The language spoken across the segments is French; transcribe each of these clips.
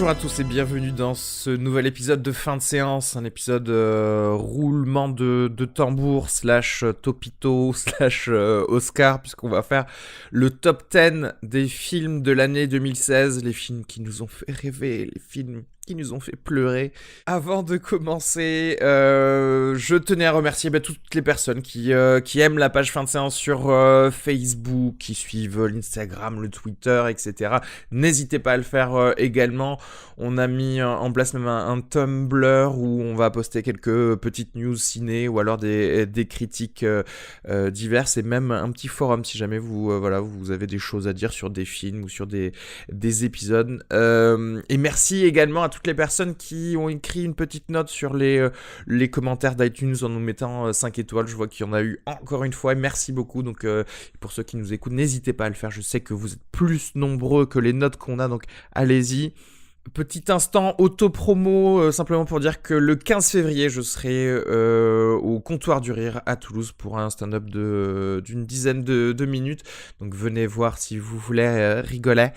Bonjour à tous et bienvenue dans ce nouvel épisode de fin de séance, un épisode roulement de tambour / topito / Oscar, puisqu'on va faire le top 10 des films de l'année 2016, les films qui nous ont fait rêver, les films qui nous ont fait pleurer. Avant de commencer, je tenais à remercier toutes les personnes qui aiment la page fin de séance sur Facebook, qui suivent l'Instagram, le Twitter, etc. N'hésitez pas à le faire également. On a mis en place même un Tumblr où on va poster quelques petites news ciné ou alors des critiques diverses et même un petit forum si jamais vous avez des choses à dire sur des films ou sur des épisodes. Et merci également à toutes les personnes qui ont écrit une petite note sur les commentaires d'iTunes en nous mettant 5 étoiles. Je vois qu'il y en a eu encore une fois et merci beaucoup. Donc pour ceux qui nous écoutent, n'hésitez pas à le faire. Je sais que vous êtes plus nombreux que les notes qu'on a, donc allez-y. Petit instant auto-promo, simplement pour dire que le 15 février, je serai au Comptoir du Rire à Toulouse pour un stand-up d'une dizaine de minutes. Donc venez voir si vous voulez rigoler.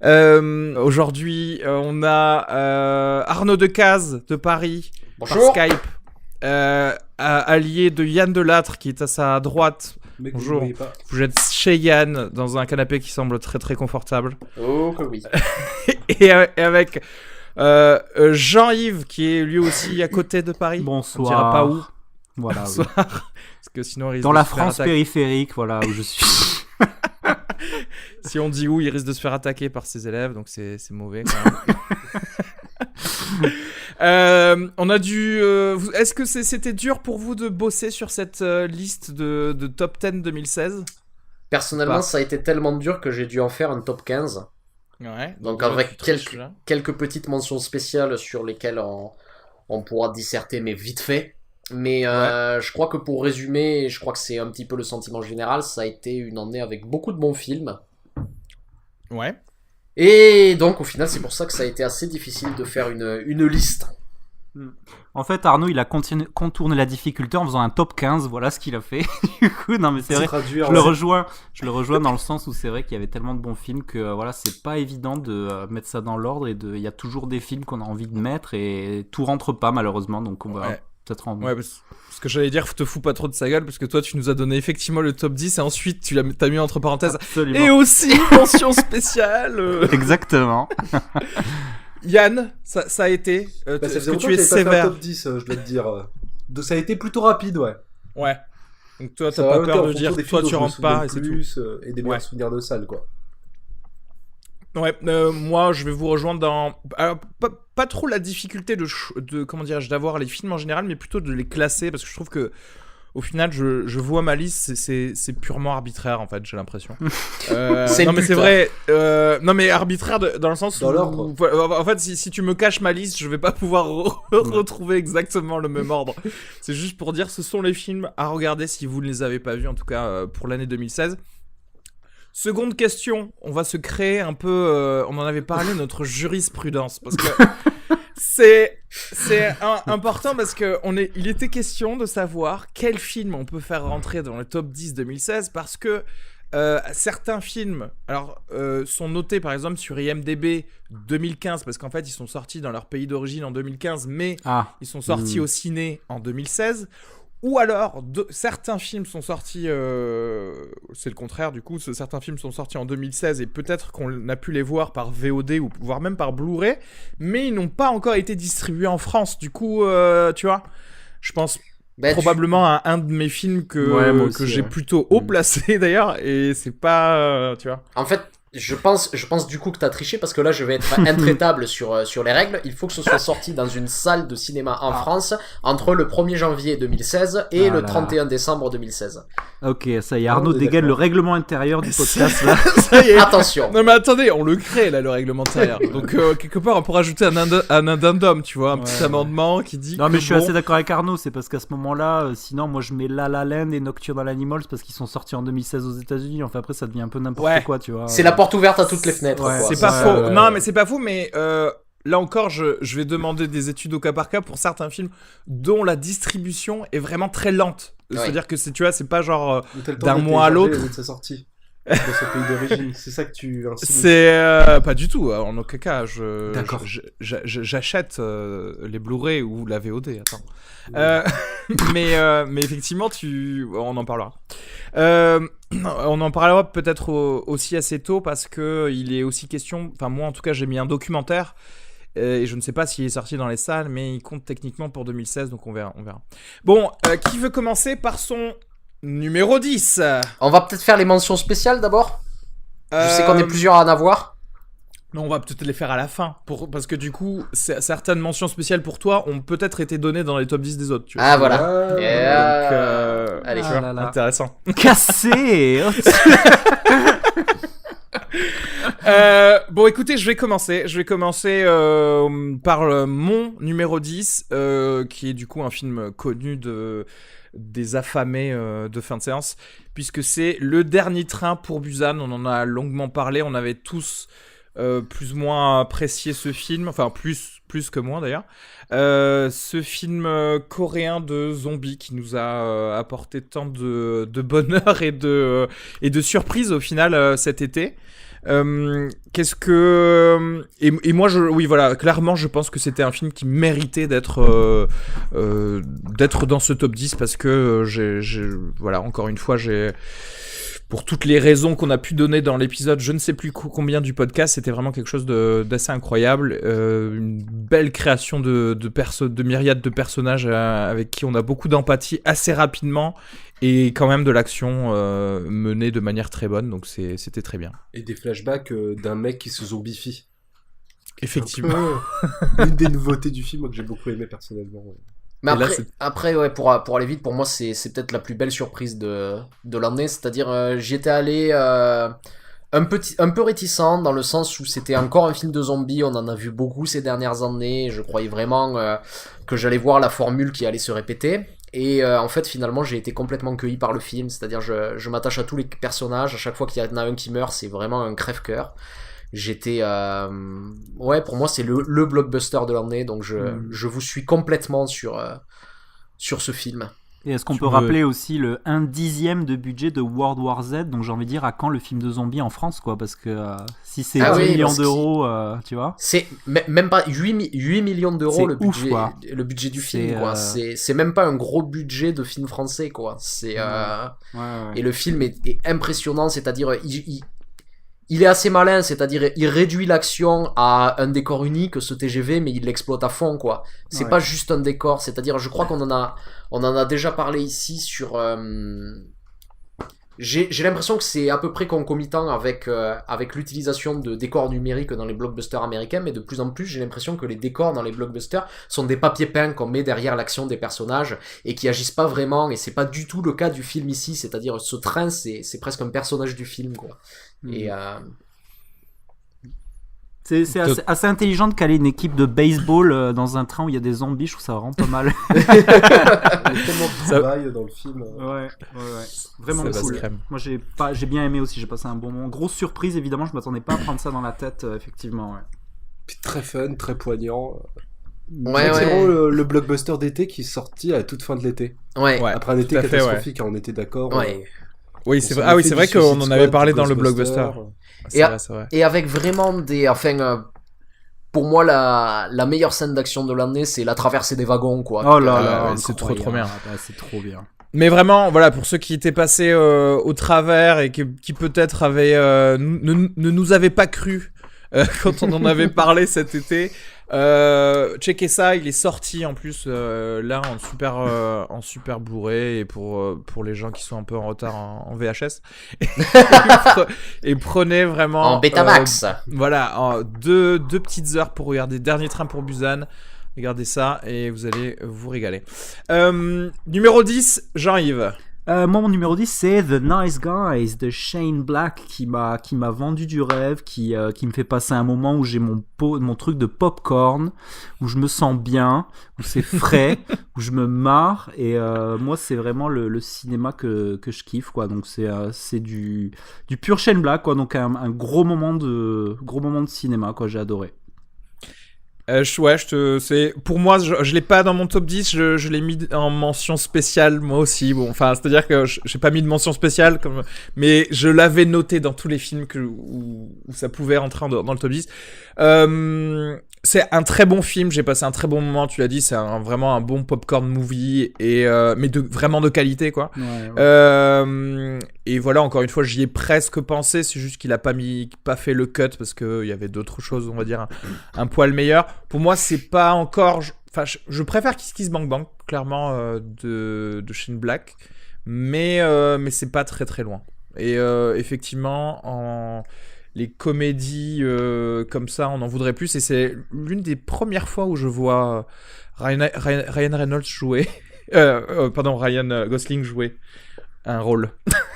Aujourd'hui, on a Arnaud Decazes de Paris. Bonjour. Par Skype, allié de Yann Delattre qui est à sa droite. Bonjour, vous êtes chez Yann dans un canapé qui semble très très confortable. Oh que oui. et avec Jean-Yves qui est lui aussi à côté de Paris. Bonsoir. On dira pas où. Voilà. Bonsoir. Oui. Parce que sinon il risque dans de la se faire France périphérique, voilà où je suis. Si on dit où, il risque de se faire attaquer par ses élèves, donc c'est mauvais quand même. On a dû. Est-ce que c'était dur pour vous de bosser sur cette liste de top 10 2016 ? Personnellement, ça a été tellement dur que j'ai dû en faire un top 15. Ouais. Donc avec quelques petites mentions spéciales sur lesquelles on pourra disserter, mais vite fait. Mais je crois que pour résumer, je crois que c'est un petit peu le sentiment général, ça a été une année avec beaucoup de bons films. Ouais. Et donc au final, c'est pour ça que ça a été assez difficile de faire une liste. En fait, Arnaud, il a contourné la difficulté en faisant un top 15, voilà ce qu'il a fait. Du coup, non mais c'est vrai, je le rejoins dans le sens où c'est vrai qu'il y avait tellement de bons films que voilà, c'est pas évident de mettre ça dans l'ordre et il y a toujours des films qu'on a envie de mettre et tout rentre pas malheureusement, donc on va peut-être en... Ouais, parce que j'allais dire, te fous pas trop de sa gueule, parce que toi, tu nous as donné effectivement le top 10 et ensuite, t'as mis entre parenthèses. Absolument. Et aussi, mention spéciale. Exactement. Yann, ça a été. Est-ce que tu es sévère? Top 10, je dois te dire. Ça a été plutôt rapide, ouais. Ouais. Donc toi, t'as pas peur de dire, toi, tu rentres pas et c'est tout. Et des meilleurs souvenirs de salle, quoi. Ouais, moi je vais vous rejoindre dans pas trop la difficulté de comment dirais-je d'avoir les films en général, mais plutôt de les classer parce que je trouve que au final je vois ma liste, c'est purement arbitraire en fait, j'ai l'impression. Non mais c'est vrai, non mais arbitraire dans le sens dans où l'ordre. en fait si tu me caches ma liste, je vais pas pouvoir retrouver exactement le même ordre. C'est juste pour dire ce sont les films à regarder si vous ne les avez pas vus, en tout cas pour l'année 2016. Seconde question, on va se créer un peu, on en avait parlé, notre jurisprudence, parce que c'est important parce que il était question de savoir quel film on peut faire rentrer dans le top 10 2016 parce que certains films sont notés par exemple sur IMDb 2015 parce qu'en fait ils sont sortis dans leur pays d'origine en 2015 mais ils sont sortis au ciné en 2016. Ou alors, certains films sont sortis, c'est le contraire du coup, certains films sont sortis en 2016 et peut-être qu'on a pu les voir par VOD ou voire même par Blu-ray, mais ils n'ont pas encore été distribués en France. Du coup, tu vois, je pense probablement à un de mes films que j'ai plutôt haut placé d'ailleurs, et c'est pas, tu vois. En fait, je pense du coup que t'as triché parce que là je vais être intraitable sur les règles. Il faut que ce soit sorti dans une salle de cinéma en France entre le 1er janvier 2016 et le 31 décembre 2016. Ok, ça y est, Arnaud dégaine le règlement intérieur du podcast là. Ça y est. Attention. Non mais attendez, on le crée là le règlement intérieur. Donc quelque part on pourrait ajouter un addendum, tu vois, un petit amendement qui dit. Non mais je suis assez d'accord avec Arnaud, c'est parce qu'à ce moment-là, sinon moi je mets La La Land et Nocturnal Animals parce qu'ils sont sortis en 2016 aux États-Unis. Enfin après ça devient un peu n'importe quoi, tu vois. C'est la porte ouverte à toutes les fenêtres. Ouais, c'est pas faux. Non mais c'est pas faux, mais là encore je vais demander des études au cas par cas pour certains films dont la distribution est vraiment très lente. C'est-à-dire que tu vois, c'est pas genre d'un mois à l'autre. Sa sortie. Dans son pays d'origine, c'est ça que tu insinues? C'est pas du tout, en aucun cas. D'accord. J'achète les Blu-ray ou la VOD. Attends. Mais effectivement, on en parlera. On en parlera peut-être aussi assez tôt parce que il est aussi question. Enfin, moi en tout cas, j'ai mis un documentaire. Et je ne sais pas s'il est sorti dans les salles, mais il compte techniquement pour 2016, donc on verra. Bon, qui veut commencer par son numéro 10? On va peut-être faire les mentions spéciales d'abord. Je sais qu'on est plusieurs à en avoir. Non, on va peut-être les faire à la fin, parce que du coup, certaines mentions spéciales pour toi ont peut-être été données dans les top 10 des autres. Tu vois. Ah voilà. Donc, allez, intéressant. Cassé. Bon, écoutez, je vais commencer par mon numéro 10, qui est du coup un film connu des affamés de fin de séance, puisque c'est Le Dernier Train pour Busan. On en a longuement parlé, on avait tous plus ou moins apprécié ce film, enfin plus que moi d'ailleurs. Ce film coréen de zombies qui nous a apporté tant de bonheur et de surprises au final cet été. Qu'est-ce que et moi oui voilà, clairement je pense que c'était un film qui méritait d'être dans ce top 10 parce que voilà, encore une fois, pour toutes les raisons qu'on a pu donner dans l'épisode, je ne sais plus combien du podcast, c'était vraiment quelque chose d'assez incroyable, une belle création de myriades de personnages avec qui on a beaucoup d'empathie assez rapidement, et quand même de l'action menée de manière très bonne, donc c'était très bien. Et des flashbacks d'un mec qui se zombifie. Effectivement. Une des nouveautés du film, moi, que j'ai beaucoup aimé personnellement. Mais après ouais, pour aller vite, pour moi, c'est peut-être la plus belle surprise de l'année. C'est-à-dire, j'y étais allé un peu réticent, dans le sens où c'était encore un film de zombies. On en a vu beaucoup ces dernières années. Je croyais vraiment que j'allais voir la formule qui allait se répéter. Et en fait, finalement, j'ai été complètement cueilli par le film. C'est-à-dire, je m'attache à tous les personnages. À chaque fois qu'il y en a un qui meurt, c'est vraiment un crève-cœur. J'étais ouais, pour moi c'est le blockbuster de l'année, donc je vous suis complètement sur ce film. Et est-ce qu'on peut rappeler aussi le 1/10 de budget de World War Z? Donc j'ai envie de dire, à quand le film de zombies en France, quoi? Parce que si c'est 10 millions d'euros, tu vois, c'est même pas 8 millions d'euros le budget du film, quoi. C'est même pas un gros budget de film français, quoi. C'est ouais. Et le film est impressionnant, c'est-à-dire il est assez malin, c'est-à-dire il réduit l'action à un décor unique, ce TGV, mais il l'exploite à fond, quoi. C'est pas juste un décor, c'est-à-dire, je crois qu'on en a déjà parlé ici sur... J'ai l'impression que c'est à peu près concomitant avec l'utilisation de décors numériques dans les blockbusters américains, mais de plus en plus, j'ai l'impression que les décors dans les blockbusters sont des papiers peints qu'on met derrière l'action des personnages et qui agissent pas vraiment, et c'est pas du tout le cas du film ici, c'est-à-dire ce train, c'est presque un personnage du film, quoi. Et c'est assez intelligent de caler une équipe de baseball dans un train où il y a des zombies. Je trouve ça vraiment pas mal. Il y a tellement de travail dans le film. Ouais. Vraiment cool. Moi j'ai bien aimé aussi, j'ai passé un bon moment. Grosse surprise, évidemment, je m'attendais pas à prendre ça dans la tête, effectivement. Ouais. Puis très fun, très poignant. Ouais. C'est vraiment le blockbuster d'été qui est sorti à la toute fin de l'été. Ouais. Après un été catastrophique, on était d'accord. Ouais. Oui, c'est vrai. Ah oui, c'est vrai qu'on en avait parlé dans le blockbuster. C'est vrai. Et avec vraiment pour moi, la meilleure scène d'action de l'année, c'est la traversée des wagons, quoi. Oh là, c'est trop bien. C'est trop bien. Mais vraiment, voilà, pour ceux qui étaient passés au travers et qui peut-être ne nous avaient pas cru quand on en avait parlé cet été, checkez ça, il est sorti en plus là en super Blu-ray, et pour les gens qui sont un peu en retard en VHS et prenez vraiment en Betamax, voilà, deux petites heures pour regarder Dernier Train pour Busan. Regardez ça et vous allez vous régaler. Numéro 10, Jean-Yves. Moi, mon numéro 10, c'est The Nice Guys de Shane Black, qui m'a vendu du rêve, qui me fait passer un moment où j'ai mon truc de popcorn, où je me sens bien, où c'est frais, où je me marre, et moi, c'est vraiment le cinéma que je kiffe, quoi. Donc c'est du pur Shane Black, quoi. Donc un gros moment de cinéma, quoi. J'ai adoré. C'est pour moi, je l'ai pas dans mon top 10, je l'ai mis en mention spéciale moi aussi. Bon, enfin, c'est-à-dire que j'ai pas mis de mention spéciale mais je l'avais noté dans tous les films où ça pouvait rentrer dans le top 10. C'est un très bon film, j'ai passé un très bon moment, tu l'as dit, c'est vraiment un bon popcorn movie mais vraiment de qualité quoi. Ouais. Et voilà, encore une fois, j'y ai presque pensé, c'est juste qu'il a pas fait le cut parce que il y avait d'autres choses, on va dire un poil meilleur. Pour moi, c'est pas encore, je préfère Kiss Kiss Bang Bang clairement de Shane Black, mais c'est pas très très loin. Et effectivement les comédies comme ça, on en voudrait plus. Et c'est l'une des premières fois où je vois Ryan Reynolds jouer. Ryan Gosling jouer un rôle.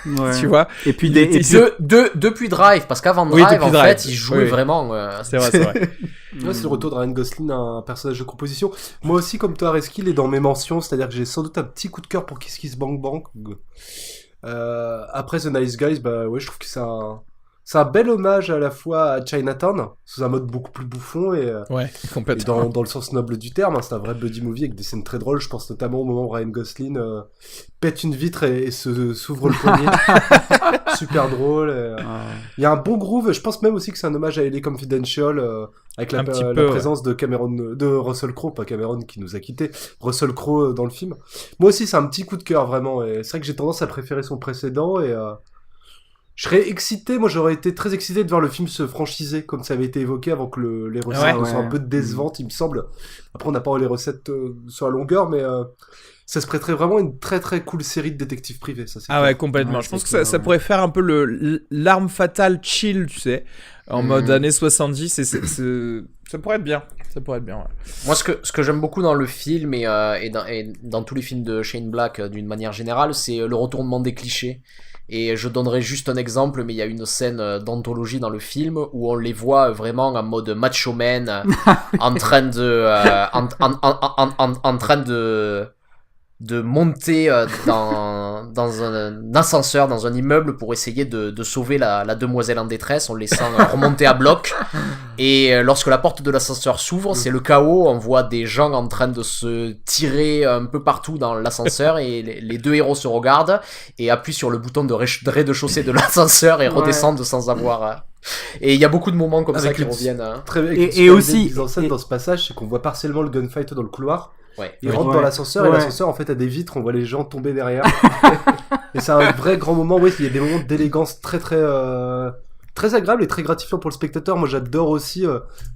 Ouais. Tu vois. Et puis depuis Drive, parce qu'avant Drive, en fait, il jouait vraiment. C'est vrai. Ouais, c'est le retour de Ryan Gosling, un personnage de composition. Moi aussi, comme toi, Reski, il est dans mes mentions. C'est-à-dire que j'ai sans doute un petit coup de cœur pour Kiss Kiss Bang Bang. Après The Nice Guys, je trouve que c'est un bel hommage à la fois à Chinatown, sous un mode beaucoup plus bouffon et complètement. Et dans le sens noble du terme. C'est un vrai buddy movie avec des scènes très drôles. Je pense notamment au moment où Ryan Gosling pète une vitre et s'ouvre le poignet. Super drôle. Il y a un bon groove. Je pense même aussi que c'est un hommage à LA Confidential avec la présence de Russell Crowe, pas Cameron qui nous a quittés, Russell Crowe dans le film. Moi aussi, c'est un petit coup de cœur vraiment. Et c'est vrai que j'ai tendance à préférer son précédent et je serais excité, moi j'aurais été très excité de voir le film se franchiser, comme ça avait été évoqué avant que les recettes soient un peu décevantes, il me semble. Après, on n'a pas les recettes sur la longueur, mais ça se prêterait vraiment à une très très cool série de détectives privés. Ça, c'est ouais, complètement. Je pense que ça pourrait faire un peu l'arme fatale chill, tu sais, en mode années 70, et ça pourrait être bien. Ça pourrait être bien, ouais. Moi, ce que j'aime beaucoup dans le film et dans tous les films de Shane Black d'une manière générale, c'est le retournement des clichés. Et je donnerai juste un exemple, mais il y a une scène d'anthologie dans le film où on les voit vraiment en mode macho man, en train de monter dans un ascenseur, dans un immeuble pour essayer de sauver la demoiselle en détresse en laissant remonter à bloc. Et lorsque la porte de l'ascenseur s'ouvre, c'est le chaos, on voit des gens en train de se tirer un peu partout dans l'ascenseur et les deux héros se regardent et appuient sur le bouton de rez-de-chaussée de l'ascenseur et redescendent sans avoir... Et il y a beaucoup de moments comme ça qui reviennent. Et aussi, mise en scène dans ce passage, c'est qu'on voit partiellement le gunfight dans le couloir. Ouais. Il rentre dans l'ascenseur et l'ascenseur en fait a des vitres, on voit les gens tomber derrière. Et c'est un vrai grand moment, il y a des moments d'élégance très très très agréable et très gratifiant pour le spectateur. Moi j'adore aussi,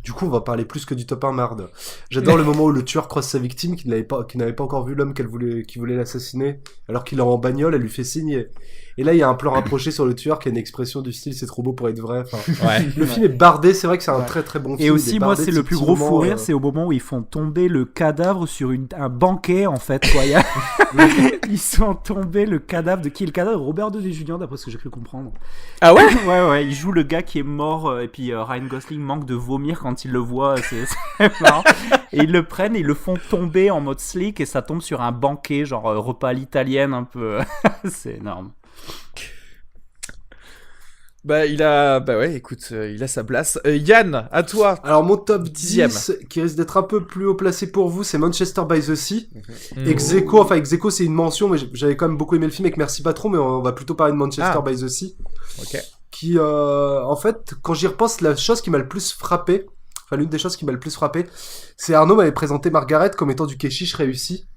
du coup on va parler plus que du top 1 marde. J'adore le moment où le tueur croise sa victime qui n'avait pas encore vu l'homme qui voulait l'assassiner, alors qu'il est en bagnole, elle lui fait signe. Et là il y a un plan rapproché sur le tueur qui a une expression du style c'est trop beau pour être vrai. Le film est bardé, c'est vrai que c'est un très très bon film. Et aussi moi c'est le plus gros fou rire, c'est au moment où ils font tomber le cadavre sur un banquet en fait. Ils sont tombés le cadavre de qui est le cadavre de Robert Downey Jr. d'après ce que j'ai cru comprendre. Ah ouais. Ouais, il joue le gars qui est mort et puis Ryan Gosling manque de vomir quand il le voit, c'est marrant. Et ils le prennent et ils le font tomber en mode slick et ça tombe sur un banquet genre repas à l'italienne un peu. C'est énorme. Il a sa place. Yann, à toi. Alors mon top 10 qui risque d'être un peu plus haut placé pour vous, c'est Manchester by the Sea. Ex aequo c'est une mention, mais j'avais quand même beaucoup aimé le film avec Merci Patron, mais on va plutôt parler de Manchester by the Sea. Ok. Qui en fait, quand j'y repense, l'une des choses qui m'a le plus frappé, c'est Arnaud m'avait présenté Margaret comme étant du Keshish réussi.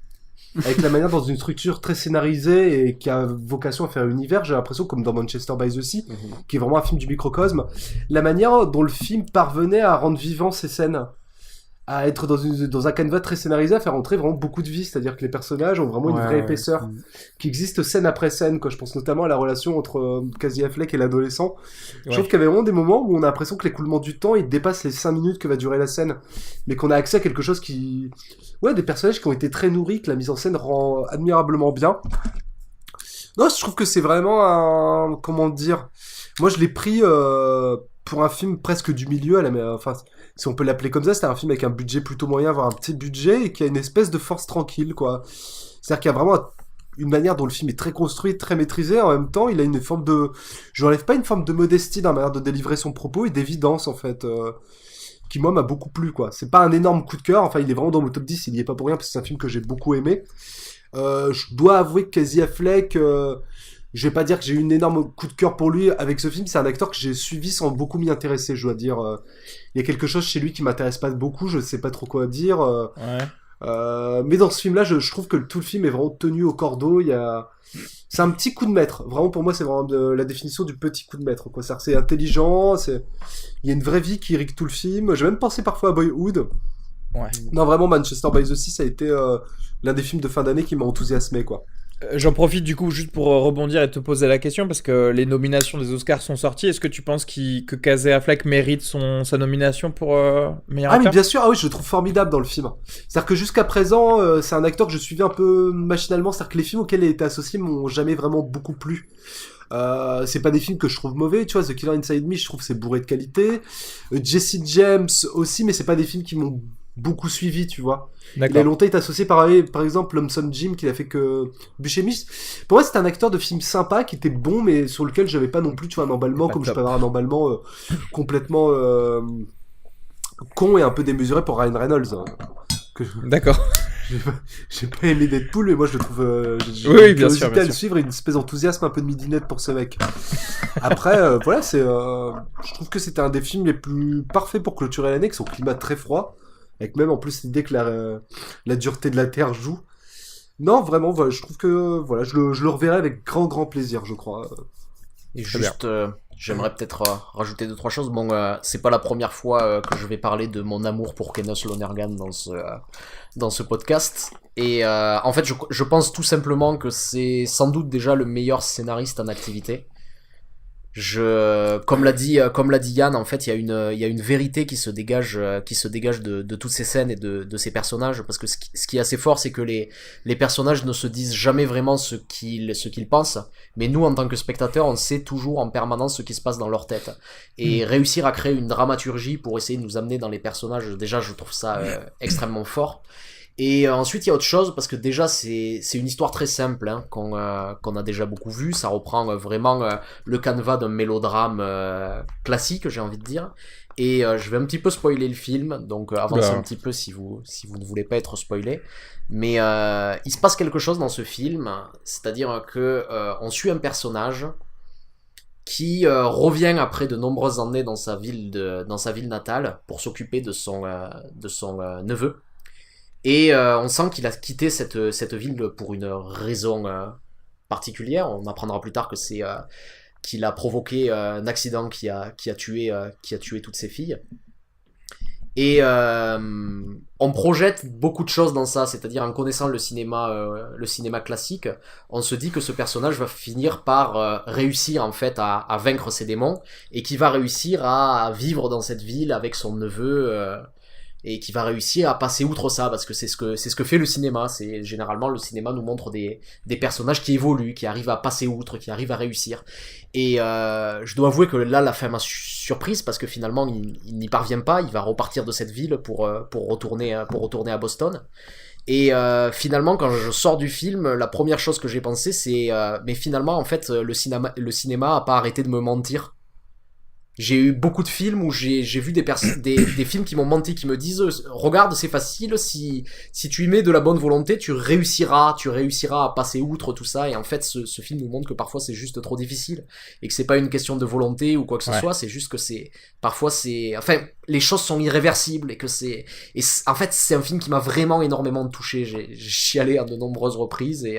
Avec la manière dans une structure très scénarisée et qui a vocation à faire univers, j'ai l'impression comme dans Manchester by the Sea, qui est vraiment un film du microcosme, la manière dont le film parvenait à rendre vivant ces scènes, à être dans un canevas très scénarisé, à faire entrer vraiment beaucoup de vie, c'est-à-dire que les personnages ont vraiment une vraie épaisseur, qui existe scène après scène, quoi. Je pense notamment à la relation entre Casey Affleck et l'adolescent. Je trouve qu'il y avait vraiment des moments où on a l'impression que l'écoulement du temps, il dépasse les 5 minutes que va durer la scène, mais qu'on a accès à quelque chose qui... des personnages qui ont été très nourris, que la mise en scène rend admirablement bien. Non, je trouve que c'est vraiment comment dire... Moi, je l'ai pris pour un film presque du milieu, si on peut l'appeler comme ça, c'était un film avec un budget plutôt moyen, voire un petit budget, et qui a une espèce de force tranquille, quoi. C'est-à-dire qu'il y a vraiment une manière dont le film est très construit, très maîtrisé, en même temps, il a une forme de... Je n'enlève pas une forme de modestie dans la manière de délivrer son propos, et d'évidence, en fait. qui moi m'a beaucoup plu, quoi. C'est pas un énorme coup de cœur, enfin il est vraiment dans mon top 10, il y est pas pour rien parce que c'est un film que j'ai beaucoup aimé. Je dois avouer que Casey Affleck, je vais pas dire que j'ai eu un énorme coup de cœur pour lui avec ce film, c'est un acteur que j'ai suivi sans beaucoup m'y intéresser, je dois dire. Il y a quelque chose chez lui qui m'intéresse pas beaucoup, je sais pas trop quoi dire. Mais dans ce film-là, je trouve que tout le film est vraiment tenu au cordeau. C'est un petit coup de maître. Vraiment, pour moi, c'est vraiment la définition du petit coup de maître, quoi. C'est intelligent, il y a une vraie vie qui irrigue tout le film. J'ai même pensé parfois à Boyhood. Ouais. Non, vraiment, Manchester by the Sea, ça a été l'un des films de fin d'année qui m'a enthousiasmé, quoi. J'en profite du coup juste pour rebondir et te poser la question parce que les nominations des Oscars sont sorties. Est-ce que tu penses que Casey Affleck mérite sa nomination pour meilleur acteur ? Mais bien sûr, oui, je le trouve formidable dans le film. C'est-à-dire que jusqu'à présent, c'est un acteur que je suivais un peu machinalement. C'est-à-dire que les films auxquels il était associé m'ont jamais vraiment beaucoup plu. C'est pas des films que je trouve mauvais, tu vois. The Killer Inside Me, je trouve que c'est bourré de qualité. Jesse James aussi, mais c'est pas des films qui m'ont beaucoup suivi, tu vois. D'accord. Il a longtemps été associé par exemple Lonesome Jim, qu'il a fait que Buscemi. Pour moi, c'était un acteur de film sympa, qui était bon, mais sur lequel j'avais pas non plus, tu vois, un emballement, comme je peux avoir un emballement complètement con et un peu démesuré pour Ryan Reynolds. D'accord. J'ai pas aimé Deadpool, mais moi je le trouve. J'ai Oui, bien sûr. à le suivre et une espèce d'enthousiasme, un peu de midinette pour ce mec. Après, voilà, je trouve que c'était un des films les plus parfaits pour clôturer l'année, avec son climat très froid. Avec même en plus l'idée que la dureté de la Terre joue. Non, vraiment, voilà, je trouve que voilà, je le reverrai avec grand plaisir, je crois. Et juste, j'aimerais peut-être rajouter 2-3 choses. Bon, c'est pas la première fois que je vais parler de mon amour pour Kenneth Lonergan dans ce podcast. Et en fait, je pense tout simplement que c'est sans doute déjà le meilleur scénariste en activité. Comme l'a dit Yann, en fait, il y a une vérité qui se dégage de toutes ces scènes et de ces personnages, parce que ce qui est assez fort, c'est que les personnages ne se disent jamais vraiment ce qu'ils pensent, mais nous, en tant que spectateurs, on sait toujours en permanence ce qui se passe dans leur tête. Et réussir à créer une dramaturgie pour essayer de nous amener dans les personnages, déjà, je trouve ça extrêmement fort. Et ensuite il y a autre chose, parce que déjà c'est une histoire très simple, hein, qu'on a déjà beaucoup vu. Ça reprend vraiment le canevas d'un mélodrame classique, j'ai envie de dire. Et je vais un petit peu spoiler le film, donc avancez un petit peu si vous ne voulez pas être spoilé. Mais il se passe quelque chose dans ce film, c'est-à-dire que on suit un personnage qui revient après de nombreuses années dans sa ville natale pour s'occuper de son neveu. Et on sent qu'il a quitté cette ville pour une raison particulière. On apprendra plus tard que c'est qu'il a provoqué un accident qui a tué toutes ses filles. Et on projette beaucoup de choses dans ça, c'est-à-dire en connaissant le cinéma classique, on se dit que ce personnage va finir par réussir en fait à vaincre ses démons et qui va réussir à vivre dans cette ville avec son neveu. Et qui va réussir à passer outre ça, parce que c'est ce que fait le cinéma. C'est généralement le cinéma nous montre des personnages qui évoluent, qui arrivent à passer outre, qui arrivent à réussir. Et je dois avouer que là la fin m'a surprise, parce que finalement il n'y parvient pas. Il va repartir de cette ville pour retourner à Boston. Et finalement, quand je sors du film, la première chose que j'ai pensé, c'est mais finalement en fait le cinéma a pas arrêté de me mentir. J'ai eu beaucoup de films où j'ai vu des films qui m'ont menti, qui me disent regarde, c'est facile, si tu y mets de la bonne volonté, tu réussiras à passer outre tout ça. Et en fait ce film nous montre que parfois c'est juste trop difficile et que c'est pas une question de volonté ou quoi que ce soit, c'est juste que parfois les choses sont irréversibles et en fait c'est un film qui m'a vraiment énormément touché. J'ai chialé à de nombreuses reprises et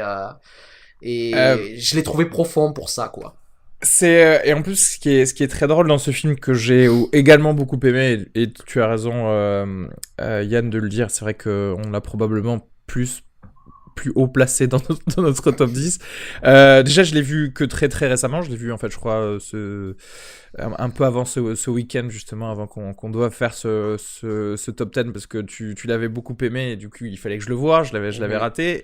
je l'ai trouvé profond pour ça, quoi. Et en plus ce qui est très drôle dans ce film, que j'ai également beaucoup aimé, et tu as raison Yann de le dire, c'est vrai qu'on l'a probablement plus haut placé dans notre top 10. Déjà je l'ai vu que très très récemment, je l'ai vu en fait je crois un peu avant ce week-end, justement avant qu'on doive faire ce top 10, parce que tu l'avais beaucoup aimé et du coup il fallait que je le voie, je l'avais raté.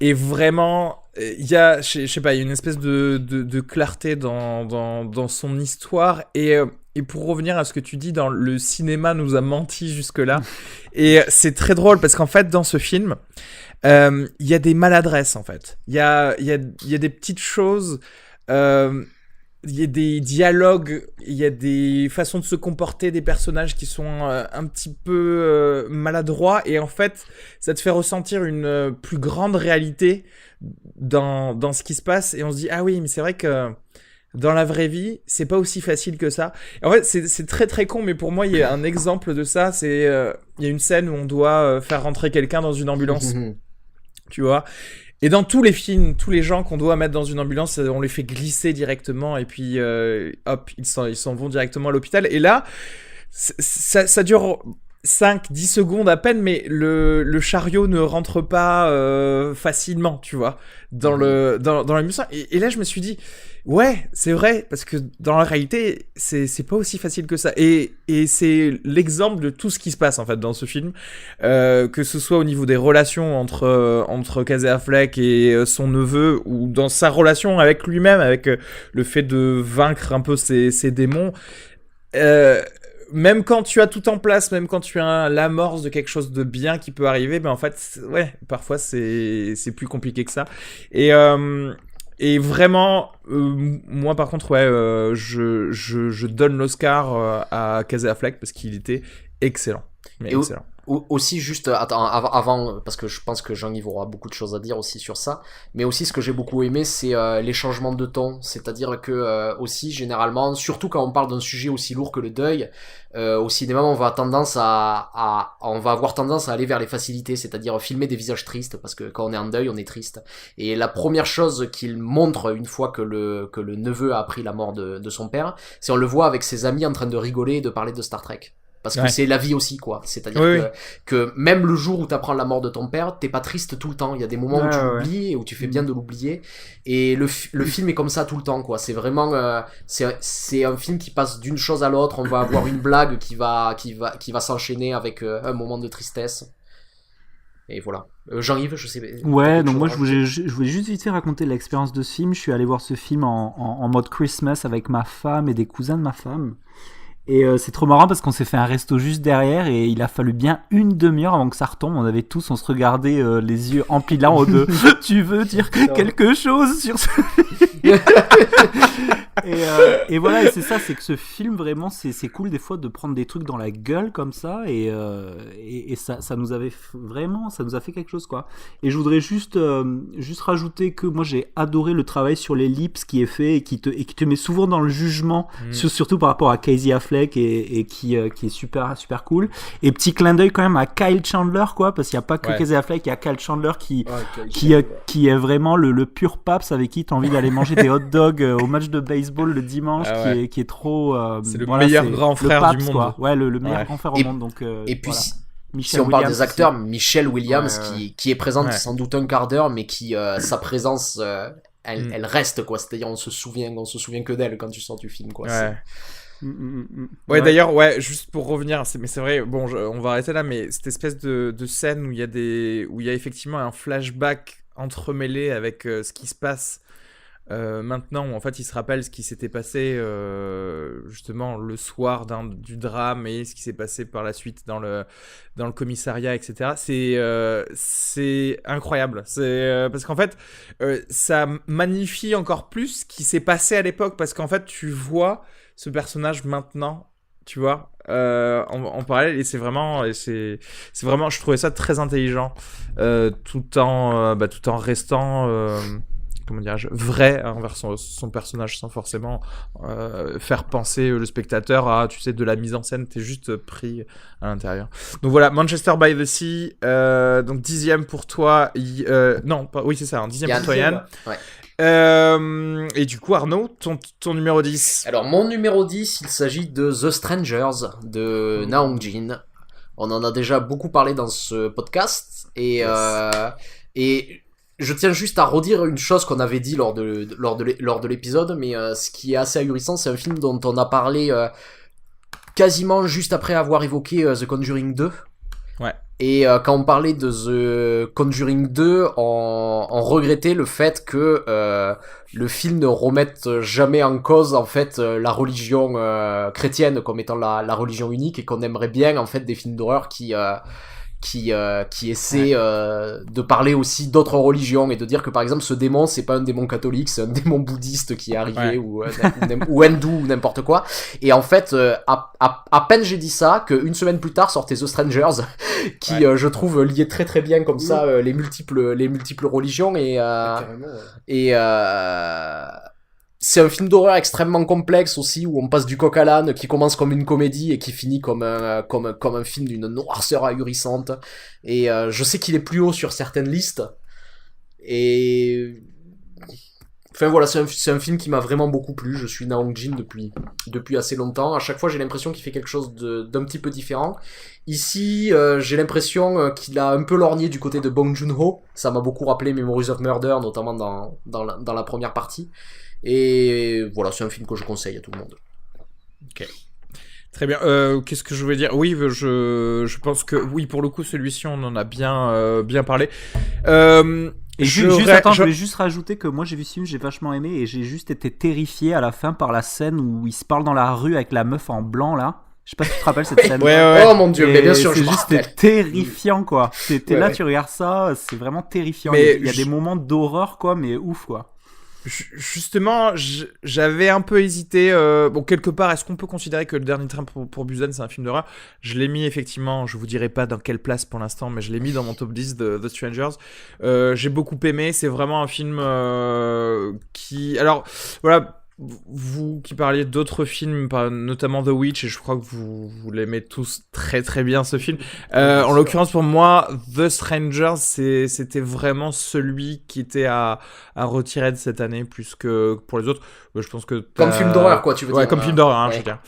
Et vraiment, il y a, je sais pas, il y a une espèce de clarté dans son histoire. Et pour revenir à ce que tu dis, dans le cinéma nous a menti jusque-là. Et c'est très drôle parce qu'en fait, dans ce film, il y a des maladresses en fait. Il y a des petites choses. il y a des dialogues, il y a des façons de se comporter des personnages qui sont un petit peu maladroits, et en fait ça te fait ressentir une plus grande réalité dans ce qui se passe, et on se dit ah oui, mais c'est vrai que dans la vraie vie c'est pas aussi facile que ça. En fait c'est très très con, mais pour moi il y a un exemple de ça, c'est il y a une scène où on doit faire rentrer quelqu'un dans une ambulance, tu vois. Et dans tous les films, tous les gens qu'on doit mettre dans une ambulance, on les fait glisser directement, et puis hop, ils s'en vont directement à l'hôpital. Et là, ça dure 5-10 secondes à peine, mais le chariot ne rentre pas facilement, tu vois, dans l'émission. Et là, je me suis dit, ouais, c'est vrai, parce que dans la réalité, c'est pas aussi facile que ça. Et c'est l'exemple de tout ce qui se passe, en fait, dans ce film. Que ce soit au niveau des relations entre Casey Affleck et son neveu, ou dans sa relation avec lui-même, avec le fait de vaincre un peu ses démons. Même quand tu as tout en place, même quand tu as l'amorce de quelque chose de bien qui peut arriver, ben en fait, ouais, parfois c'est plus compliqué que ça. Et vraiment, moi par contre, ouais, je donne l'Oscar à Casey Affleck parce qu'il était excellent. Mais excellent. Aussi juste avant, parce que je pense que Jean-Yves aura beaucoup de choses à dire aussi sur ça, mais aussi ce que j'ai beaucoup aimé, c'est les changements de ton, c'est-à-dire que aussi généralement, surtout quand on parle d'un sujet aussi lourd que le deuil, au cinéma on va avoir tendance à aller vers les facilités, c'est-à-dire filmer des visages tristes, parce que quand on est en deuil on est triste, et la première chose qu'il montre une fois que le neveu a appris la mort de son père, c'est on le voit avec ses amis en train de rigoler et de parler de Star Trek. Parce que c'est la vie aussi, quoi. C'est-à-dire que même le jour où t'apprends la mort de ton père, t'es pas triste tout le temps. Il y a des moments où tu l'oublies et où tu fais bien de l'oublier. Et le film est comme ça tout le temps, quoi. C'est vraiment, c'est un film qui passe d'une chose à l'autre. On va avoir une blague qui va s'enchaîner avec un moment de tristesse. Et voilà. Jean-Yves, je sais. Ouais, donc moi je voulais juste vite fait raconter l'expérience de ce film. Je suis allé voir ce film en mode Christmas avec ma femme et des cousins de ma femme. Et c'est trop marrant parce qu'on s'est fait un resto juste derrière et il a fallu bien une demi-heure avant que ça retombe. On se regardait les yeux emplis de larmes de « Tu veux dire quelque chose sur ce film ?» et voilà, et c'est ça, c'est que ce film vraiment, c'est cool des fois de prendre des trucs dans la gueule comme ça et ça nous avait vraiment, ça nous a fait quelque chose, quoi. Et je voudrais juste rajouter que moi j'ai adoré le travail sur l'ellipse qui est fait et qui te met souvent dans le jugement, surtout par rapport à Casey Affleck et qui est super super cool. Et petit clin d'œil quand même à Kyle Chandler, quoi, parce qu'il n'y a pas que Casey Affleck, il y a Kyle Chandler qui est vraiment le pur paps avec qui t'as envie d'aller manger des hot dogs au match de baseball le dimanche, qui est trop c'est le meilleur grand frère paps, du monde, quoi. Ouais, le meilleur grand frère au monde, donc et puis voilà. Si on parle des acteurs, Michelle Williams qui est présente sans doute un quart d'heure, mais qui sa présence elle reste, quoi. C'est-à-dire on se souvient que d'elle quand tu sors du film, quoi. Ouais, d'ailleurs, juste pour revenir, mais c'est vrai, bon, on va arrêter là, mais cette espèce de scène où il y a effectivement un flashback entremêlé avec ce qui se passe maintenant, où en fait il se rappelle ce qui s'était passé justement le soir du drame et ce qui s'est passé par la suite dans le commissariat, etc. C'est incroyable, parce qu'en fait ça magnifie encore plus ce qui s'est passé à l'époque, parce qu'en fait tu vois ce personnage maintenant, tu vois, en parallèle, et c'est vraiment, je trouvais ça très intelligent, tout en restant comment dirais-je, vrai envers son personnage, sans forcément faire penser le spectateur à, tu sais, de la mise en scène. T'es juste pris à l'intérieur. Donc voilà, Manchester by the Sea, donc 10e pour toi. Oui, c'est ça, 10e pour toi, Yann. Ouais. Et du coup, Arnaud, ton numéro 10. Alors, mon numéro 10, il s'agit de The Strangers de Na Hong-jin. On en a déjà beaucoup parlé dans ce podcast. Et je tiens juste à redire une chose qu'on avait dit lors de l'épisode, mais ce qui est assez ahurissant, c'est un film dont on a parlé quasiment juste après avoir évoqué The Conjuring 2. Ouais. Et quand on parlait de The Conjuring 2, on regrettait le fait que le film ne remette jamais en cause en fait la religion chrétienne comme étant la religion unique, et qu'on aimerait bien en fait des films d'horreur qui qui essaie de parler aussi d'autres religions et de dire que par exemple ce démon c'est pas un démon catholique, c'est un démon bouddhiste qui est arrivé ou hindou ou n'importe quoi. Et en fait à peine j'ai dit ça qu'une semaine plus tard sortait The Strangers qui je trouve liait très très bien comme ça les multiples religions et c'est un film d'horreur extrêmement complexe aussi, où on passe du coq à l'âne, qui commence comme une comédie et qui finit comme un film d'une noirceur ahurissante. Et je sais qu'il est plus haut sur certaines listes. Et enfin voilà, c'est un film qui m'a vraiment beaucoup plu. Je suis Na Hong-jin depuis assez longtemps. À chaque fois, j'ai l'impression qu'il fait quelque chose d'un petit peu différent. Ici, j'ai l'impression qu'il a un peu lorgné du côté de Bong Joon-ho. Ça m'a beaucoup rappelé Memories of Murder, notamment dans la première partie. Et voilà, c'est un film que je conseille à tout le monde. Ok. Très bien. Qu'est-ce que je voulais dire ? Oui, je pense que oui, pour le coup, celui-ci, on en a bien parlé. Et je voulais juste rajouter que moi j'ai vu ce film, j'ai vachement aimé et j'ai juste été terrifié à la fin par la scène où il se parle dans la rue avec la meuf en blanc là. Je sais pas si tu te rappelles cette scène. Ouais. Oh mon dieu, mais bien sûr, c'est juste terrifiant quoi. T'es là, tu regardes ça, c'est vraiment terrifiant. Mais il y a des moments d'horreur quoi, mais ouf quoi. Justement, j'avais un peu hésité. Bon, quelque part, est-ce qu'on peut considérer que Le Dernier Train pour Busan, c'est un film d'horreur ? Je l'ai mis effectivement, je vous dirai pas dans quelle place pour l'instant, mais je l'ai mis dans mon top 10 de The Strangers. J'ai beaucoup aimé, c'est vraiment un film qui... Alors, voilà... Vous qui parliez d'autres films, notamment The Witch, et je crois que vous l'aimez tous très très bien ce film. En l'occurrence pour moi, The Strangers, c'était vraiment celui qui était à retirer de cette année plus que pour les autres. Je pense que comme film d'horreur quoi, tu veux dire. Ouais, comme film d'horreur, hein, je veux dire.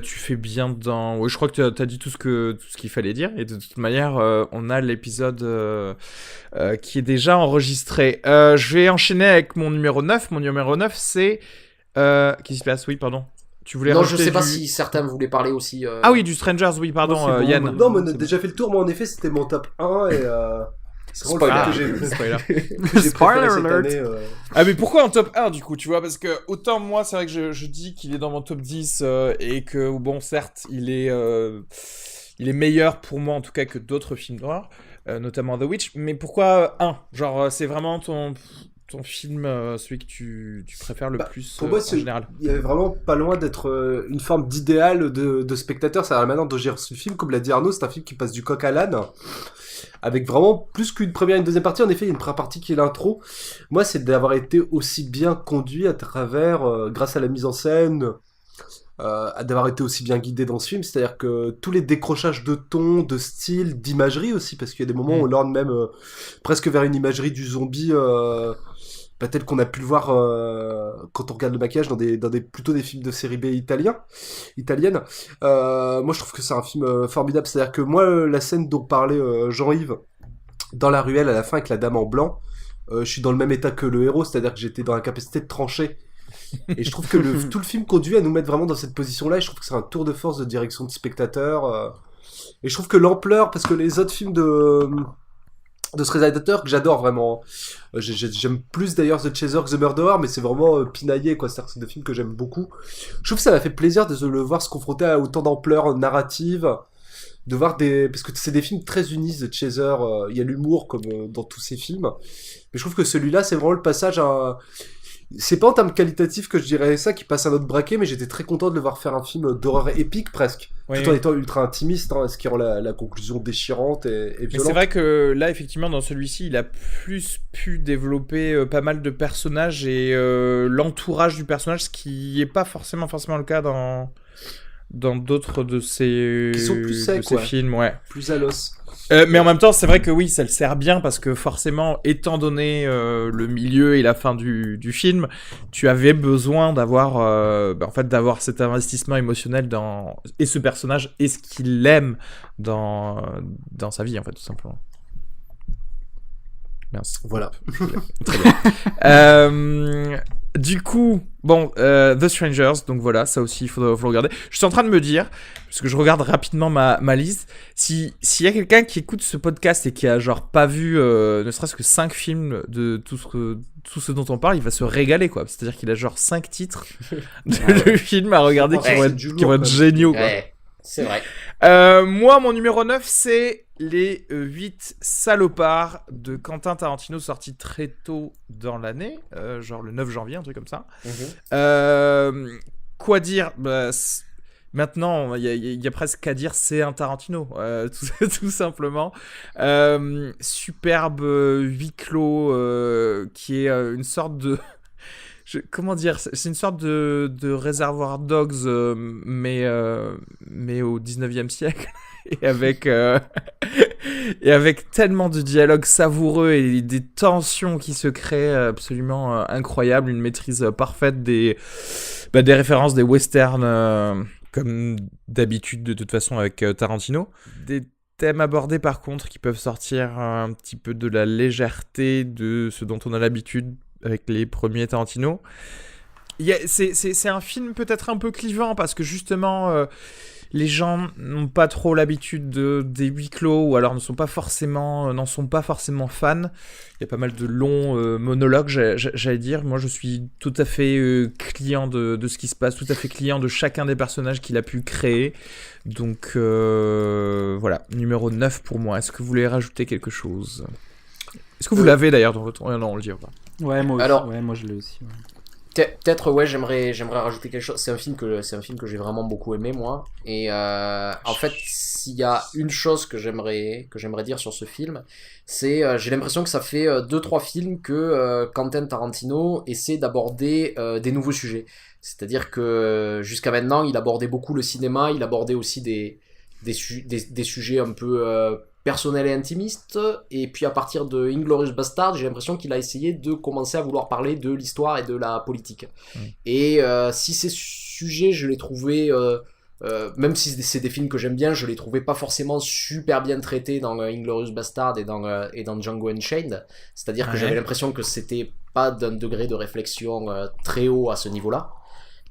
Tu fais bien dans. Ouais, je crois que t'as dit tout ce qu'il fallait dire, et de toute manière, on a l'épisode qui est déjà enregistré. Je vais enchaîner avec mon numéro 9. Mon numéro 9, c'est... Qu'est-ce qui se passe ? Oui, pardon. Tu voulais non, je sais pas si certains voulaient parler aussi... Ah oui, du Strangers, oui, pardon, Yann. Non, mais on a déjà fait le tour. Moi, en effet, c'était mon top 1 et... C'est vraiment que j'ai Spoiler alert. Ah mais pourquoi en top 1 du coup, tu vois ? Parce que autant moi, c'est vrai que je dis qu'il est dans mon top 10 et que, bon, certes, il est meilleur pour moi, en tout cas, que d'autres films d'horreur, notamment The Witch. Mais pourquoi 1 ? Genre, c'est vraiment ton film, celui que tu préfères le plus pour moi, en général. Il y avait vraiment pas loin d'être une forme d'idéal de spectateur. C'est la manière dont j'ai reçu le film. Comme l'a dit Arnaud, c'est un film qui passe du coq à l'âne. Avec vraiment plus qu'une première et une deuxième partie. En effet, il y a une première partie qui est l'intro. Moi, c'est d'avoir été aussi bien conduit à travers, grâce à la mise en scène, d'avoir été aussi bien guidé dans ce film. C'est-à-dire que tous les décrochages de ton, de style, d'imagerie aussi, parce qu'il y a des moments où on lorne même presque vers une imagerie du zombie, tel qu'on a pu le voir quand on regarde le maquillage dans plutôt des films de série B italiennes. Moi, je trouve que c'est un film formidable. C'est-à-dire que moi, la scène dont parlait Jean-Yves dans la ruelle à la fin avec la dame en blanc, je suis dans le même état que le héros, c'est-à-dire que j'étais dans la capacité de trancher. Et je trouve que tout le film conduit à nous mettre vraiment dans cette position-là, et je trouve que c'est un tour de force de direction de spectateur. Et je trouve que l'ampleur, parce que les autres films de ce réalisateur que j'adore vraiment, j'aime plus d'ailleurs The Chaser que The Murderer, mais c'est vraiment pinaillé quoi, c'est des films que j'aime beaucoup. Je trouve que ça m'a fait plaisir de le voir se confronter à autant d'ampleur narrative, de voir parce que c'est des films très unis. The Chaser, il y a l'humour comme dans tous ces films, mais je trouve que celui-là c'est vraiment le passage à... C'est pas en termes qualitatifs que je dirais ça, qui passe à notre braquet, mais j'étais très content de le voir faire un film d'horreur épique presque, tout en étant ultra intimiste, ce qui rend la conclusion déchirante et violente. Mais c'est vrai que là, effectivement, dans celui-ci, il a plus pu développer pas mal de personnages et l'entourage du personnage, ce qui est pas forcément le cas dans d'autres de ces qui sont plus secs, films, plus à l'os. Mais en même temps, c'est vrai que oui, ça le sert bien parce que forcément, étant donné le milieu et la fin du film, tu avais besoin d'avoir, d'avoir cet investissement émotionnel et ce personnage et ce qu'il aime dans sa vie, en fait, tout simplement. Merci. Voilà. Très bien. Du coup, bon, The Strangers, donc voilà, ça aussi, il faut le regarder. Je suis en train de me dire, parce que je regarde rapidement ma liste, s'il y a quelqu'un qui écoute ce podcast et qui a genre pas vu ne serait-ce que 5 films de tout ce dont on parle, il va se régaler, quoi. C'est-à-dire qu'il a genre 5 titres de films à regarder qui vont être géniaux, quoi. C'est vrai. Moi, mon numéro 9, c'est Les 8 salopards de Quentin Tarantino, sorti très tôt dans l'année, genre le 9 janvier, un truc comme ça. Quoi dire maintenant, il y a presque qu'à dire, c'est un Tarantino, tout simplement. Superbe huis clos, qui est une sorte de... comment dire, c'est une sorte de Reservoir Dogs, mais au 19e siècle. Et avec tellement de dialogues savoureux et des tensions qui se créent absolument incroyables, une maîtrise parfaite des références des westerns, comme d'habitude de toute façon avec Tarantino. Des thèmes abordés par contre qui peuvent sortir un petit peu de la légèreté de ce dont on a l'habitude avec les premiers Tarantino. C'est un film peut-être un peu clivant parce que justement les gens n'ont pas trop l'habitude des huis clos ou alors n'en sont pas forcément fans. Il y a pas mal de longs monologues, j'allais dire. Moi, je suis tout à fait client de ce qui se passe, tout à fait client de chacun des personnages qu'il a pu créer. Donc voilà, numéro 9 pour moi. Est-ce que vous voulez rajouter quelque chose ? Est-ce que vous l'avez d'ailleurs dans votre... Non, on le dit pas. Ouais, moi aussi. Alors, ouais, moi je l'ai aussi. Ouais. Peut-être ouais, j'aimerais rajouter quelque chose. C'est un film que j'ai vraiment beaucoup aimé moi. Et en fait, s'il y a une chose que j'aimerais dire sur ce film, c'est j'ai l'impression que ça fait 2-3 films que Quentin Tarantino essaie d'aborder des nouveaux sujets. C'est-à-dire que jusqu'à maintenant, il abordait beaucoup le cinéma, il abordait aussi des sujets un peu personnel et intimiste, et puis à partir de Inglourious Bastard, j'ai l'impression qu'il a essayé de commencer à vouloir parler de l'histoire et de la politique. Et si ces sujets, je les trouvais, même si c'est des films que j'aime bien, je les trouvais pas forcément super bien traités dans Inglourious Bastard et dans Django Unchained, c'est-à-dire que j'avais l'impression que c'était pas d'un degré de réflexion très haut à ce niveau-là,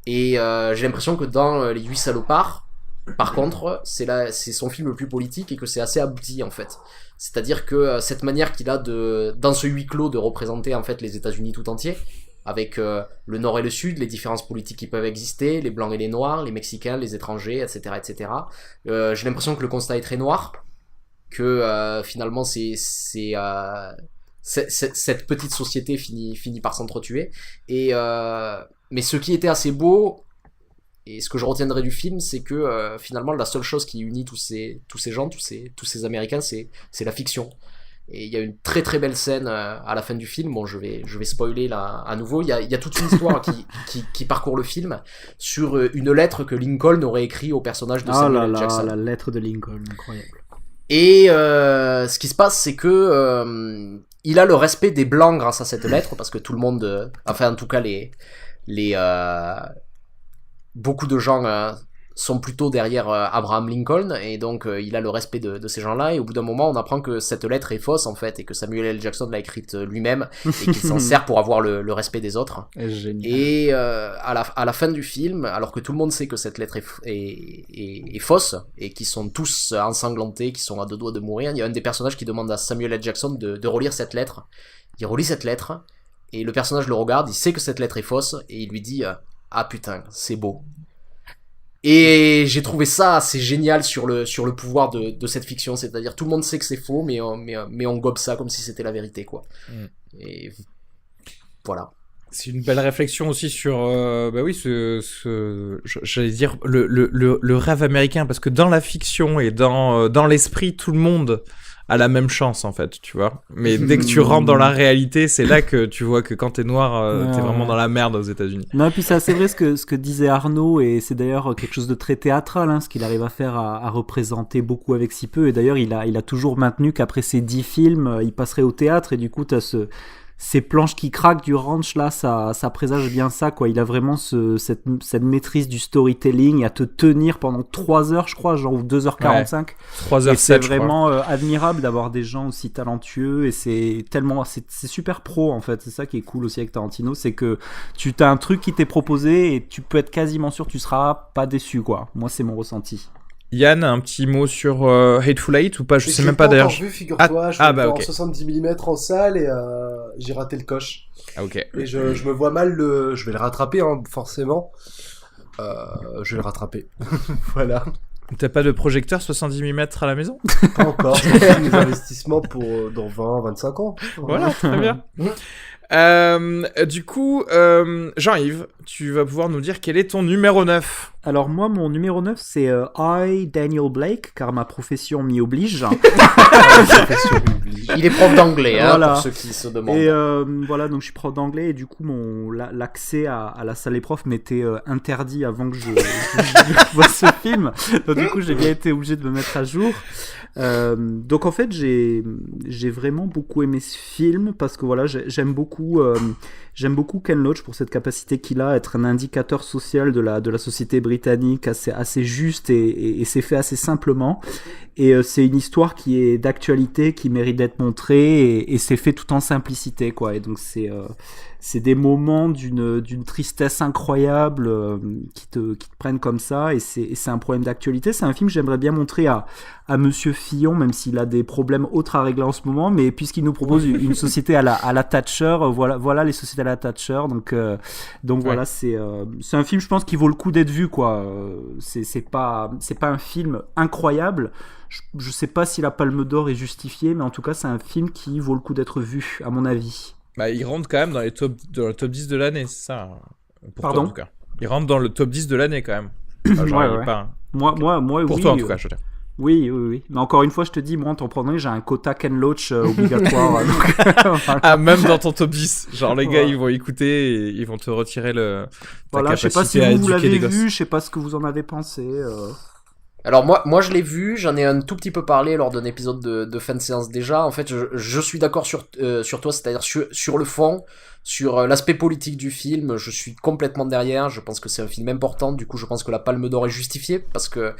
et j'ai l'impression que dans Les 8 salopards, par contre, c'est son film le plus politique et que c'est assez abouti en fait. C'est-à-dire que cette manière qu'il a dans ce huis clos de représenter en fait les États-Unis tout entiers, avec le Nord et le Sud, les différences politiques qui peuvent exister, les Blancs et les Noirs, les Mexicains, les étrangers, etc., etc. J'ai l'impression que le constat est très noir, que finalement cette petite société finit par s'entretuer. Mais ce qui était assez beau. Et ce que je retiendrai du film, c'est que finalement la seule chose qui unit tous ces gens, tous ces Américains, c'est la fiction. Et il y a une très très belle scène à la fin du film. Bon, je vais spoiler là à nouveau. Il y a toute une histoire qui parcourt le film sur une lettre que Lincoln aurait écrite au personnage de Samuel L. Jackson. La lettre de Lincoln, incroyable. Et ce qui se passe, c'est que il a le respect des blancs grâce à cette lettre, parce que tout le monde, enfin en tout cas beaucoup de gens sont plutôt derrière Abraham Lincoln, et donc il a le respect de ces gens-là, et au bout d'un moment on apprend que cette lettre est fausse en fait, et que Samuel L. Jackson l'a écrite lui-même, et qu'il s'en sert pour avoir le respect des autres. Génial. Et à la fin du film, alors que tout le monde sait que cette lettre est fausse, et qu'ils sont tous ensanglantés, qui sont à deux doigts de mourir, il y a un des personnages qui demande à Samuel L. Jackson de relire cette lettre. Il relit cette lettre, et le personnage le regarde, il sait que cette lettre est fausse, et il lui dit ah putain, c'est beau. Et j'ai trouvé ça assez génial sur le pouvoir de cette fiction, c'est-à-dire tout le monde sait que c'est faux, mais on gobe ça comme si c'était la vérité, quoi. Et voilà. C'est une belle réflexion aussi sur, oui, j'allais dire le rêve américain, parce que dans la fiction et dans l'esprit, tout le monde a la même chance en fait, tu vois. Mais dès que tu rentres dans la réalité, c'est là que tu vois que quand t'es noir, t'es vraiment dans la merde aux États-Unis. Non, et puis c'est assez vrai ce que disait Arnaud, et c'est d'ailleurs quelque chose de très théâtral, hein, ce qu'il arrive à faire, à représenter beaucoup avec si peu. Et d'ailleurs, il a toujours maintenu qu'après ces 10 films, il passerait au théâtre, et du coup, t'as ces planches qui craquent du ranch là, ça présage bien ça, quoi. Il a vraiment cette maîtrise du storytelling, à te tenir pendant 3 heures, je crois, genre 2h45. Ouais, 3h07, c'est vraiment admirable d'avoir des gens aussi talentueux, et c'est super pro en fait. C'est ça qui est cool aussi avec Tarantino, c'est que tu as un truc qui t'est proposé et tu peux être quasiment sûr que tu seras pas déçu, quoi. Moi, c'est mon ressenti. Yann, un petit mot sur Hateful Eight ou pas? Je sais même pas d'ailleurs. J'ai vu, figure-toi, je l'ai vu en ok. 70 mm en salle, et j'ai raté le coche. Ah, ok. Et je me vois mal je vais le rattraper, hein, forcément. Je vais le rattraper. Voilà. T'as pas de projecteur 70 mm à la maison? Pas encore. C'est des investissements pour dans 20-25 ans. Voilà, très bien. Du coup, Jean-Yves, tu vas pouvoir nous dire quel est ton numéro 9. Alors moi, mon numéro 9, c'est I, Daniel Blake, car ma profession m'y oblige. Il est prof d'anglais, hein, voilà. Pour ceux qui se demandent. Et voilà, donc je suis prof d'anglais, et du coup, l'accès à la salle des profs m'était interdit avant que je vois ce film. Donc du coup, j'ai bien été obligé de me mettre à jour. Donc en fait, j'ai vraiment beaucoup aimé ce film, parce que voilà, j'aime beaucoup Ken Loach pour cette capacité qu'il a à être un indicateur social de la société britannique assez juste, et c'est fait assez simplement, et c'est une histoire qui est d'actualité, qui mérite d'être montrée, et c'est fait tout en simplicité, quoi. Et donc c'est des moments d'une tristesse incroyable qui te prennent comme ça, et c'est un problème d'actualité. C'est un film que j'aimerais bien montrer à Monsieur Fillon, même s'il a des problèmes autres à régler en ce moment, mais puisqu'il nous propose une société à la Thatcher, voilà les sociétés à la Thatcher, donc voilà, c'est un film, je pense, qui vaut le coup d'être vu, quoi. C'est pas un film incroyable. Je sais pas si la Palme d'Or est justifiée, mais en tout cas c'est un film qui vaut le coup d'être vu, à mon avis. Bah, il rentre quand même dans le top 10 de l'année, c'est ça. Pardon, toi, en tout cas. Il rentre dans le top 10 de l'année quand même. Enfin, genre, ouais. Pas... Moi, pour oui, toi en tout cas, je veux dire. Oui. Mais encore une fois, je te dis, moi, en t'en prenant, j'ai un quota Ken Loach obligatoire. Donc, voilà. Ah, même dans ton top 10. Genre, les gars, ils vont écouter et ils vont te retirer ta voilà, je sais pas si vous l'avez vu, je sais pas ce que vous en avez pensé. Alors moi je l'ai vu, j'en ai un tout petit peu parlé lors d'un épisode de fin de séance déjà. En fait, je suis d'accord sur toi, c'est-à-dire sur le fond, sur l'aspect politique du film, je suis complètement derrière. Je pense que c'est un film important. Du coup, je pense que la Palme d'Or est justifiée, parce que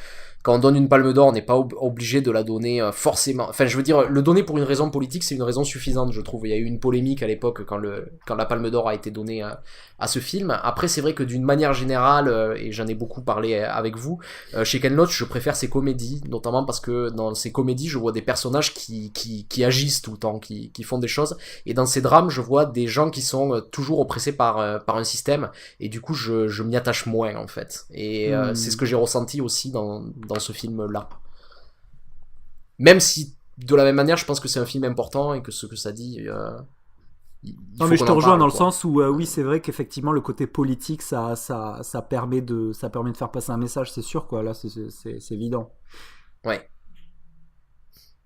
quand on donne une Palme d'Or, on n'est pas obligé de la donner forcément. Enfin, je veux dire, le donner pour une raison politique, c'est une raison suffisante, je trouve. Il y a eu une polémique à l'époque quand la Palme d'Or a été donnée à ce film. Après, c'est vrai que d'une manière générale, et j'en ai beaucoup parlé avec vous, chez Ken Loach, je préfère ses comédies, notamment parce que dans ses comédies, je vois des personnages qui agissent tout le temps, qui font des choses. Et dans ses drames, je vois des gens qui sont toujours oppressés par un système. Et du coup, je m'y attache moins, en fait. Et c'est ce que j'ai ressenti aussi dans ce film-là. Même si, de la même manière, je pense que c'est un film important et que ce que ça dit... non, mais je te rejoins dans le sens où oui, c'est vrai qu'effectivement le côté politique ça permet de faire passer un message, c'est sûr, quoi. Là c'est évident. Ouais.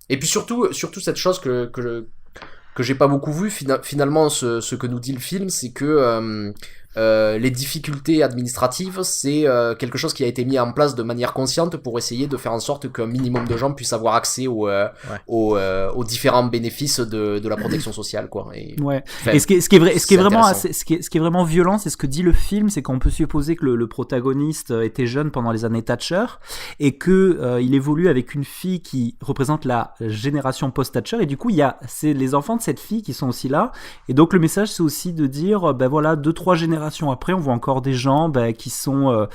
Et puis surtout cette chose que j'ai pas beaucoup vu finalement, ce que nous dit le film, c'est que les difficultés administratives, c'est quelque chose qui a été mis en place de manière consciente pour essayer de faire en sorte qu'un minimum de gens puissent avoir accès aux différents bénéfices de la protection sociale, quoi. Et ce qui est vraiment violent, c'est ce que dit le film, c'est qu'on peut supposer que le protagoniste était jeune pendant les années Thatcher, et que il évolue avec une fille qui représente la génération post-Thatcher, et du coup c'est les enfants de cette fille qui sont aussi là, et donc le message, c'est aussi de dire voilà, 2-3 générations après, on voit encore des gens qui sont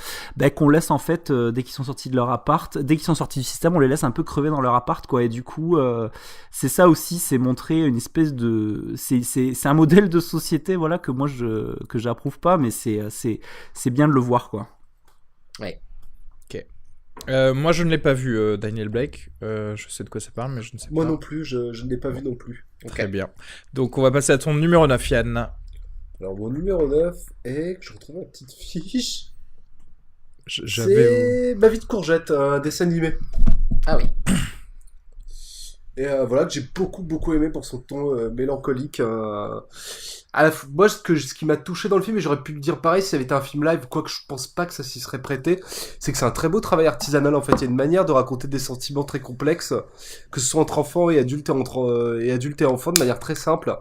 qu'on laisse, en fait, dès qu'ils sont sortis de leur appart, dès qu'ils sont sortis du système, on les laisse un peu crever dans leur appart, quoi. Et du coup c'est ça aussi, c'est montrer une espèce de c'est un modèle de société, voilà, que moi que j'approuve pas, mais c'est bien de le voir, quoi. Ouais. Ok. Moi je ne l'ai pas vu, Daniel Blake. Je sais de quoi ça parle, mais je ne sais pas. Moi non plus, je ne l'ai pas vu non plus. Très bien. Donc on va passer à ton numéro 9, Yann. Alors, mon numéro 9 est... Je retrouve ma petite fiche. J'avais... C'est Ma vie de courgette, un dessin animé. Ah oui. Et voilà, que j'ai beaucoup aimé pour son ton mélancolique. Moi, ce qui m'a touché dans le film, et j'aurais pu le dire pareil si ça avait été un film live, quoique je pense pas que ça s'y serait prêté, c'est que c'est un très beau travail artisanal, en fait. Il y a une manière de raconter des sentiments très complexes, que ce soit entre enfants et adultes et enfants, de manière très simple.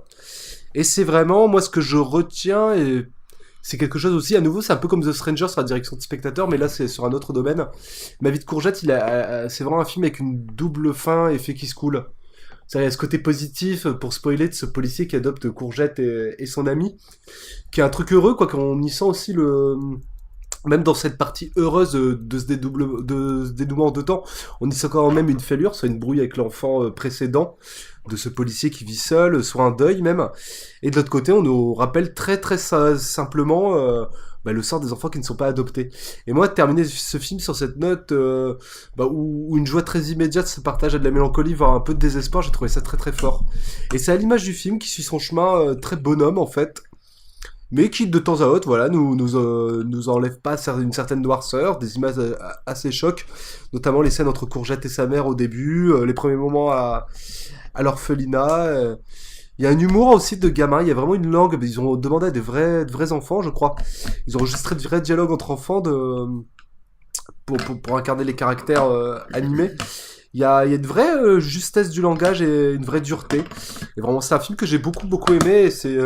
Et c'est vraiment, moi, ce que je retiens, et c'est quelque chose aussi, à nouveau, c'est un peu comme The Stranger sur la direction de spectateur, mais là, c'est sur un autre domaine. Ma vie de courgette, c'est vraiment un film avec une double fin, effet qui se coule. Il y a ce côté positif, pour spoiler, de ce policier qui adopte Courgette et son ami, qui est un truc heureux, quoi, qu'on y sent aussi même dans cette partie heureuse de ce dénouement en 2 temps, on y sent quand même une fêlure, soit une brouille avec l'enfant précédent, de ce policier qui vit seul, soit un deuil même. Et de l'autre côté, on nous rappelle très simplement le sort des enfants qui ne sont pas adoptés. Et moi, terminer ce film sur cette note où une joie très immédiate se partage à de la mélancolie, voire un peu de désespoir, j'ai trouvé ça très très fort. Et c'est à l'image du film qui suit son chemin très bonhomme en fait, mais qui de temps à autre, voilà, nous enlève pas une certaine noirceur, des images assez chocs, notamment les scènes entre Courgette et sa mère au début, les premiers moments à l'orphelinat. Il y a un humour aussi de gamin, il y a vraiment une langue, ils ont demandé à de vrais enfants, je crois. Ils ont enregistré de vrais dialogues entre enfants pour incarner les caractères animés. Il y a une vraie justesse du langage et une vraie dureté. Et vraiment, c'est un film que j'ai beaucoup aimé, et c'est...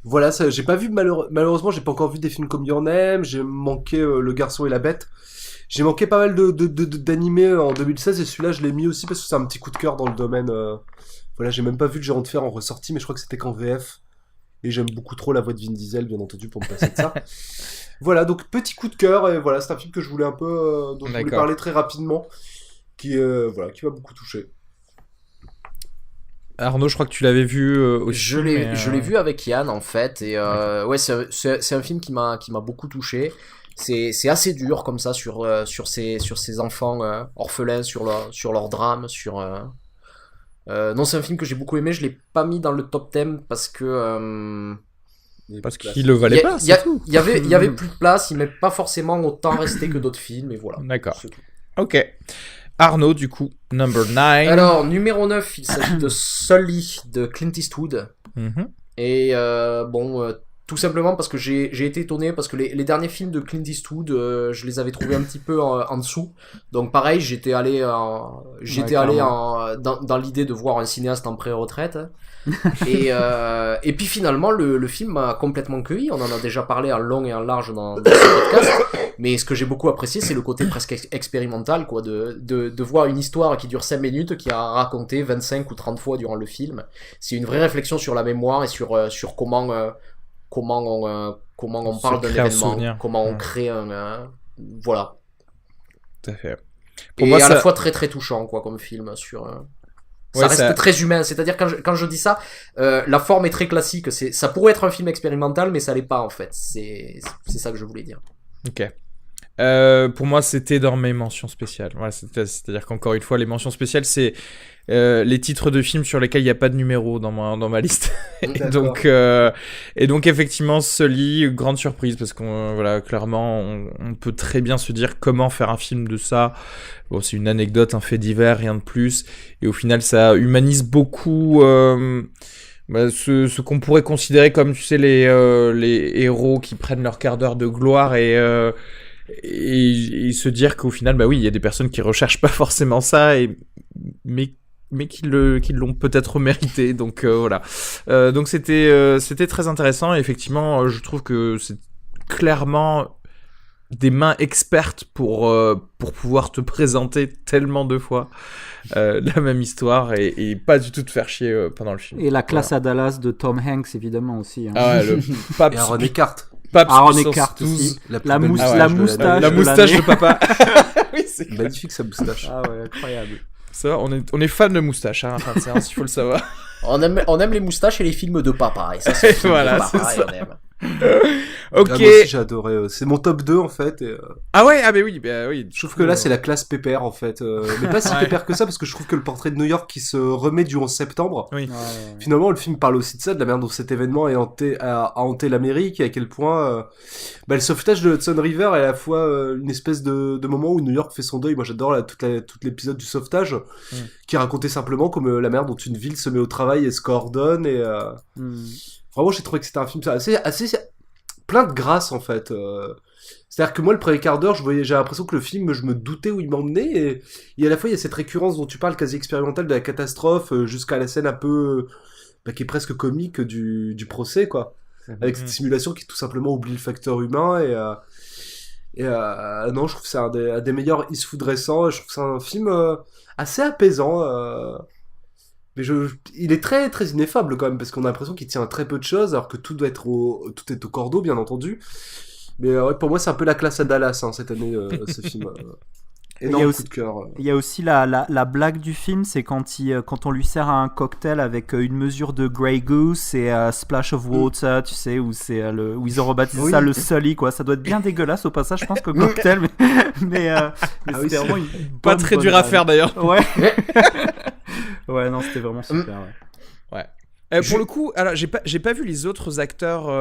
Voilà, ça, j'ai pas vu malheureusement, j'ai pas encore vu des films comme Your Name, j'ai manqué Le Garçon et la Bête. J'ai manqué pas mal d'animés en 2016, et celui-là je l'ai mis aussi parce que c'est un petit coup de cœur dans le domaine. Voilà, j'ai même pas vu le Gérant de Fer en ressorti, mais je crois que c'était qu'en VF. Et j'aime beaucoup trop la voix de Vin Diesel, bien entendu, pour me passer de ça. Voilà, donc petit coup de cœur, et voilà, c'est un film que je voulais un peu, dont je voulais parler très rapidement, qui m'a beaucoup touché. Arnaud, je crois que tu l'avais vu aussi. Je l'ai vu avec Yann en fait, et ouais, c'est un film qui m'a beaucoup touché. C'est assez dur comme ça sur ces enfants orphelins, sur leur drame, non, c'est un film que j'ai beaucoup aimé. Je l'ai pas mis dans le top 10 parce que qu'il le valait pas. Il y avait plus de place. Il m'est pas forcément autant resté que d'autres films, et voilà. D'accord. Ok. Arnaud, du coup, number 9. Alors, numéro 9, il s'agit de Sully de Clint Eastwood. Et tout simplement parce que j'ai été étonné, parce que les derniers films de Clint Eastwood, je les avais trouvés un petit peu en dessous. Donc pareil, j'étais allé dans l'idée de voir un cinéaste en pré-retraite. Et puis finalement, le film m'a complètement cueilli. On en a déjà parlé en long et en large dans ce podcast. Mais ce que j'ai beaucoup apprécié, c'est le côté presque expérimental, quoi, de voir une histoire qui dure 5 minutes, qui a raconté 25 ou 30 fois durant le film. C'est une vraie réflexion sur la mémoire et sur comment on parle d'un événement, comment on crée voilà. Tout à fait. Pour moi, à la fois très très touchant, quoi, comme film sur. Ça reste très humain, c'est-à-dire quand je dis ça, la forme est très classique. Ça pourrait être un film expérimental, mais ça l'est pas en fait. C'est ça que je voulais dire. Ok. Pour moi, c'était dans mes mentions spéciales. Voilà, c'est-à-dire qu'encore une fois, les mentions spéciales, c'est les titres de films sur lesquels il n'y a pas de numéro dans ma liste. et donc effectivement, Sully, grande surprise, parce qu'on voilà, clairement, on peut très bien se dire comment faire un film de ça. Bon, c'est une anecdote, un fait divers, rien de plus. Et au final, ça humanise beaucoup ce qu'on pourrait considérer comme, tu sais, les héros qui prennent leur quart d'heure de gloire et se dire qu'au final, bah oui, il y a des personnes qui recherchent pas forcément ça, mais qui l'ont peut-être mérité. Donc voilà. Donc c'était très intéressant. Et effectivement, je trouve que c'est clairement des mains expertes pour pouvoir te présenter tellement de fois la même histoire et pas du tout te faire chier pendant le film. Et la classe à Dallas de Tom Hanks, évidemment, aussi. Hein. Ah ouais, le pape. Et Aaron Eckhart. Aaron Eckhart aussi. La moustache de papa. Oui, c'est magnifique sa moustache. Ah ouais, incroyable. Ça, on est fan de moustache, hein, enfin, c'est il faut le savoir. On aime les moustaches et les films de papa. Et ça, c'est voilà, papa, c'est ça. on aime. Ah, Ok. moi aussi, j'ai adoré. C'est mon top 2 en fait. Ah ouais, ah bah oui. Je trouve que là c'est la classe pépère en fait. Mais pas si pépère que ça, parce que je trouve que le portrait de New York qui se remet du 11 septembre. Oui. Finalement, le film parle aussi de ça, de la manière dont cet événement a hanté l'Amérique, et à quel point le sauvetage de Hudson River est à la fois une espèce de moment où New York fait son deuil. Moi j'adore tout l'épisode du sauvetage, qui est raconté simplement comme la manière dont une ville se met au travail et se coordonne. Et vraiment, j'ai trouvé que c'était un film assez plein de grâce en fait. C'est-à-dire que moi, le premier quart d'heure, j'ai l'impression que le film, je me doutais où il m'emmenait, et à la fois il y a cette récurrence dont tu parles, quasi expérimentale, de la catastrophe, jusqu'à la scène un peu qui est presque comique du procès, quoi, avec cette simulation qui tout simplement oublie le facteur humain. Non, je trouve que c'est un des meilleurs Eastwood récents. Je trouve que c'est un film assez apaisant. Mais il est très très ineffable quand même, parce qu'on a l'impression qu'il tient à très peu de choses, alors que tout est au cordeau, bien entendu. Mais pour moi, c'est un peu la classe à Dallas, hein, cette année, ce film. Énorme coup de cœur. Il y a aussi la blague du film, c'est quand on lui sert un cocktail avec une mesure de Grey Goose et Splash of Water, tu sais, où ils ont rebaptisé ça le Sully, quoi. Ça doit être bien dégueulasse au passage, je pense, que cocktail, mais c'était vraiment une pas très dur à faire d'ailleurs. Ouais. Ouais, non, c'était vraiment super. Ouais. Pour le coup, alors j'ai pas vu les autres acteurs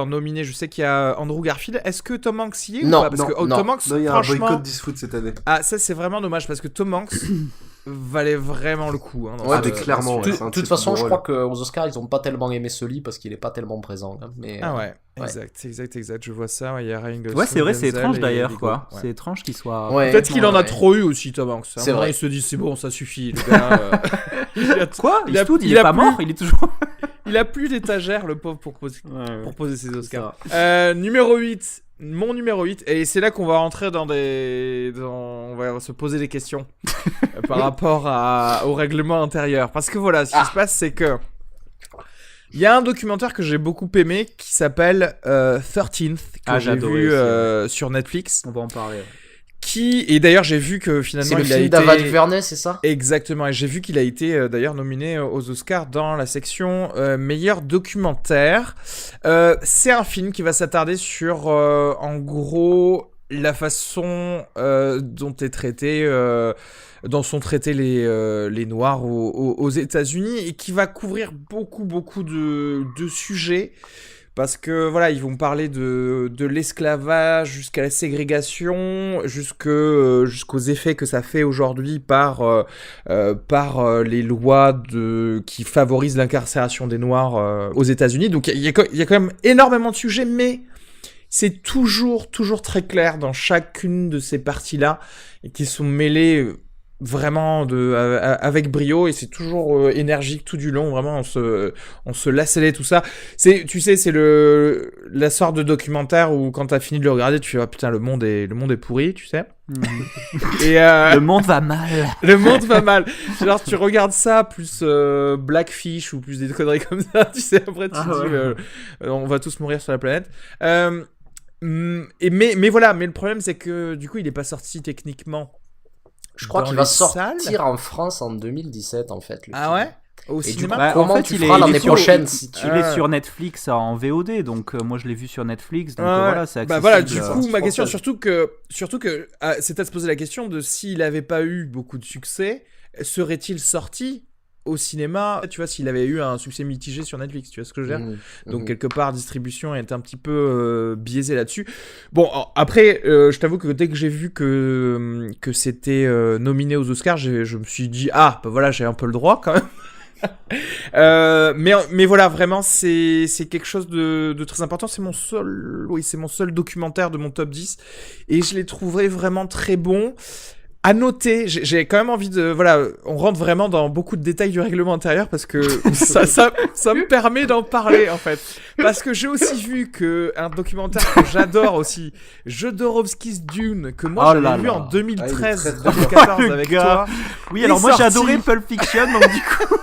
nominés. Je sais qu'il y a Andrew Garfield. Est-ce que Tom Hanks y est ou pas? Parce que Tom Hanks, il y a franchement, un boycott d'Eastwood cette année. Ah, ça c'est vraiment dommage parce que Tom Hanks valait vraiment le coup. Clairement. De toute façon, je crois qu'aux Oscars, ils ont pas tellement aimé Sully parce qu'il est pas tellement présent. Hein, mais, Exact. Je vois ça. Il y a Ryan Gosling. Ouais, c'est vrai, c'est étrange d'ailleurs, quoi. Ouais. C'est étrange qu'il soit. Peut-être qu'il en a trop eu aussi, Tom Hanks. C'est vrai. Il se dit c'est bon, ça suffit. Le gars, Quoi Eastwood, il est pas mort, il est toujours. Il a plus d'étagère, le pauvre, pour poser ses Oscars. Numéro 8. Mon numéro 8, et c'est là qu'on va rentrer on va se poser des questions par rapport au règlement intérieur. Parce que voilà, ce qui se passe, c'est que il y a un documentaire que j'ai beaucoup aimé qui s'appelle 13th, que j'ai vu sur Netflix. On va en parler. Et d'ailleurs j'ai vu que finalement c'est le film d'Ava DuVernay, c'est ça? Exactement, et j'ai vu qu'il a été d'ailleurs nominé aux Oscars dans la section meilleur documentaire. C'est un film qui va s'attarder sur en gros la façon dont sont traités les Noirs aux États-Unis, et qui va couvrir beaucoup de sujets. Parce que voilà, ils vont parler de l'esclavage jusqu'à la ségrégation, jusqu'aux effets que ça fait aujourd'hui par les lois qui favorisent l'incarcération des Noirs aux États-Unis. Donc il y a quand même énormément de sujets, mais c'est toujours très clair dans chacune de ces parties-là, et qui sont mêlées vraiment avec brio, et c'est toujours énergique tout du long. Vraiment, on se laisse aller, tout ça. C'est la sorte de documentaire où quand t'as fini de le regarder, tu fais putain, le monde est pourri, tu sais. Et le monde va mal. Le monde va mal. Genre tu regardes ça plus Blackfish ou plus des conneries comme ça, tu sais. Après tu te dis on va tous mourir sur la planète. Mais voilà, mais le problème c'est que du coup il est pas sorti techniquement. Je crois qu'il va sortir en France en 2017 en fait. Ah ouais? Au cinéma? Comment tu feras l'année prochaine si tu... Il est sur Netflix en VOD, donc moi je l'ai vu sur Netflix, donc voilà, c'est accessible. Bah voilà, du coup ma question, surtout que c'est à se poser la question de s'il avait pas eu beaucoup de succès, serait-il sorti au cinéma, tu vois, s'il avait eu un succès mitigé sur Netflix, tu vois ce que je veux dire. Donc quelque part distribution est un petit peu biaisée là-dessus. Bon, après je t'avoue que dès que j'ai vu que c'était nominé aux Oscars, je me suis dit bah voilà, j'ai un peu le droit quand même. Mais voilà, vraiment c'est quelque chose de très important. C'est mon seul documentaire de mon top 10, et je l'ai trouvé vraiment très bon. À noter, j'ai quand même envie on rentre vraiment dans beaucoup de détails du règlement intérieur, parce que ça me permet d'en parler en fait. Parce que j'ai aussi vu un documentaire que j'adore aussi, Jodorowsky's Dune, que moi j'avais vu en 2013-2014 avec toi. Oui, alors moi j'ai adoré Pulp Fiction, donc du coup...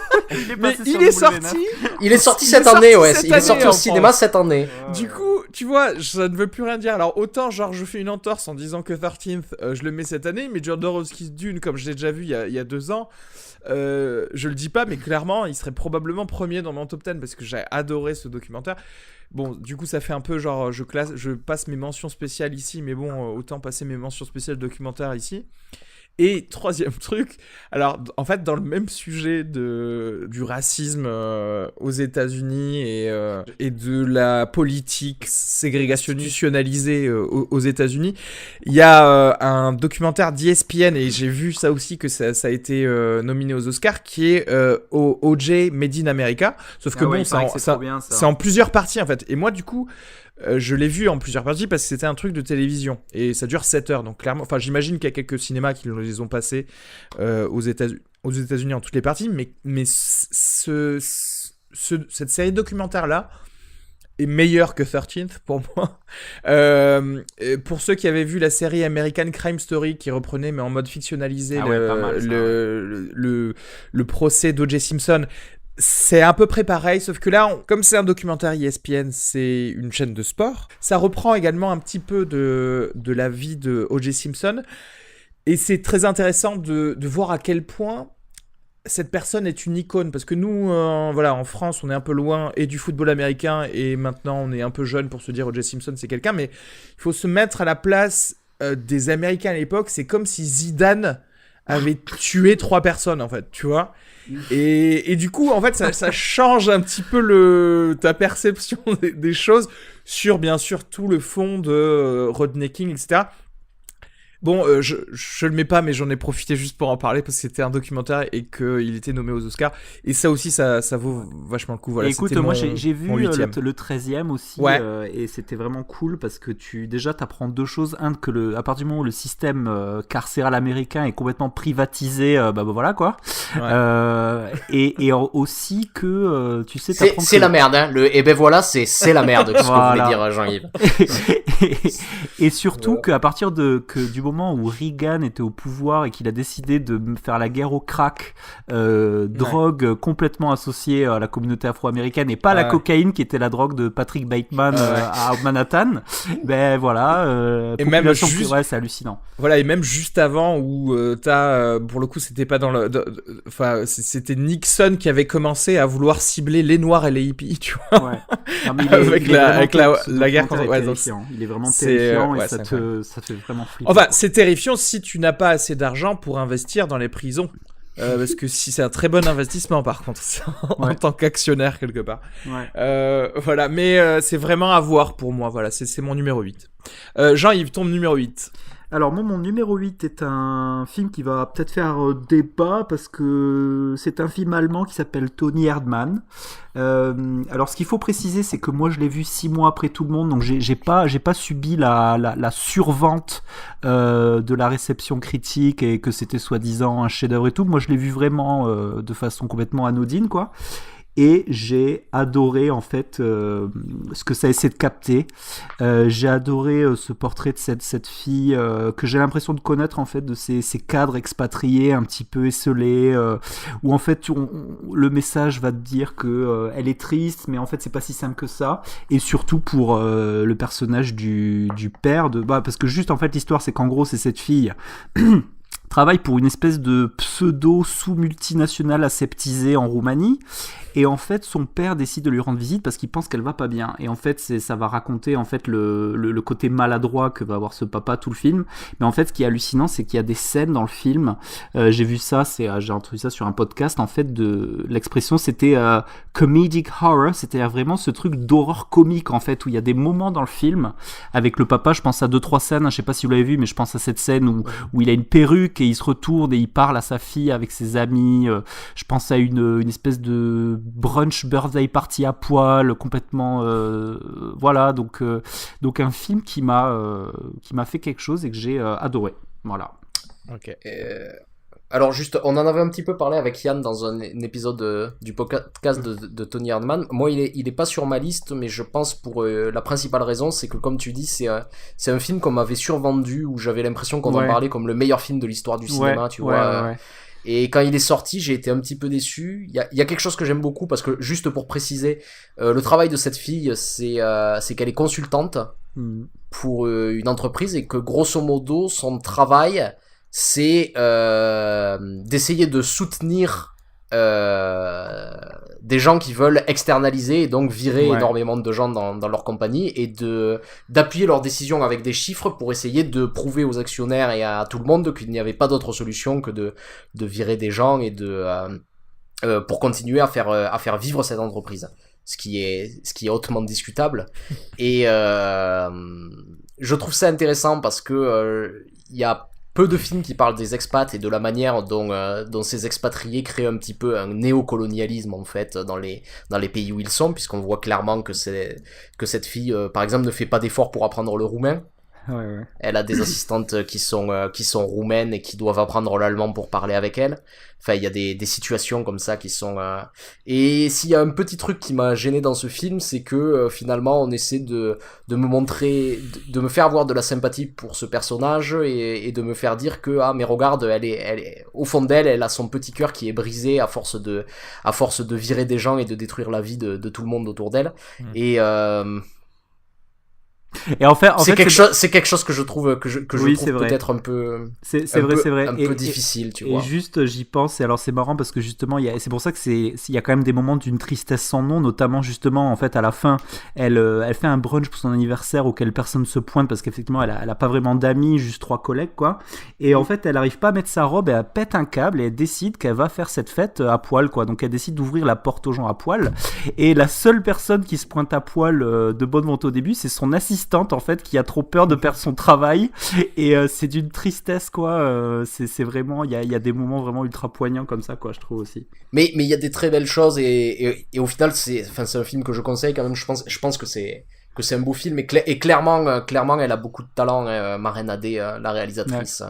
Il est sorti cette année, ouais. Il est sorti au cinéma cette année. Du coup, tu vois, ça ne veut plus rien dire. Alors autant, genre, je fais une entorse en disant que 13th, je le mets cette année, mais Jodorowsky's Dune, comme je l'ai déjà vu il y a 2 ans, je le dis pas, mais clairement, il serait probablement premier dans mon top 10, parce que j'ai adoré ce documentaire. Bon, du coup, ça fait un peu genre, je passe mes mentions spéciales ici, mais bon, autant passer mes mentions spéciales documentaires ici. Et troisième truc, alors en fait dans le même sujet du racisme aux États-Unis et de la politique ségrégationnalisée aux États-Unis, il y a un documentaire d'ESPN, et j'ai vu ça aussi, que ça a été nominé aux Oscars, qui est O.J. Made in America, sauf que c'est en plusieurs parties en fait. Et moi du coup je l'ai vu en plusieurs parties parce que c'était un truc de télévision, et ça dure 7 heures, donc clairement, enfin j'imagine qu'il y a quelques cinémas qui les ont passés aux États-Unis en toutes les parties, mais cette série documentaire là est meilleure que 13th pour moi. Pour ceux qui avaient vu la série American Crime Story, qui reprenait mais en mode fictionnalisé le procès d'O.J. Simpson, c'est à peu près pareil, sauf que là, comme c'est un documentaire ESPN, c'est une chaîne de sport. Ça reprend également un petit peu de la vie de O.J. Simpson. Et c'est très intéressant de voir à quel point cette personne est une icône, parce que nous, voilà, en France, on est un peu loin et du football américain, et maintenant on est un peu jeune pour se dire O.J. Simpson c'est quelqu'un, mais il faut se mettre à la place des Américains à l'époque. C'est comme si Zidane avait tué 3 personnes, en fait, tu vois. Et du coup, en fait, ça change un petit peu ta perception des choses sur, bien sûr, tout le fond de rednecking, etc. Bon, je le mets pas, mais j'en ai profité juste pour en parler parce que c'était un documentaire et qu'il était nommé aux Oscars. Et ça aussi, ça vaut vachement le coup. Voilà, écoute, moi j'ai vu le 13e aussi, et c'était vraiment cool parce que déjà t'apprends 2 choses. Un, que à partir du moment où le système carcéral américain est complètement privatisé, voilà quoi. Ouais. Et aussi que tu sais, c'est la merde, hein. Et ben voilà, c'est la merde. Qu'est-ce que voulait dire Jean-Yves? et surtout qu'à partir du moment où Reagan était au pouvoir et qu'il a décidé de faire la guerre au crack, drogue complètement associée à la communauté afro-américaine et pas la cocaïne qui était la drogue de Patrick Bateman à Manhattan, ben voilà, et même juste, c'est hallucinant. Voilà, et même juste avant où pour le coup c'était pas enfin c'était Nixon qui avait commencé à vouloir cibler les noirs et les hippies, tu vois. Ouais. Non, mais avec la guerre contre il est vraiment terrifiant et ça fait vraiment flipper. Enfin, c'est terrifiant si tu n'as pas assez d'argent pour investir dans les prisons. Parce que si c'est un très bon investissement, par contre, en tant qu'actionnaire, quelque part. Ouais. Voilà, mais c'est vraiment à voir pour moi. Voilà, c'est mon numéro 8. Jean-Yves, ton numéro 8. Alors moi, mon numéro 8 est un film qui va peut-être faire débat parce que c'est un film allemand qui s'appelle Toni Erdmann. Alors ce qu'il faut préciser, c'est que moi je l'ai vu 6 mois après tout le monde, donc j'ai pas subi la survente de la réception critique et que c'était soi-disant un chef-d'œuvre et tout. Moi je l'ai vu vraiment de façon complètement anodine, quoi. Et j'ai adoré en fait ce que ça essaie de capter. J'ai adoré ce portrait de cette fille que j'ai l'impression de connaître en fait, de ces cadres expatriés un petit peu esselés, où en fait le message va te dire que elle est triste, mais en fait c'est pas si simple que ça. Et surtout pour le personnage du père parce que juste en fait l'histoire c'est qu'en gros c'est cette fille travaille pour une espèce de pseudo sous-multinationale aseptisée en Roumanie, et en fait son père décide de lui rendre visite parce qu'il pense qu'elle va pas bien, et en fait ça va raconter en fait le côté maladroit que va avoir ce papa tout le film. Mais en fait ce qui est hallucinant, c'est qu'il y a des scènes dans le film, j'ai vu ça, j'ai entendu ça sur un podcast en fait, de l'expression c'était comedic horror, c'était vraiment ce truc d'horreur comique en fait, où il y a des moments dans le film avec le papa. Je pense à 2-3 scènes, je sais pas si vous l'avez vu, mais je pense à cette scène où il a une perruque et il se retourne et il parle à sa fille avec ses amis. Je pense à une espèce de brunch birthday party à poil complètement voilà, donc un film qui m'a fait quelque chose et que j'ai adoré. Voilà. Ok. Alors juste, on en avait un petit peu parlé avec Yann dans un épisode du podcast de Toni Erdmann. Moi, il est pas sur ma liste, mais je pense pour la principale raison, c'est que comme tu dis, c'est un film qu'on m'avait survendu, où j'avais l'impression qu'on en parlait comme le meilleur film de l'histoire du cinéma, tu vois. Ouais. Et quand il est sorti, j'ai été un petit peu déçu. Il y a quelque chose que j'aime beaucoup, parce que juste pour préciser, le travail de cette fille, c'est qu'elle est consultante pour une entreprise, et que grosso modo, son travail, c'est d'essayer de soutenir des gens qui veulent externaliser et donc virer énormément de gens dans leur compagnie, et d'appuyer leurs décisions avec des chiffres pour essayer de prouver aux actionnaires et à tout le monde qu'il n'y avait pas d'autre solution que de virer des gens et pour continuer à faire vivre cette entreprise, ce qui est hautement discutable. Et je trouve ça intéressant parce que il y a peu de films qui parlent des expats et de la manière dont ces expatriés créent un petit peu un néocolonialisme en fait dans les pays où ils sont, puisqu'on voit clairement que cette fille par exemple ne fait pas d'efforts pour apprendre le roumain. Ouais. Elle a des assistantes qui sont roumaines et qui doivent apprendre l'allemand pour parler avec elle. Enfin, il y a des situations comme ça qui sont et s'il y a un petit truc qui m'a gêné dans ce film, c'est que finalement on essaie de me montrer, de me faire avoir de la sympathie pour ce personnage, et de me faire dire que mais regarde, elle est au fond d'elle, elle a son petit cœur qui est brisé à force de virer des gens et de détruire la vie de tout le monde autour d'elle. Et Et en fait, c'est quelque chose que je trouve peut-être un peu difficile, tu vois. Et juste, j'y pense, et alors c'est marrant parce que justement, c'est pour ça que il y a quand même des moments d'une tristesse sans nom, notamment justement, en fait, à la fin, elle fait un brunch pour son anniversaire auquel personne se pointe parce qu'effectivement, elle a pas vraiment d'amis, juste 3 collègues, quoi. Et en fait, elle arrive pas à mettre sa robe, et elle pète un câble et elle décide qu'elle va faire cette fête à poil, quoi. Donc elle décide d'ouvrir la porte aux gens à poil, et la seule personne qui se pointe à poil de bonne volonté au début, c'est son assistante, en fait, qui a trop peur de perdre son travail, et c'est d'une tristesse, quoi. C'est vraiment, il y a des moments vraiment ultra poignants comme ça, quoi, je trouve aussi. Mais il y a des très belles choses, et au final, c'est un film que je conseille quand même. Je pense que c'est un beau film, et clairement, elle a beaucoup de talent, Maren Adé, la réalisatrice. Ouais.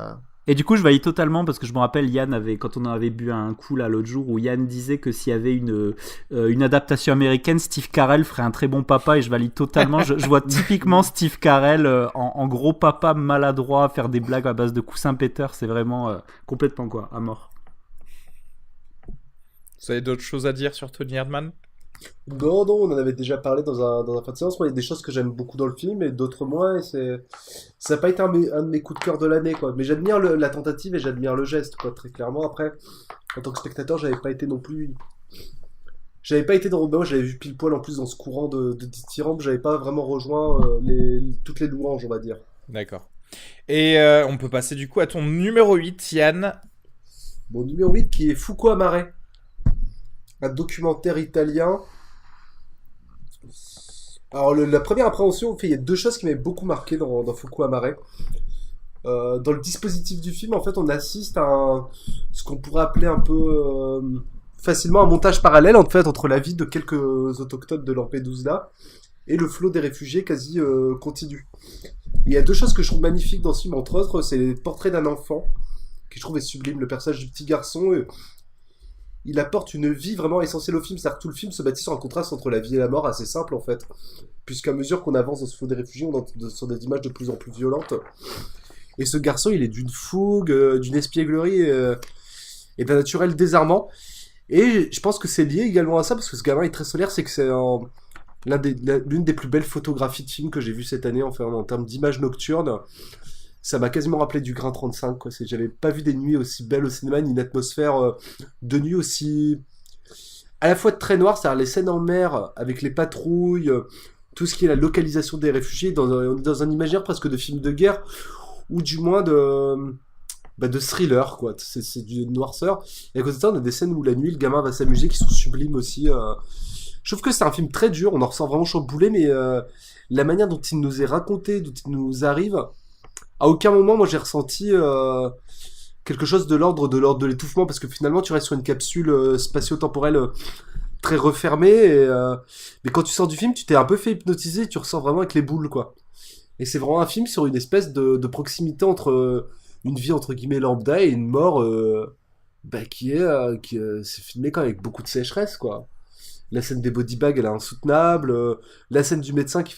Et du coup, je valide totalement, parce que je me rappelle, quand on en avait bu un coup là l'autre jour, où Yann disait que s'il y avait une adaptation américaine, Steve Carell ferait un très bon papa, et je valide totalement. Je vois typiquement Steve Carell en gros papa maladroit, faire des blagues à base de coussins péteurs, c'est vraiment complètement quoi, à mort. Vous avez d'autres choses à dire sur Tony Erdmann ? Non, on en avait déjà parlé dans un fin de séance. Moi, il y a des choses que j'aime beaucoup dans le film et d'autres moins. Et ça n'a pas été un de mes coups de cœur de l'année, quoi. Mais j'admire la tentative et j'admire le geste, quoi, très clairement. Après, en tant que spectateur, j'avais pas été non plus. J'avais pas été dans. Moi, j'avais vu pile poil en plus dans ce courant de dithyrambe. J'avais pas vraiment rejoint toutes les louanges, on va dire. D'accord. Et on peut passer du coup à ton numéro 8, Yann. Mon numéro 8 qui est Fuoco Amare. Un documentaire italien. Alors la première appréhension, il y a 2 choses qui m'avaient beaucoup marqué dans Fuoco Amare. Dans le dispositif du film, en fait, on assiste à ce qu'on pourrait appeler un peu facilement un montage parallèle, en fait, entre la vie de quelques autochtones de Lampedusa et le flot des réfugiés quasi continu. Il y a 2 choses que je trouve magnifiques dans ce film, entre autres, c'est le portrait d'un enfant, qui je trouve est sublime, le personnage du petit garçon. Il apporte une vie vraiment essentielle au film, c'est-à-dire que tout le film se bâtit sur un contraste entre la vie et la mort assez simple en fait, puisqu'à mesure qu'on avance dans ce flot des réfugiés, on entre sur des images de plus en plus violentes. Et ce garçon, il est d'une fougue, d'une espièglerie et d'un naturel désarmant. Et je pense que c'est lié également à ça, parce que ce gamin est très solaire, c'est que c'est l'une des plus belles photographies de film que j'ai vues cette année, en termes d'images nocturnes. Ça m'a quasiment rappelé du Grain 35, quoi. J'avais pas vu des nuits aussi belles au cinéma, ni une atmosphère de nuit aussi à la fois très noire, c'est-à-dire les scènes en mer avec les patrouilles, tout ce qui est la localisation des réfugiés, on est dans un imaginaire presque de film de guerre, ou du moins de thriller, quoi. C'est du noirceur. Et à côté de ça, on a des scènes où la nuit, le gamin va s'amuser, qui sont sublimes aussi. Je trouve que c'est un film très dur, on en ressent vraiment chaud boulet, mais la manière dont il nous est raconté, dont il nous arrive, à aucun moment, moi, j'ai ressenti quelque chose de l'ordre de l'étouffement, parce que finalement, tu restes sur une capsule spatio-temporelle très refermée, mais quand tu sors du film, tu t'es un peu fait hypnotiser, et tu ressens vraiment avec les boules, quoi. Et c'est vraiment un film sur une espèce de proximité entre une vie, entre guillemets, lambda, et une mort qui c'est filmé quand même avec beaucoup de sécheresse, quoi. La scène des body bags, elle est insoutenable. La scène du médecin qui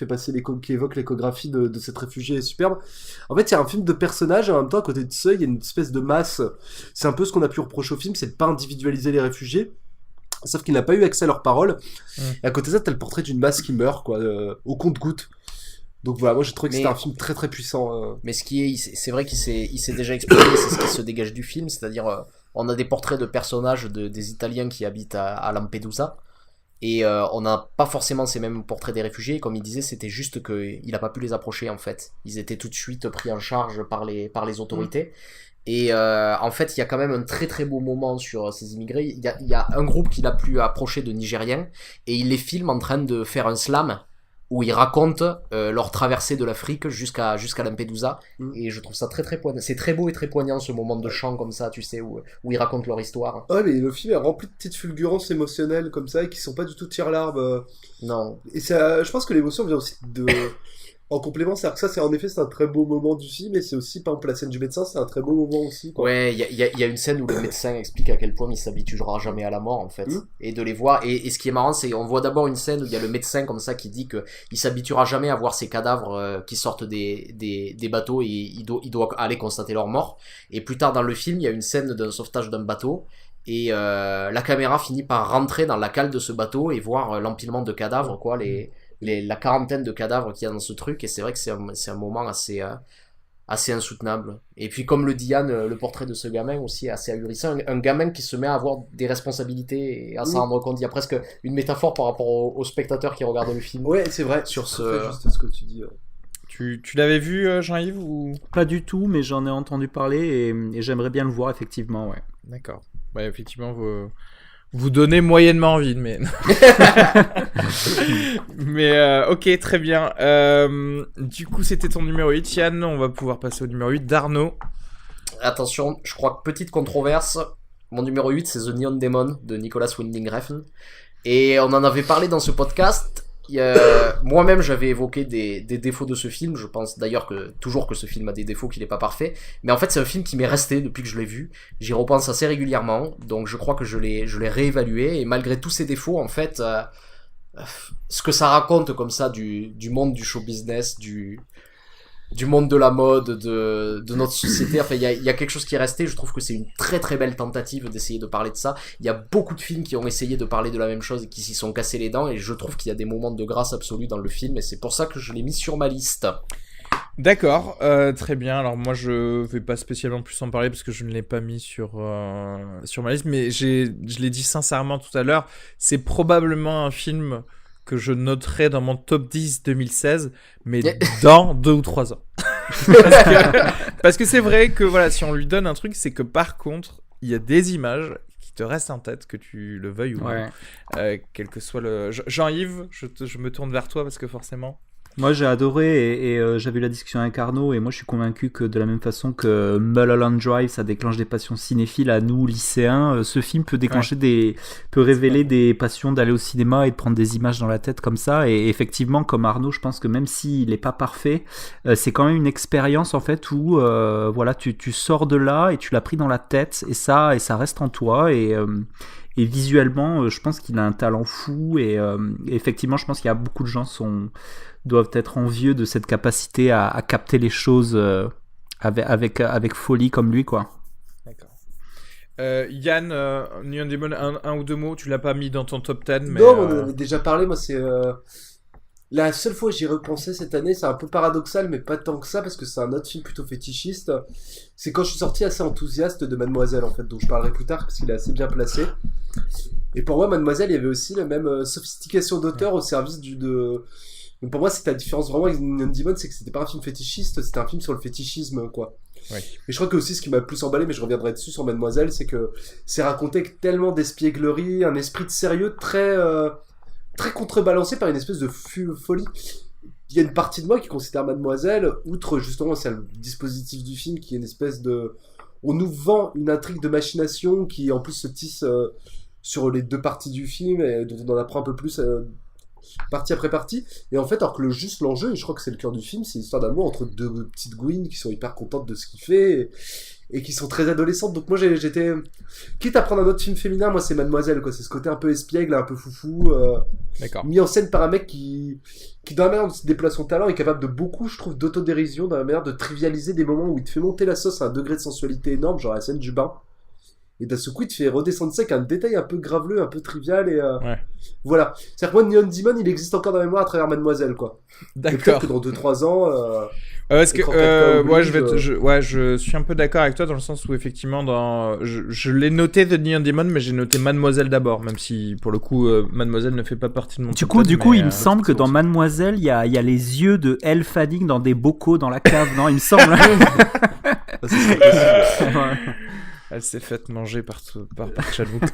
évoque l'échographie de cette réfugiée est superbe. En fait, il y a un film de personnages, et en même temps, à côté de ça, il y a une espèce de masse. C'est un peu ce qu'on a pu reprocher au film, c'est de pas individualiser les réfugiés. Sauf qu'il n'a pas eu accès à leurs paroles. Et à côté de ça, t'as le portrait d'une masse qui meurt, quoi, au compte-gouttes. Donc voilà, moi j'ai trouvé que c'était un film très très puissant. Mais c'est vrai qu'il s'est déjà exprimé, c'est ce qui se dégage du film, c'est-à-dire on a des portraits de personnages des Italiens qui habitent à Lampedusa. Et on n'a pas forcément ces mêmes portraits des réfugiés. Comme il disait, c'était juste qu'il n'a pas pu les approcher en fait. Ils étaient tout de suite pris en charge par les autorités. Et en fait, il y a quand même un très très beau moment sur ces immigrés. Il y a un groupe qu'il a pu approcher de Nigériens et il les filme en train de faire un slam où ils racontent leur traversée de l'Afrique jusqu'à Lampedusa. Et je trouve ça très très poignant. C'est très beau et très poignant ce moment de chant comme ça, tu sais, où ils racontent leur histoire. Ouais, mais le film est rempli de petites fulgurances émotionnelles comme ça et qui sont pas du tout tire-larme. Non. Et ça, je pense que l'émotion vient aussi en complément, c'est-à-dire que ça, c'est un très beau moment du film, et c'est aussi, par exemple, la scène du médecin, c'est un très beau moment aussi, quoi. Ouais, il y a une scène où le médecin explique à quel point il s'habituera jamais à la mort, en fait. Et de les voir, et ce qui est marrant, c'est, on voit d'abord une scène où il y a le médecin, comme ça, qui dit que il s'habituera jamais à voir ces cadavres, qui sortent des bateaux, et il doit aller constater leur mort. Et plus tard dans le film, il y a une scène d'un sauvetage d'un bateau, et la caméra finit par rentrer dans la cale de ce bateau et voir l'empilement de cadavres, quoi, la quarantaine de cadavres qu'il y a dans ce truc, et c'est vrai que c'est un moment assez insoutenable. Et puis comme le dit Yann, le portrait de ce gamin aussi est assez ahurissant, un gamin qui se met à avoir des responsabilités et à s'en rendre compte. Il y a presque une métaphore par rapport au spectateur qui regarde le film. Ouais, c'est vrai, sur c'est juste ce que tu dis. Tu l'avais vu, Jean-Yves, ou... Pas du tout, mais j'en ai entendu parler et j'aimerais bien le voir, effectivement, ouais. D'accord. Ouais, effectivement, vous donnez moyennement envie, mais... mais ok, très bien. Du coup, c'était ton numéro 8, Yann. On va pouvoir passer au numéro 8 d'Arnaud. Attention, je crois que petite controverse. Mon numéro 8, c'est The Neon Demon de Nicolas Winding Refn. Et on en avait parlé dans ce podcast. Moi-même, j'avais évoqué des défauts de ce film. Je pense d'ailleurs toujours que ce film a des défauts, qu'il n'est pas parfait. Mais en fait, c'est un film qui m'est resté depuis que je l'ai vu. J'y repense assez régulièrement. Donc je crois que je l'ai réévalué. Et malgré tous ces défauts, en fait, ce que ça raconte comme ça du monde du show business, du monde de la mode, de notre société. Enfin, il y a quelque chose qui est resté. Je trouve que c'est une très très belle tentative d'essayer de parler de ça. Il y a beaucoup de films qui ont essayé de parler de la même chose et qui s'y sont cassés les dents, et je trouve qu'il y a des moments de grâce absolue dans le film, et c'est pour ça que je l'ai mis sur ma liste. D'accord, très bien. Alors moi, je vais pas spécialement plus en parler parce que je ne l'ai pas mis sur ma liste, mais je l'ai dit sincèrement tout à l'heure, c'est probablement un film que je noterai dans mon top 10 2016, mais dans 2 ou 3 ans. parce que c'est vrai que voilà, si on lui donne un truc, c'est que par contre, il y a des images qui te restent en tête, que tu le veuilles ou non. Quel que soit le... Jean-Yves, je me tourne vers toi parce que forcément... Moi j'ai adoré et j'avais eu la discussion avec Arnaud, et moi je suis convaincu que de la même façon que Mulholland Drive ça déclenche des passions cinéphiles à nous lycéens, ce film peut déclencher peut révéler des passions d'aller au cinéma et de prendre des images dans la tête comme ça. Et effectivement, comme Arnaud, je pense que même s'il est pas parfait, c'est quand même une expérience en fait où voilà, tu sors de là et tu l'as pris dans la tête, et ça reste en toi. Et visuellement, je pense qu'il a un talent fou, et effectivement, je pense qu'il y a beaucoup de gens doivent être envieux de cette capacité à capter les choses avec folie comme lui, quoi. D'accord. Yann, Neon Demon, un ou deux mots, tu l'as pas mis dans ton top 10, mais... Non, on en avait déjà parlé, moi c'est... La seule fois que j'y repensé cette année, c'est un peu paradoxal, mais pas tant que ça, parce que c'est un autre film plutôt fétichiste. C'est quand je suis sorti assez enthousiaste de Mademoiselle, en fait, dont je parlerai plus tard, parce qu'il est assez bien placé. Et pour moi, Mademoiselle, il y avait aussi la même sophistication d'auteur au service Donc pour moi, c'était la différence vraiment avec Neon Demon, c'est que c'était pas un film fétichiste, c'était un film sur le fétichisme, quoi. Ouais. Et je crois que aussi ce qui m'a le plus emballé, mais je reviendrai dessus sur Mademoiselle, c'est que c'est raconté avec tellement d'espièglerie, un esprit de sérieux très contrebalancé par une espèce de folie. Il y a une partie de moi qui considère Mademoiselle, outre justement c'est le dispositif du film qui est une espèce de... On nous vend une intrigue de machination qui en plus se tisse sur les deux parties du film, et dont on en apprend un peu plus partie après partie. Et en fait, alors que l'enjeu, et je crois que c'est le cœur du film, c'est une histoire d'amour entre deux petites gouines qui sont hyper contentes de ce qu'il fait, et qui sont très adolescentes. Donc moi j'étais quitte à prendre un autre film féminin, moi c'est Mademoiselle, quoi. C'est ce côté un peu espiègle, un peu foufou, mis en scène par un mec qui dans la manière dont il déploie son talent est capable de beaucoup, je trouve, d'autodérision, dans la manière de trivialiser des moments où il te fait monter la sauce à un degré de sensualité énorme, genre la scène du bain, et d'un seul coup il te fait redescendre ça avec un détail un peu graveleux, un peu trivial, et voilà. C'est-à-dire que moi Neon Demon il existe encore dans la mémoire à travers Mademoiselle, quoi. D'accord. Et peut-être que dans 2-3 ans parce que je suis un peu d'accord avec toi dans le sens où effectivement je l'ai noté The Neon Demon, mais j'ai noté Mademoiselle d'abord, même si pour le coup Mademoiselle ne fait pas partie de mon top 10, du coup il me semble que dans Mademoiselle il y a les yeux de Elle Fanning dans des bocaux dans la cave, non, il me semble. Elle s'est faite manger par Chadwick.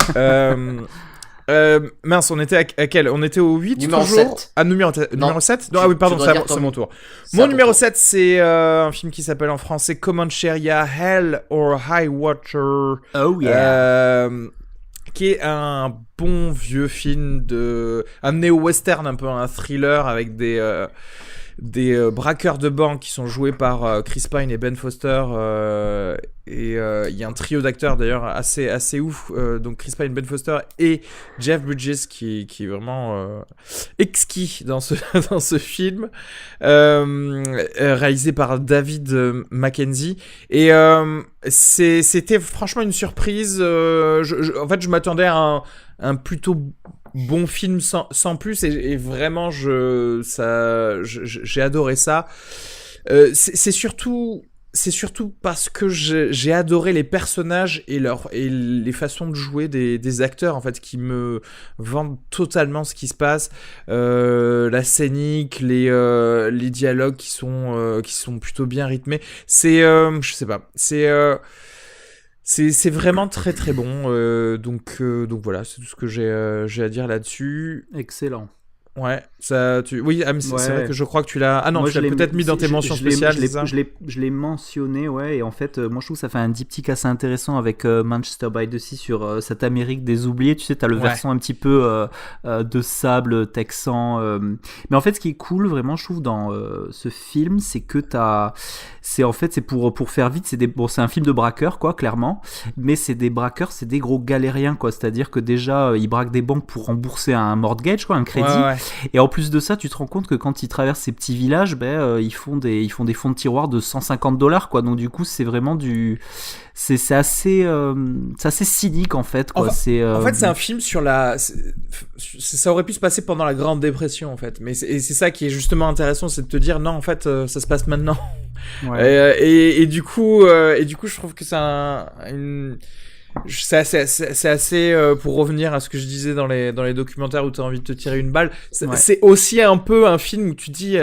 Mince, on était à quel? On était au 8 numéro toujours 7. Ah, numéro 7 Non, ah oui, pardon, c'est mon tour. Mon numéro 7, c'est un film qui s'appelle en français Comancheria, Hell or High Water. Oh yeah. Qui est un bon vieux film un néo-western, un peu un thriller avec des braqueurs de banque qui sont joués par Chris Pine et Ben Foster, et il y a un trio d'acteurs d'ailleurs assez ouf, donc Chris Pine, Ben Foster et Jeff Bridges qui est vraiment exquis dans ce film, réalisé par David Mackenzie, et c'était franchement une surprise. En fait je m'attendais à un plutôt bon film sans plus, et vraiment j'ai adoré ça. C'est surtout parce que j'ai adoré les personnages et les façons de jouer des acteurs, en fait, qui me vendent totalement ce qui se passe. La scénique, les dialogues qui sont plutôt bien rythmés. Je sais pas, c'est vraiment très très bon. Donc voilà, c'est tout ce que j'ai à dire là-dessus. Excellent. Ouais, oui, mais c'est vrai que je crois que tu l'as. Ah non, moi, tu l'as peut-être mis dans tes mentions spéciales. Je l'ai mentionné, ouais, et en fait, moi je trouve que ça fait un diptyque assez intéressant avec Manchester by the Sea sur cette Amérique des oubliés. Tu sais, t'as le versant un petit peu de sable texan. Mais en fait, ce qui est cool, vraiment, je trouve, dans ce film, c'est que c'est pour faire vite, c'est un film de braqueurs, quoi, clairement, mais c'est des braqueurs, c'est des gros galériens, quoi. C'est-à-dire que déjà, ils braquent des banques pour rembourser un mortgage, quoi, un crédit. Ouais. Et en plus de ça, tu te rends compte que quand ils traversent ces petits villages, ils font des fonds de tiroir de $150, quoi. Donc du coup, c'est vraiment c'est assez cynique, en fait, quoi. En fait, c'est un film sur ça aurait pu se passer pendant la Grande Dépression, en fait. Mais c'est ça qui est justement intéressant, c'est de te dire non, en fait, ça se passe maintenant. Ouais. Et du coup, je trouve que c'est assez pour revenir à ce que je disais dans les documentaires où t'as envie de te tirer une balle, c'est aussi un peu un film où tu dis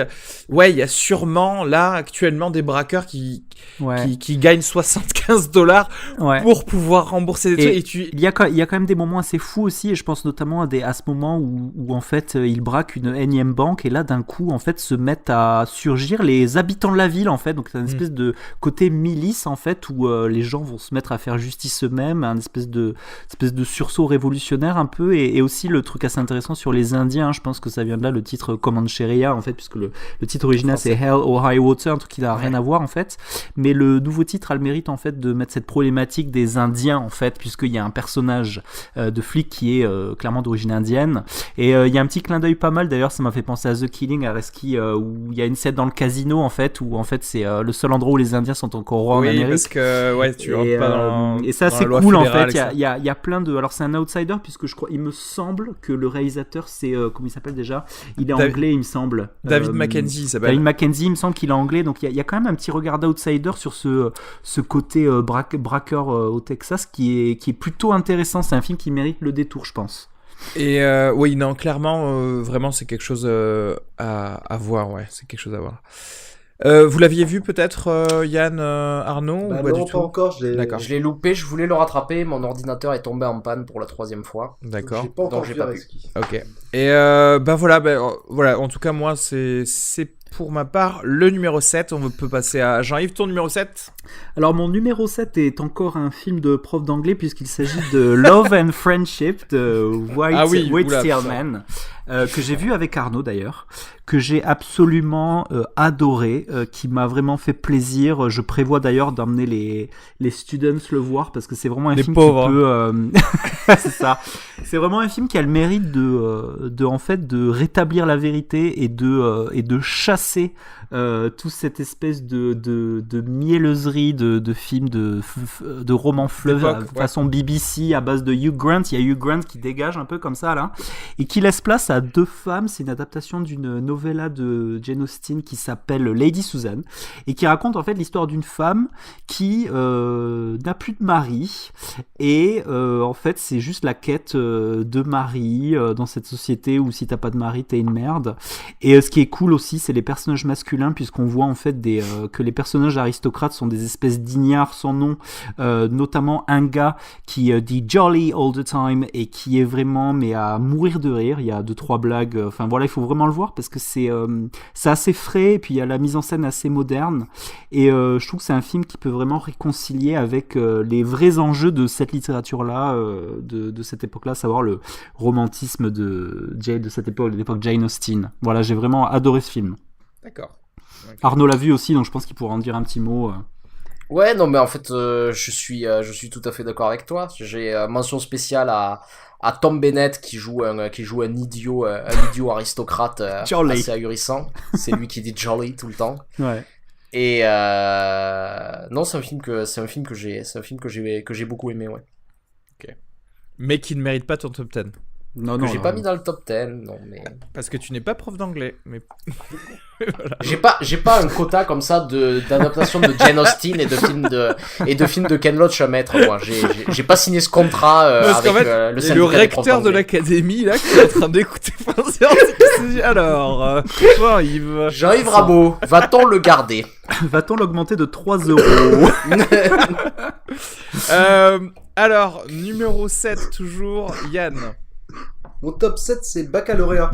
ouais, il y a sûrement là actuellement des braqueurs qui gagnent $75 pour pouvoir rembourser des trucs, il y a quand même des moments assez fous aussi, et je pense notamment à ce moment où en fait ils braquent une énième banque, et là d'un coup en fait se mettent à surgir les habitants de la ville, en fait. Donc c'est une espèce de côté milice, en fait, où les gens vont se mettre à faire justice eux-mêmes, un espèce de sursaut révolutionnaire un peu, et aussi le truc assez intéressant sur les Indiens, je pense que ça vient de là le titre Comancheria, en fait, puisque le titre original c'est Hell or High Water, un truc qui n'a rien à voir, en fait, mais le nouveau titre a le mérite, en fait, de mettre cette problématique des Indiens, en fait, puisqu'il y a un personnage de flic qui est clairement d'origine indienne, et il y a un petit clin d'œil pas mal, d'ailleurs, ça m'a fait penser à The Killing, à Reski, où il y a une scène dans le casino, en fait, où en fait c'est le seul endroit où les Indiens sont encore rois en Amérique. Parce que tu rentres pas dans et ça c'est cool, en fait. Il y a plein de. Alors c'est un outsider, puisque il me semble que le réalisateur c'est comment il s'appelle déjà, il est anglais, il me semble. David Mackenzie, il s'appelle. David Mackenzie, il me semble qu'il est anglais, donc il y a quand même un petit regard d'outsider sur ce côté braqueur au Texas qui est plutôt intéressant. C'est un film qui mérite le détour, je pense. Et oui, non, clairement, vraiment, c'est quelque chose à voir, ouais, c'est quelque chose à voir. Vous l'aviez vu peut-être, Yann, Arnaud, ou pas non, du tout pas encore. Je l'ai loupé, je voulais le rattraper, mon ordinateur est tombé en panne pour la 3e fois. D'accord. J'ai pas encore j'ai pas pu. Ok. Et voilà, en tout cas, moi, c'est pour ma part le numéro 7. On peut passer à Jean-Yves, ton numéro 7. Alors, mon numéro 7 est encore un film de prof d'anglais, puisqu'il s'agit de Love and Friendship de White Stillman, que j'ai vu avec Arnaud d'ailleurs, que j'ai absolument adoré, qui m'a vraiment fait plaisir. Je prévois d'ailleurs d'emmener les students le voir, parce que c'est vraiment un film pauvres, qui peut... c'est ça. C'est vraiment un film qui a le mérite de rétablir la vérité et de chasser toute cette espèce de mieleuserie de films de romans fleuves façon BBC à base de Hugh Grant. Il y a Hugh Grant qui dégage un peu comme ça là, et qui laisse place à deux femmes. C'est une adaptation d'une novella de Jane Austen qui s'appelle Lady Susan, et qui raconte en fait l'histoire d'une femme qui n'a plus de mari, et en fait c'est juste la quête de mari dans cette société où si t'as pas de mari t'es une merde. Et ce qui est cool aussi, c'est les personnages masculins, puisqu'on voit en fait que les personnages aristocrates sont des espèces d'ignards sans nom, notamment un gars qui dit jolly all the time et qui est vraiment mais à mourir de rire. Il y a 2-3 blagues, enfin voilà, il faut vraiment le voir parce que c'est assez frais, et puis il y a la mise en scène assez moderne, et je trouve que c'est un film qui peut vraiment réconcilier avec les vrais enjeux de cette littérature là, de cette époque là, à savoir le romantisme de cette époque, de l'époque Jane Austen. Voilà, j'ai vraiment adoré ce film. D'accord. Okay. Arnaud l'a vu aussi, donc je pense qu'il pourra en dire un petit mot. Ouais, non, mais en fait, je suis tout à fait d'accord avec toi. J'ai mention spéciale à Tom Bennett qui joue un idiot aristocrate assez ahurissant. C'est lui qui dit jolly tout le temps. Ouais. Et non, c'est un film que j'ai beaucoup aimé, ouais. Ok. Mais qui ne mérite pas ton top 10. Non, que j'ai pas mis dans le top 10, non, mais... Parce que tu n'es pas prof d'anglais, mais... Voilà. J'ai pas un quota comme ça d'adaptation de Jane Austen et de films de Ken Loach à mettre, moi. J'ai pas signé ce contrat, avec le syndicat le recteur de l'académie, là, qui est en train d'écouter alors, Jean-Yves. Jean-Yves Rabot, va-t-on le garder? Va-t-on l'augmenter de 3 euros? Alors, numéro 7, toujours, Yann. Mon top 7, c'est Baccalauréat.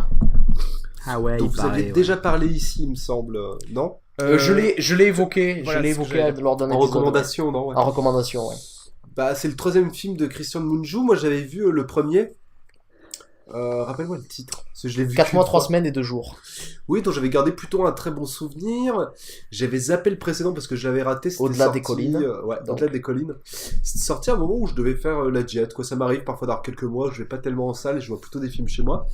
Ah ouais, donc vous aviez déjà parlé ici, il me semble, non? Je l'ai évoqué, voilà, lors d'un épisode. En recommandation, non? Ouais. En recommandation, ouais. Bah, c'est le 3e film de Christian Mungiu. Moi, j'avais vu le premier. Rappelle-moi le titre. Parce que je l'ai vu 4 mois, 3 semaines et 2 jours. Oui, donc j'avais gardé plutôt un très bon souvenir. J'avais zappé le précédent parce que je l'avais raté. Au-delà des collines. Ouais, au-delà des collines. C'était sorti à un moment où je devais faire la diète, quoi. Ça m'arrive parfois d'avoir quelques mois, je vais pas tellement en salle et je vois plutôt des films chez moi.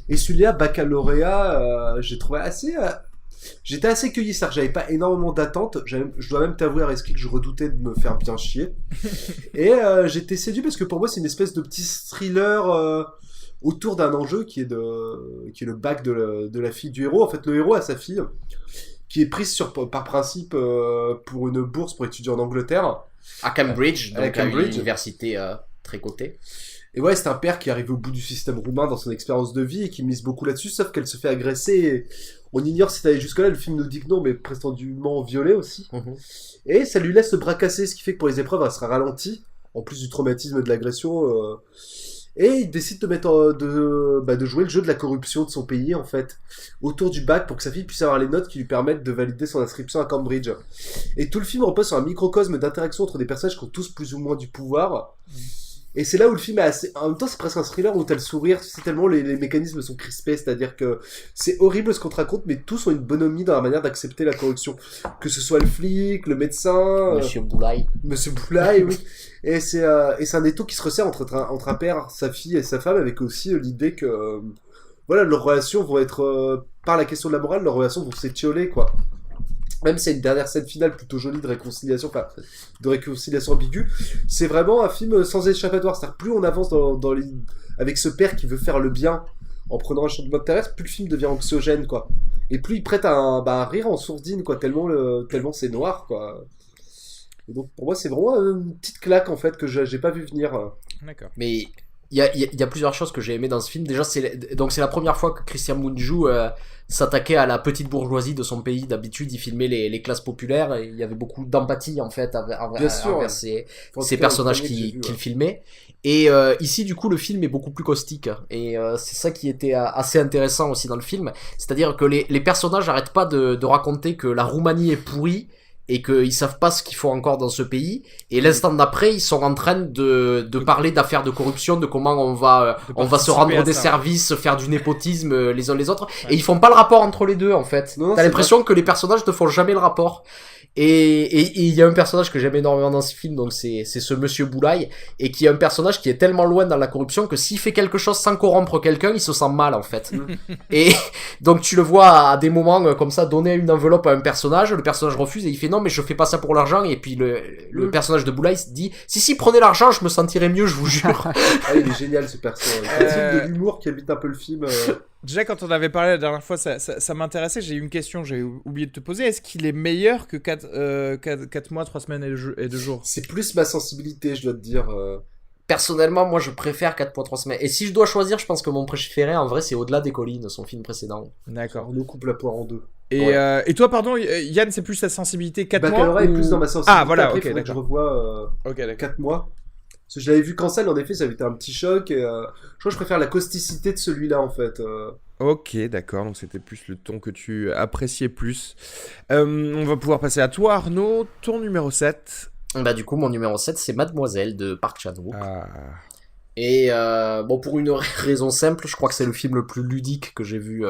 Et celui-là, Baccalauréat, j'ai trouvé assez... J'étais assez cueilli, c'est-à-dire que j'avais pas énormément d'attentes. Je dois même t'avouer, Reski, que je redoutais de me faire bien chier. Et j'étais séduit parce que pour moi, c'est une espèce de petit thriller... autour d'un enjeu qui est le bac de la fille du héros. En fait, le héros a sa fille qui est prise par principe pour une bourse pour étudier en Angleterre. À Cambridge, donc à une Cambridge. université très cotée. Et ouais, c'est un père qui arrive au bout du système roumain dans son expérience de vie et qui mise beaucoup là-dessus, sauf qu'elle se fait agresser. Et on ignore si c'est allé jusque-là, le film nous dit que non, mais prétendument violée aussi. Et ça lui laisse le bras cassé, ce qui fait que pour les épreuves, elle sera ralentie, en plus du traumatisme de l'agression. Et il décide de jouer le jeu de la corruption de son pays, en fait, autour du bac pour que sa fille puisse avoir les notes qui lui permettent de valider son inscription à Cambridge. Et tout le film repose sur un microcosme d'interaction entre des personnages qui ont tous plus ou moins du pouvoir. Et c'est là où le film est assez... En même temps, c'est presque un thriller où t'as le sourire, c'est tellement les mécanismes sont crispés, c'est-à-dire que c'est horrible ce qu'on te raconte, mais tous ont une bonhomie dans la manière d'accepter la corruption. Que ce soit le flic, le médecin... Monsieur Boulaye. Monsieur Boulaye, oui. Et c'est un étau qui se resserre entre un père, sa fille et sa femme, avec aussi l'idée que... voilà, leurs relations vont être... par la question de la morale, leurs relations vont s'étioler, quoi. Même si c'est une dernière scène finale plutôt jolie de réconciliation, enfin, de réconciliation ambiguë, c'est vraiment un film sans échappatoire. C'est-à-dire, plus on avance avec ce père qui veut faire le bien en prenant un champ de mode terrestre, plus le film devient anxiogène, quoi. Et plus il prête un rire en sourdine, quoi, tellement c'est noir, quoi. Et donc, pour moi, c'est vraiment une petite claque, en fait, que j'ai pas vu venir. D'accord. Mais il y a plusieurs choses que j'ai aimé dans ce film. Déjà, c'est la première fois que Christian Mungiu s'attaquait à la petite bourgeoisie de son pays. D'habitude, il filmait les classes populaires et il y avait beaucoup d'empathie en fait envers ces personnages qu'il filmait. Et ici, du coup, le film est beaucoup plus caustique. Et c'est ça qui était assez intéressant aussi dans le film. C'est-à-dire que les personnages n'arrêtent pas de raconter que la Roumanie est pourrie et qu'ils savent pas ce qu'il faut encore dans ce pays. Et l'instant d'après, ils sont en train de parler d'affaires de corruption, de comment on va se rendre des services, faire du népotisme les uns les autres. Ouais. Et ils font pas le rapport entre les deux, en fait. T'as l'impression que les personnages ne font jamais le rapport. Et il y a un personnage que j'aime énormément dans ce film, donc c'est ce monsieur Boulaye, et qui est un personnage qui est tellement loin dans la corruption que s'il fait quelque chose sans corrompre quelqu'un, il se sent mal en fait. Et donc tu le vois à des moments comme ça donner une enveloppe à un personnage, le personnage refuse et il fait non mais je fais pas ça pour l'argent, et puis le personnage de Boulaye se dit si prenez l'argent je me sentirais mieux, je vous jure. Ah, il est génial ce personnage. C'est de l'humour qui habite un peu le film. Déjà, quand on avait parlé la dernière fois, ça m'intéressait. J'ai eu une question, j'ai oublié de te poser. Est-ce qu'il est meilleur que 4 mois, 3 semaines et 2 jours? C'est plus ma sensibilité, je dois te dire. Personnellement, moi, je préfère 4 mois, 3 semaines. Et si je dois choisir, je pense que mon préféré, en vrai, c'est Au-delà des collines, son film précédent. D'accord. On nous coupe la poire en deux. Et toi, pardon, Yann, c'est plus ta sensibilité 4 mois Baccalauréat est plus dans ma sensibilité. Ah, voilà, après, ok, d'accord. Je revois 4 mois. Parce que je l'avais vu qu'en salle, en effet, ça avait été un petit choc. Et, je crois que je préfère la causticité de celui-là, en fait. Ok, d'accord, donc c'était plus le ton que tu appréciais plus. On va pouvoir passer à toi, Arnaud, ton numéro 7. Bah du coup, mon numéro 7, c'est Mademoiselle de Park Chan-wook. Ah. Et pour une raison simple, je crois que c'est le film le plus ludique que j'ai vu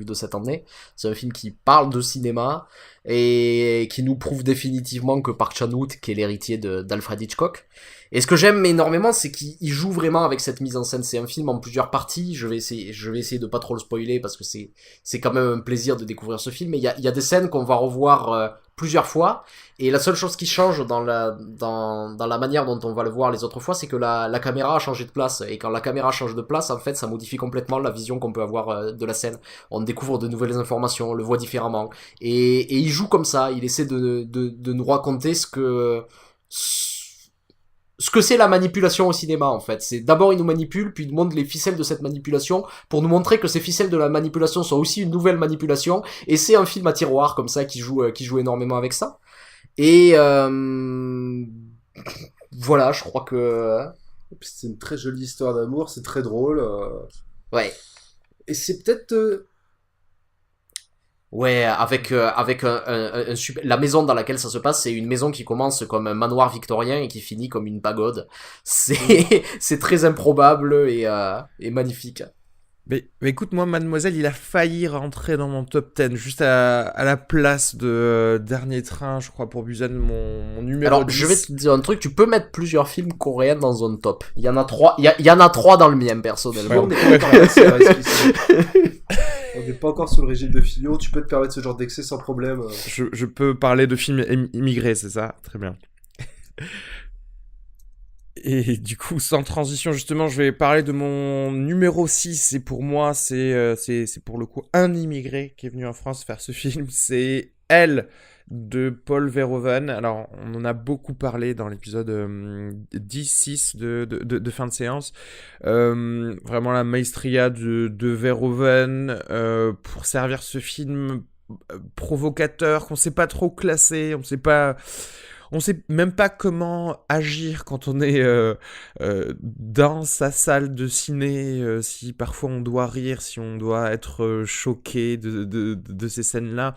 de cette année. C'est un film qui parle de cinéma et qui nous prouve définitivement que Park Chan-wook est l'héritier d'Alfred Hitchcock. Et ce que j'aime énormément, c'est qu'il joue vraiment avec cette mise en scène. C'est un film en plusieurs parties. Je vais essayer de pas trop le spoiler parce que c'est quand même un plaisir de découvrir ce film. Mais il y a des scènes qu'on va revoir plusieurs fois, et la seule chose qui change dans la manière dont on va le voir les autres fois, c'est que la caméra a changé de place, et quand la caméra change de place, en fait, ça modifie complètement la vision qu'on peut avoir de la scène. On découvre de nouvelles informations, on le voit différemment, et il joue comme ça, il essaie de nous raconter ce que c'est la manipulation au cinéma, en fait. C'est d'abord il nous manipule, puis il nous montre les ficelles de cette manipulation pour nous montrer que ces ficelles de la manipulation sont aussi une nouvelle manipulation, et c'est un film à tiroir comme ça qui joue énormément avec ça. Et voilà, je crois que c'est une très jolie histoire d'amour, c'est très drôle. Ouais. Et c'est peut-être ouais, avec la maison dans laquelle ça se passe, c'est une maison qui commence comme un manoir victorien et qui finit comme une pagode. C'est très improbable et magnifique. Mais écoute, moi, Mademoiselle, il a failli rentrer dans mon top 10, juste à la place de Dernier Train, je crois, pour Busan, mon numéro 10. Alors, je vais te dire un truc, tu peux mettre plusieurs films coréens dans un top. Il y en a 3, il y en a 3 dans le mien, personnellement. On n'est pas encore sous le régime de Filio, tu peux te permettre ce genre d'excès sans problème. Je peux parler de films immigrés, c'est ça? Très bien. Et du coup, sans transition, justement, je vais parler de mon numéro 6. Et pour moi, c'est pour le coup un immigré qui est venu en France faire ce film. C'est Elle de Paul Verhoeven. Alors, on en a beaucoup parlé dans l'épisode 10-6 de fin de séance. Vraiment la maestria de Verhoeven pour servir ce film provocateur qu'on sait pas trop classer, on sait même pas comment agir quand on est dans sa salle de ciné, si parfois on doit rire, si on doit être choqué de ces scènes-là.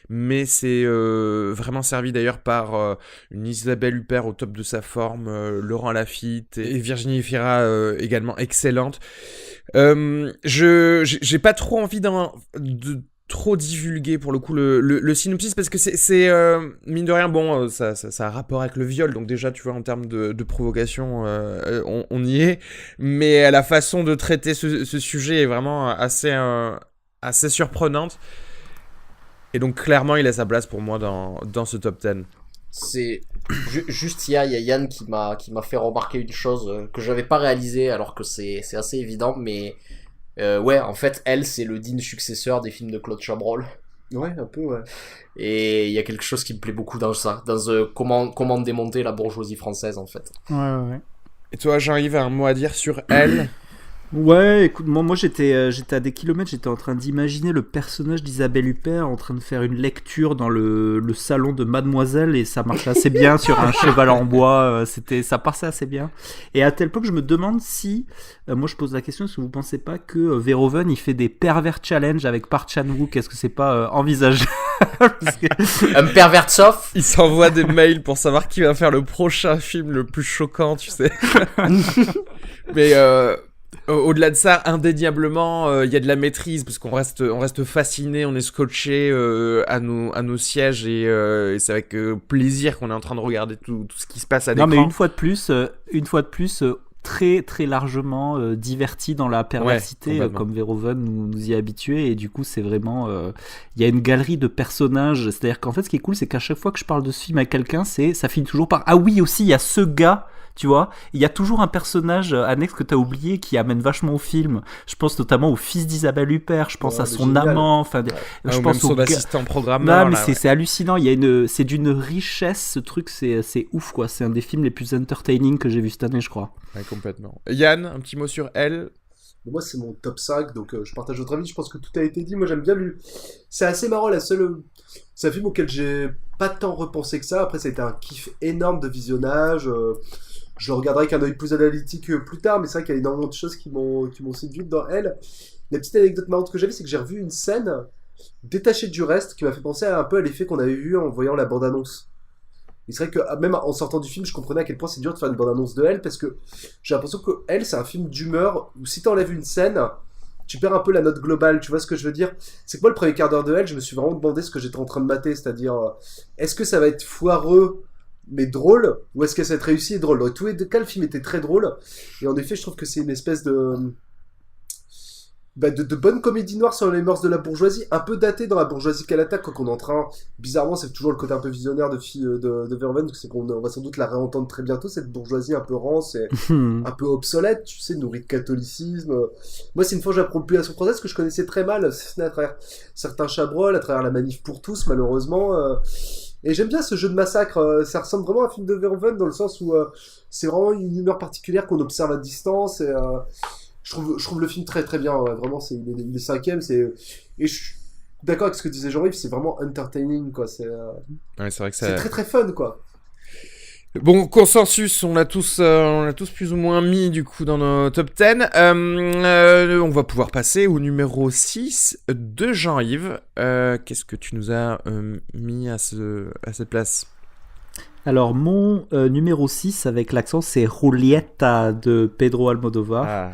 Mais c'est vraiment servi d'ailleurs par une Isabelle Huppert au top de sa forme, Laurent Lafitte et Virginie Efira également excellente. J'ai pas trop envie de trop divulguer pour le coup le synopsis parce que c'est mine de rien bon ça a rapport avec le viol, donc déjà tu vois en termes de provocation on y est, mais la façon de traiter ce sujet est vraiment assez surprenante, et donc clairement il a sa place pour moi dans ce top 10. C'est juste il y a Yann qui m'a fait remarquer une chose que j'avais pas réalisé alors que c'est assez évident, mais ouais, en fait, Elle, c'est le digne successeur des films de Claude Chabrol. Ouais, un peu, ouais. Et il y a quelque chose qui me plaît beaucoup dans ça, dans comment démonter la bourgeoisie française, en fait. Ouais. Et toi, Jean-Yves, un mot à dire sur Elle? Ouais, écoute, moi j'étais à des kilomètres, j'étais en train d'imaginer le personnage d'Isabelle Huppert en train de faire une lecture dans le salon de Mademoiselle, et ça marchait assez bien sur un cheval en bois, ça passait assez bien. Et à tel point que je me demande si, moi je pose la question, est-ce que vous pensez pas que Verhoeven il fait des pervers challenge avec Park Chan-wook? Est-ce que c'est pas envisageable? Un pervers soft. Il s'envoie des mails pour savoir qui va faire le prochain film le plus choquant, tu sais. Mais au-delà de ça, indéniablement, il y a de la maîtrise parce qu'on reste fasciné, on est scotché à nos sièges, et c'est avec plaisir qu'on est en train de regarder tout ce qui se passe à l'écran. Non, mais une fois de plus, très très largement diverti dans la perversité, comme Verhoeven nous y a habitués, et du coup c'est vraiment il y a une galerie de personnages, c'est-à-dire qu'en fait ce qui est cool, c'est qu'à chaque fois que je parle de ce film avec quelqu'un, ça finit toujours par ah oui, aussi il y a ce gars. Tu vois, il y a toujours un personnage annexe que t'as oublié qui amène vachement au film. Je pense notamment au fils d'Isabelle Huppert, je pense à son amant, enfin, je pense au assistant programmeur. Non, mais c'est hallucinant. C'est d'une richesse, ce truc, c'est ouf quoi. C'est un des films les plus entertaining que j'ai vu cette année, je crois. Ouais, complètement. Yann, un petit mot sur Elle? Moi, c'est mon top 5, donc je partage votre avis. Je pense que tout a été dit. Moi, j'aime bien lui. C'est assez marrant, c'est un film auquel j'ai pas tant repensé que ça. Après, ça a été un kiff énorme de visionnage. Je le regarderai avec un œil plus analytique plus tard, mais c'est vrai qu'il y a énormément de choses qui m'ont séduit dans Elle. La petite anecdote marrante que j'avais, c'est que j'ai revu une scène détachée du reste qui m'a fait penser un peu à l'effet qu'on avait vu en voyant la bande-annonce. Et c'est vrai que même en sortant du film, je comprenais à quel point c'est dur de faire une bande-annonce de Elle, parce que j'ai l'impression que Elle, c'est un film d'humeur où si t'enlèves une scène, tu perds un peu la note globale. Tu vois ce que je veux dire? C'est que moi, le premier quart d'heure de Elle, je me suis vraiment demandé ce que j'étais en train de mater, c'est-à-dire est-ce que ça va être foireux mais drôle, ou est-ce que ça va être réussi et drôle? Dans tous les deux cas, le film était très drôle, et en effet, je trouve que c'est une espèce de de bonnes comédies noires sur les mœurs de la bourgeoisie, un peu datées dans la bourgeoisie qu'elle attaque, qu'on est en train, bizarrement, c'est toujours le côté un peu visionnaire de Verhoeven, c'est qu'on va sans doute la réentendre très bientôt, cette bourgeoisie un peu rance et un peu obsolète, tu sais, nourrie de catholicisme. Moi, c'est une fois que j'apprends plus à son procès, que je connaissais très mal, à travers certains Chabrol, à travers la Manif pour tous, malheureusement, et j'aime bien ce jeu de massacre, ça ressemble vraiment à un film de Verhoeven dans le sens où c'est vraiment une humeur particulière qu'on observe à distance, et je trouve le film très très bien, ouais. Vraiment, il est cinquième, et je suis d'accord avec ce que disait Jean-Yves, c'est vraiment entertaining, quoi, Ouais, c'est vrai que c'est très très fun, quoi. Bon, consensus, on l'a tous plus ou moins mis du coup dans nos top 10. On va pouvoir passer au numéro 6 de Jean-Yves. Qu'est-ce que tu nous as mis à cette place ? Alors, mon numéro 6 avec l'accent, c'est Julieta de Pedro Almodovar,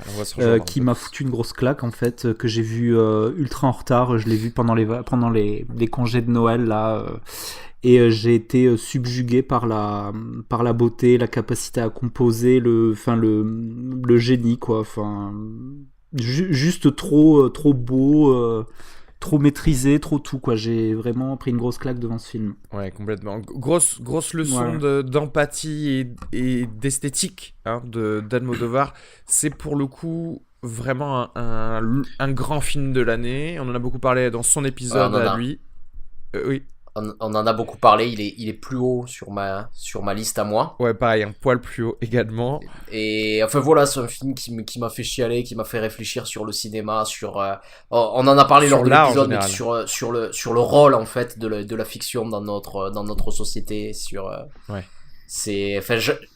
qui m'a foutu une grosse claque en fait, que j'ai vu ultra en retard. Je l'ai vu pendant les congés de Noël là. Et j'ai été subjugué par la beauté, la capacité à composer, le génie, quoi. Enfin, juste trop beau, trop maîtrisé, trop tout, quoi. J'ai vraiment pris une grosse claque devant ce film. Ouais, complètement. Grosse leçon d'empathie et d'esthétique d'Almodovar. C'est pour le coup vraiment un grand film de l'année. On en a beaucoup parlé dans son épisode à lui. Oui. On en a beaucoup parlé, il est plus haut sur ma liste à moi. Ouais, pareil, un poil plus haut également. Et enfin voilà, c'est un film qui m'a fait chialer, qui m'a fait réfléchir sur le cinéma, on en a parlé lors de l'épisode, mais sur le rôle en fait de la fiction dans notre société, ouais.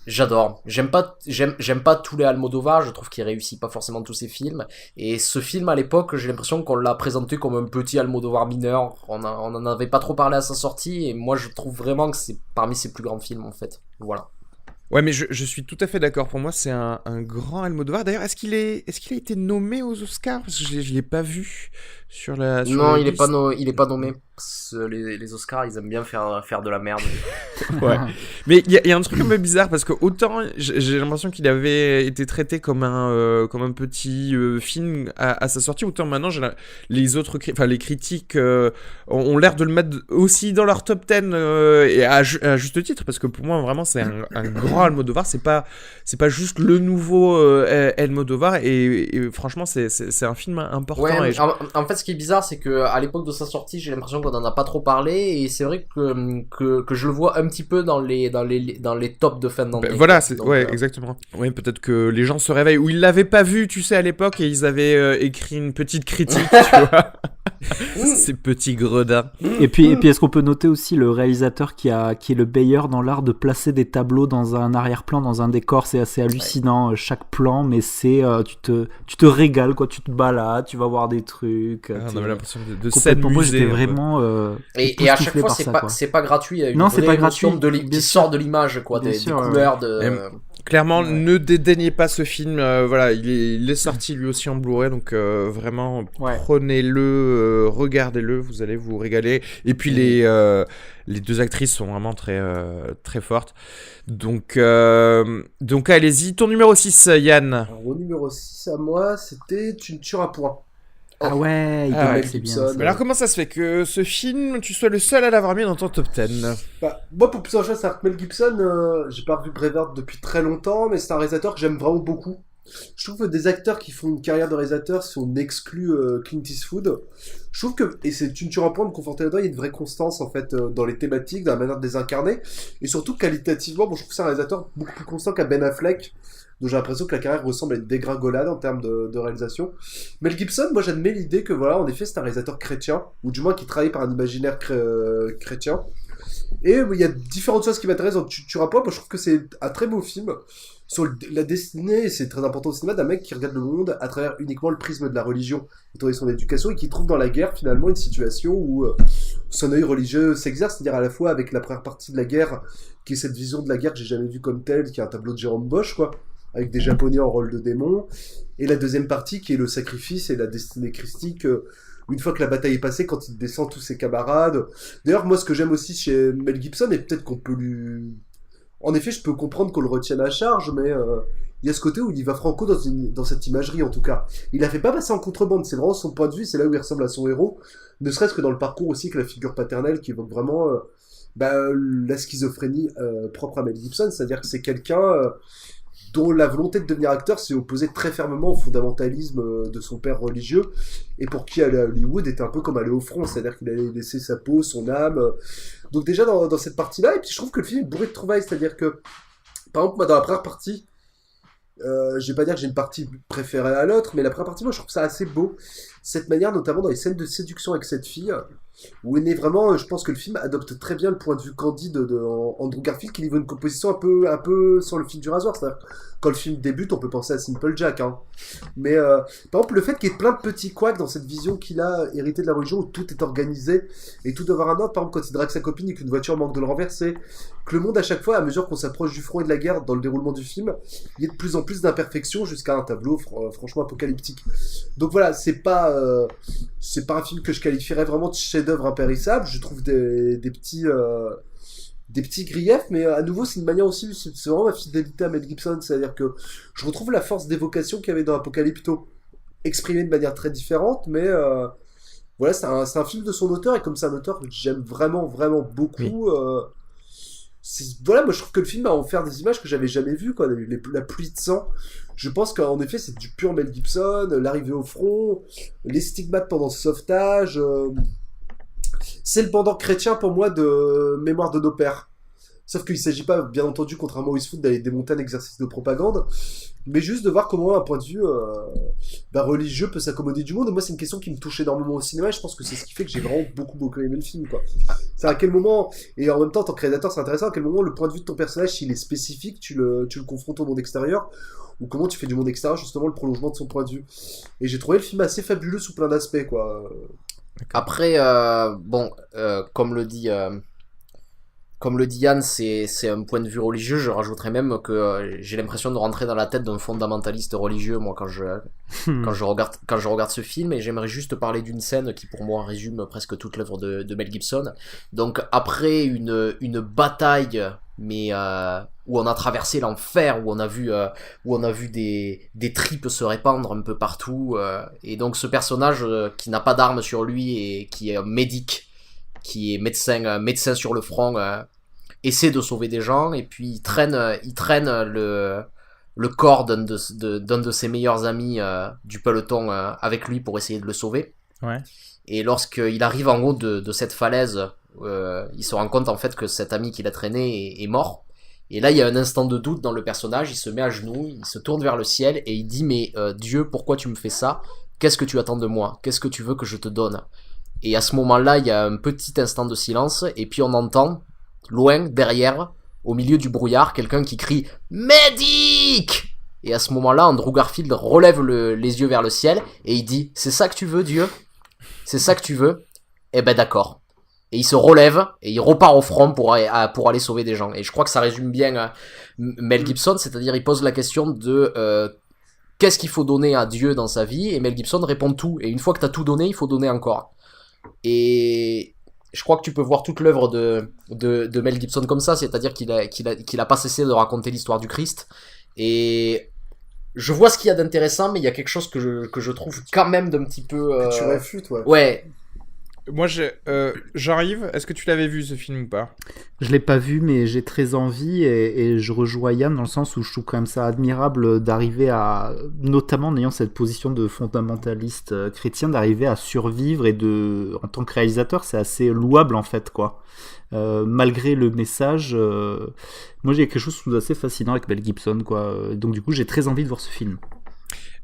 J'adore. J'aime pas tous les Almodovar, je trouve qu'il réussit pas forcément tous ses films. Et ce film, à l'époque, j'ai l'impression qu'on l'a présenté comme un petit Almodovar mineur. On en avait pas trop parlé à sa sortie, et moi je trouve vraiment que c'est parmi ses plus grands films, en fait. Voilà. Ouais, mais je suis tout à fait d'accord. Pour moi, c'est un grand Almodovar. D'ailleurs, est-ce qu'il a été nommé aux Oscars ? Parce que je l'ai pas vu sur la. Non, il est pas nommé. Les Oscars, ils aiment bien faire de la merde. Ouais. Mais il y a un truc un peu bizarre parce que autant j'ai l'impression qu'il avait été traité comme un petit film à sa sortie, autant maintenant les critiques ont l'air de le mettre aussi dans leur top 10 et à juste titre, parce que pour moi vraiment c'est un grand Almodovar. C'est pas juste le nouveau Almodovar, et franchement c'est un film important. Ouais, en fait ce qui est bizarre, c'est que à l'époque de sa sortie, j'ai l'impression qu'on en a pas trop parlé, et c'est vrai que je le vois un petit peu dans les tops de fin d'année. Voilà, exactement. Ouais, peut-être que les gens se réveillent ou ils l'avaient pas vu, tu sais, à l'époque, et ils avaient écrit une petite critique, tu vois. Ces petits gredins. Et puis est-ce qu'on peut noter aussi le réalisateur qui est le meilleur dans l'art de placer des tableaux dans un arrière-plan, dans un décor. C'est assez hallucinant, chaque plan, mais c'est tu te régales, quoi. Tu te balades, tu vas voir des trucs. On avait l'impression de scène musée. Moi, j'étais vraiment et à chaque fois c'est pas gratuit, il y a une vraie émotion qui sort de l'image, quoi, des couleurs Clairement, ne dédaignez pas ce film. Voilà, il est sorti lui aussi en Blu-ray, donc vraiment prenez-le, regardez-le, vous allez vous régaler. Et puis les deux actrices sont vraiment très très fortes. Donc allez-y, ton numéro 6, Yann. Alors, au numéro 6 à moi, c'était Tu ne tueras point. Ah ouais, c'est bien. Mais alors comment ça se fait que ce film, tu sois le seul à l'avoir mis dans ton top 10 ? Moi, pour plusieurs choses, c'est Mel Gibson, j'ai pas revu Braveheart depuis très longtemps, mais c'est un réalisateur que j'aime vraiment beaucoup. Je trouve que des acteurs qui font une carrière de réalisateur, si on exclut Clint Eastwood, je trouve que, et c'est Tu ne tueras point de conforter là-dedans, il y a une vraie constance en fait dans les thématiques, dans la manière de les incarner, et surtout qualitativement, je trouve que c'est un réalisateur beaucoup plus constant qu'à Ben Affleck, dont j'ai l'impression que la carrière ressemble à une dégringolade en termes de réalisation. Mel Gibson, moi j'admets l'idée que voilà, en effet c'est un réalisateur chrétien, ou du moins qui travaille par un imaginaire chrétien. Et il y a différentes choses qui m'intéressent dans Tu tueras point. Moi je trouve que c'est un très beau film sur la destinée, et c'est très important au cinéma, d'un mec qui regarde le monde à travers uniquement le prisme de la religion, étant donné son éducation, et qui trouve dans la guerre finalement une situation où son œil religieux s'exerce, c'est-à-dire à la fois avec la première partie de la guerre, qui est cette vision de la guerre que j'ai jamais vue comme telle, qui est un tableau de Jérôme Bosch, quoi, avec des Japonais en rôle de démons, et la deuxième partie qui est le sacrifice et la destinée christique, une fois que la bataille est passée, quand il descend tous ses camarades. D'ailleurs, moi, ce que j'aime aussi chez Mel Gibson, et peut-être qu'on peut lui... En effet, je peux comprendre qu'on le retienne à charge, mais il il y a ce côté où il y va franco dans cette imagerie, en tout cas. Il la fait pas passer en contrebande, c'est vraiment son point de vue, c'est là où il ressemble à son héros, ne serait-ce que dans le parcours aussi, que la figure paternelle qui évoque vraiment la schizophrénie propre à Mel Gibson, c'est-à-dire que c'est quelqu'un dont la volonté de devenir acteur s'est opposée très fermement au fondamentalisme de son père religieux, et pour qui aller à Hollywood était un peu comme aller au front, c'est-à-dire qu'il allait laisser sa peau, son âme. Donc déjà dans cette partie-là, et puis je trouve que le film est bourré de trouvailles, c'est-à-dire que, par exemple, moi dans la première partie, je vais pas dire que j'ai une partie préférée à l'autre, mais la première partie, moi je trouve ça assez beau, cette manière, notamment dans les scènes de séduction avec cette fille, où il est vraiment, je pense que le film adopte très bien le point de vue candide de Andrew Garfield, qui livre une composition un peu sur le fil du rasoir. C'est-à-dire, quand le film débute, on peut penser à Simple Jack, hein. Mais par exemple, le fait qu'il y ait plein de petits couacs dans cette vision qu'il a héritée de la religion, où tout est organisé et tout doit avoir un ordre. Par exemple, quand il drague sa copine et qu'une voiture manque de le renverser, que le monde à chaque fois, à mesure qu'on s'approche du front et de la guerre dans le déroulement du film, il y a de plus en plus d'imperfections jusqu'à un tableau franchement apocalyptique. Donc voilà, c'est pas un film que je qualifierais vraiment de chef-d'œuvre impérissable. Je trouve des petits griefs, mais à nouveau c'est une manière aussi, c'est vraiment ma fidélité à Mel Gibson, c'est-à-dire que je retrouve la force d'évocation qu'il y avait dans Apocalypto, exprimée de manière très différente, mais voilà, c'est un film de son auteur, et comme c'est un auteur que j'aime vraiment beaucoup. Voilà, moi je trouve que le film a offert des images que j'avais jamais vues, quoi. La pluie de sang, je pense qu'en effet c'est du pur Mel Gibson, l'arrivée au front, les stigmates pendant ce sauvetage, c'est le pendant chrétien pour moi de Mémoire de nos pères. Sauf qu'il ne s'agit pas, bien entendu, contrairement au Eastwood, d'aller démonter un exercice de propagande, mais juste de voir comment un point de vue religieux peut s'accommoder du monde. Et moi, c'est une question qui me touche énormément au cinéma, et je pense que c'est ce qui fait que j'ai vraiment beaucoup aimé le film, quoi. C'est à quel moment, et en même temps, en tant que réalisateur, c'est intéressant, à quel moment le point de vue de ton personnage, s'il est spécifique, tu le confrontes au monde extérieur, ou comment tu fais du monde extérieur, justement, le prolongement de son point de vue. Et j'ai trouvé le film assez fabuleux sous plein d'aspects, quoi. Après, comme le dit Yann, c'est un point de vue religieux. Je rajouterais même que j'ai l'impression de rentrer dans la tête d'un fondamentaliste religieux, moi, quand je regarde ce film, et j'aimerais juste parler d'une scène qui, pour moi, résume presque toute l'œuvre de Mel Gibson. Donc, après une bataille, mais où on a traversé l'enfer, où on a vu des tripes se répandre un peu partout, et donc ce personnage qui n'a pas d'armes sur lui et qui est médic, qui est médecin sur le front, essaie de sauver des gens, et puis il traîne le corps d'un de ses meilleurs amis du peloton avec lui pour essayer de le sauver. Ouais. Et lorsqu'il arrive en haut de cette falaise, il se rend compte en fait que cet ami qu'il a traîné est mort. Et là il y a un instant de doute dans le personnage, il se met à genoux, il se tourne vers le ciel et il dit mais Dieu, pourquoi tu me fais ça? Qu'est-ce que tu attends de moi? Qu'est-ce que tu veux que je te donne? Et à ce moment-là il y a un petit instant de silence, et puis on entend loin derrière, au milieu du brouillard, quelqu'un qui crie Medic! Et à ce moment-là Andrew Garfield relève les yeux vers le ciel et il dit c'est ça que tu veux, Dieu? C'est ça que tu veux? Eh ben d'accord. Et il se relève et il repart au front pour aller sauver des gens. Et je crois que ça résume bien Mel Gibson, c'est-à-dire il pose la question de qu'est-ce qu'il faut donner à Dieu dans sa vie, et Mel Gibson répond tout. Et une fois que t'as tout donné, il faut donner encore. Et je crois que tu peux voir toute l'œuvre de Mel Gibson comme ça, c'est-à-dire qu'il a pas cessé de raconter l'histoire du Christ. Et je vois ce qu'il y a d'intéressant, mais il y a quelque chose que je trouve quand même d'un petit peu... Que tu réfutes, ouais. Ouais. Moi, j'arrive. Est-ce que tu l'avais vu, ce film, ou pas? Je l'ai pas vu, mais j'ai très envie, et je rejoins Yann dans le sens où je trouve quand même ça admirable d'arriver à, notamment en ayant cette position de fondamentaliste chrétien, d'arriver à survivre, et en tant que réalisateur, c'est assez louable en fait, quoi. Malgré le message, moi j'ai quelque chose d'assez fascinant avec Mel Gibson, quoi. Donc du coup, j'ai très envie de voir ce film.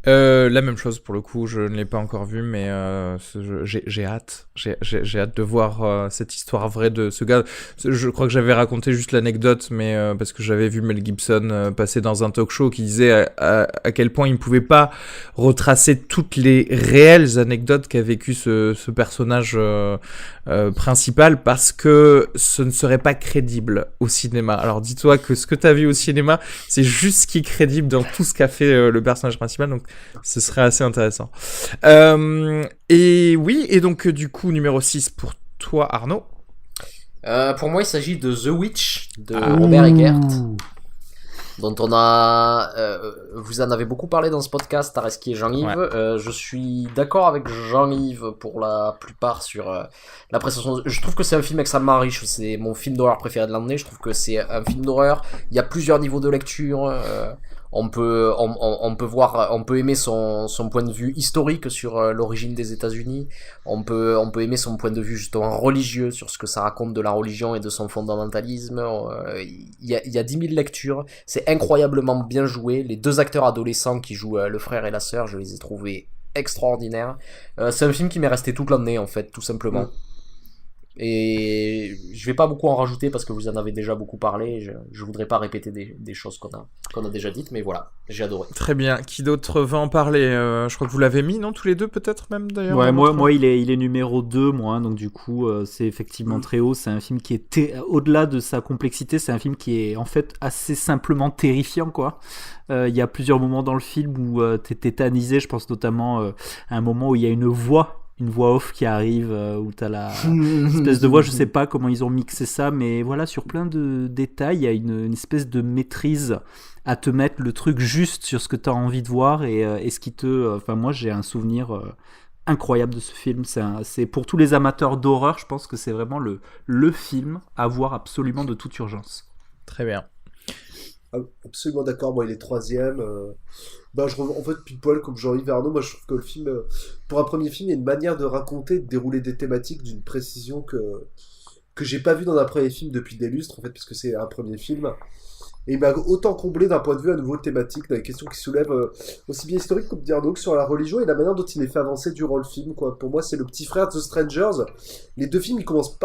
La même chose pour le coup, je ne l'ai pas encore vu, mais j'ai hâte. J'ai hâte de voir cette histoire vraie de ce gars. Je crois que j'avais raconté juste l'anecdote, mais parce que j'avais vu Mel Gibson passer dans un talk show qui disait à quel point il ne pouvait pas retracer toutes les réelles anecdotes qu'a vécu ce personnage principal, parce que ce ne serait pas crédible au cinéma. Alors dis-toi que ce que tu as vu au cinéma, c'est juste ce qui est crédible dans tout ce qu'a fait le personnage principal, donc ce serait assez intéressant. Et oui, et donc du coup, numéro 6 pour toi, Arnaud. Pour moi, il s'agit de The Witch de Robert Eggert. dont vous en avez beaucoup parlé dans ce podcast, Tareski et Jean-Yves. Ouais. Je suis d'accord avec Jean-Yves pour la plupart sur la prestation. Je trouve que c'est un film extrêmement riche. C'est mon film d'horreur préféré de l'année. Je trouve que c'est un film d'horreur. Il y a plusieurs niveaux de lecture. On peut aimer son point de vue historique sur l'origine des États-Unis. On peut aimer son point de vue justement religieux sur ce que ça raconte de la religion et de son fondamentalisme. Il y a 10 000 lectures. C'est incroyablement bien joué. Les deux acteurs adolescents qui jouent le frère et la sœur, je les ai trouvés extraordinaires. C'est un film qui m'est resté toute l'année en fait, tout simplement. Et je vais pas beaucoup en rajouter parce que vous en avez déjà beaucoup parlé. Je voudrais pas répéter des choses qu'on a déjà dites, mais voilà, j'ai adoré. Très bien. Qui d'autre va en parler? Je crois que vous l'avez mis, non, tous les deux peut-être même d'ailleurs. Ouais, moi il est numéro 2, moi, donc du coup c'est effectivement très haut. C'est un film qui est au-delà de sa complexité, c'est un film qui est en fait assez simplement terrifiant, quoi. Il y a plusieurs moments dans le film où t'es tétanisé. Je pense notamment à un moment où il y a une voix off qui arrive, où t'as la espèce de voix, je sais pas comment ils ont mixé ça, mais voilà, sur plein de détails, il y a une espèce de maîtrise à te mettre le truc juste sur ce que t'as envie de voir et ce qui te... Enfin, moi, j'ai un souvenir incroyable de ce film. C'est pour tous les amateurs d'horreur, je pense que c'est vraiment le film à voir absolument de toute urgence. Très bien. Absolument d'accord, moi il est 3ème. En fait, pile poil comme Jean-Yves Arnaud, moi je trouve que le film, pour un premier film, il y a une manière de raconter, de dérouler des thématiques d'une précision que j'ai pas vu dans un premier film depuis des lustres, en fait, puisque c'est un premier film. Et il m'a autant comblé d'un point de vue à nouveau thématique, dans les questions qui soulèvent aussi bien historiques comme Arnaud, que sur la religion et la manière dont il les fait avancer durant le film, quoi. Pour moi, c'est le petit frère de The Strangers. Les deux films, ils commencent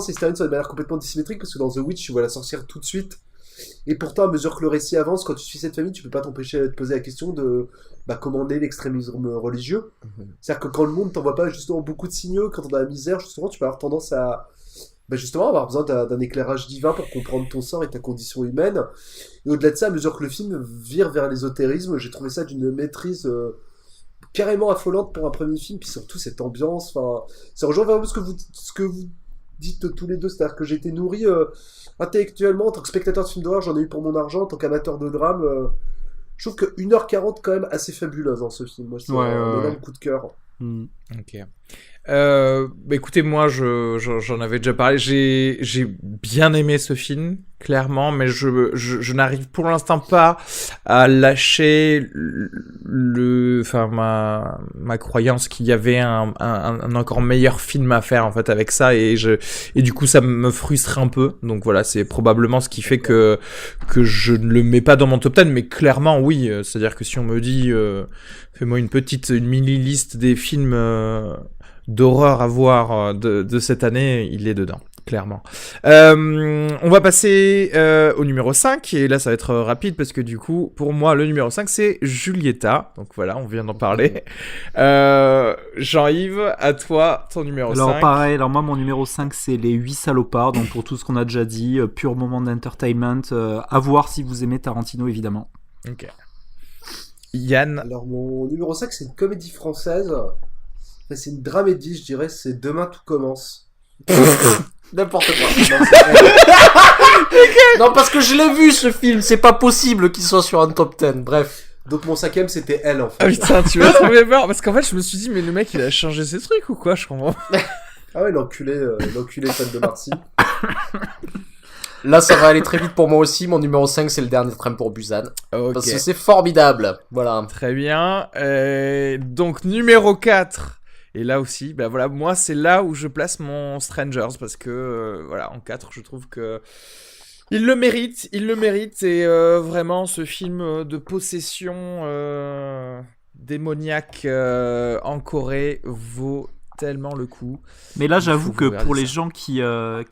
et se terminent sur des manières complètement dissymétriques, parce que dans The Witch, tu vois la sorcière tout de suite. Et pourtant, à mesure que le récit avance, quand tu suis cette famille, tu peux pas t'empêcher de te poser la question de comment naît l'extrémisme religieux. C'est-à-dire que quand le monde t'envoie pas justement beaucoup de signaux, quand t'es dans la misère, justement, tu peux avoir tendance à justement avoir besoin d'un éclairage divin pour comprendre ton sort et ta condition humaine. Et au-delà de ça, à mesure que le film vire vers l'ésotérisme, j'ai trouvé ça d'une maîtrise carrément affolante pour un premier film, puis surtout cette ambiance. Enfin, ça rejoint vraiment ce que vous dites tous les deux, c'est-à-dire que j'ai été nourri intellectuellement en tant que spectateur de film d'horreur, j'en ai eu pour mon argent, en tant qu'amateur de drame. Je trouve que 1h40 quand même assez fabuleuse dans ce film. Moi, c'est un énorme coup de cœur. Ok. Écoutez, moi j'en avais déjà parlé, j'ai bien aimé ce film, clairement, mais je n'arrive pour l'instant pas à lâcher ma croyance qu'il y avait un encore meilleur film à faire en fait avec ça, et du coup ça me frustre un peu, donc voilà, c'est probablement ce qui fait que je ne le mets pas dans mon top 10, mais clairement oui, c'est-à-dire que si on me dit fais-moi une mini liste des films d'horreur à voir de cette année, il est dedans, clairement. On va passer au numéro 5, et là ça va être rapide parce que du coup, pour moi, le numéro 5, c'est Giulietta. Donc voilà, on vient d'en parler. Jean-Yves, à toi, ton numéro 5. Alors pareil, moi mon numéro 5, c'est Les 8 salopards, donc pour tout ce qu'on a déjà dit, pur moment d'entertainment, à voir si vous aimez Tarantino, évidemment. Ok. Yann. Alors mon numéro 5, c'est une comédie française. C'est une dramédie, je dirais, c'est Demain tout commence. N'importe quoi. Non, parce que je l'ai vu ce film, c'est pas possible qu'il soit sur un top 10, bref. Donc mon 5ème, c'était Elle, en fait. Ah putain, tu m'as trouvé peur, parce qu'en fait je me suis dit, mais le mec il a changé ses trucs ou quoi, je comprends. Ah ouais, l'enculé fan de Marcy. Là, ça va aller très vite pour moi aussi. Mon numéro 5, c'est Le Dernier Train pour Busan. Okay. Parce que c'est formidable. Voilà. Très bien. Donc, numéro 4. Et là aussi, voilà, moi, c'est là où je place mon Strangers. Parce que, voilà, en 4, je trouve que il le mérite. Et vraiment, ce film de possession démoniaque en Corée vaut tellement le coup. Mais là, j'avoue que pour les gens qui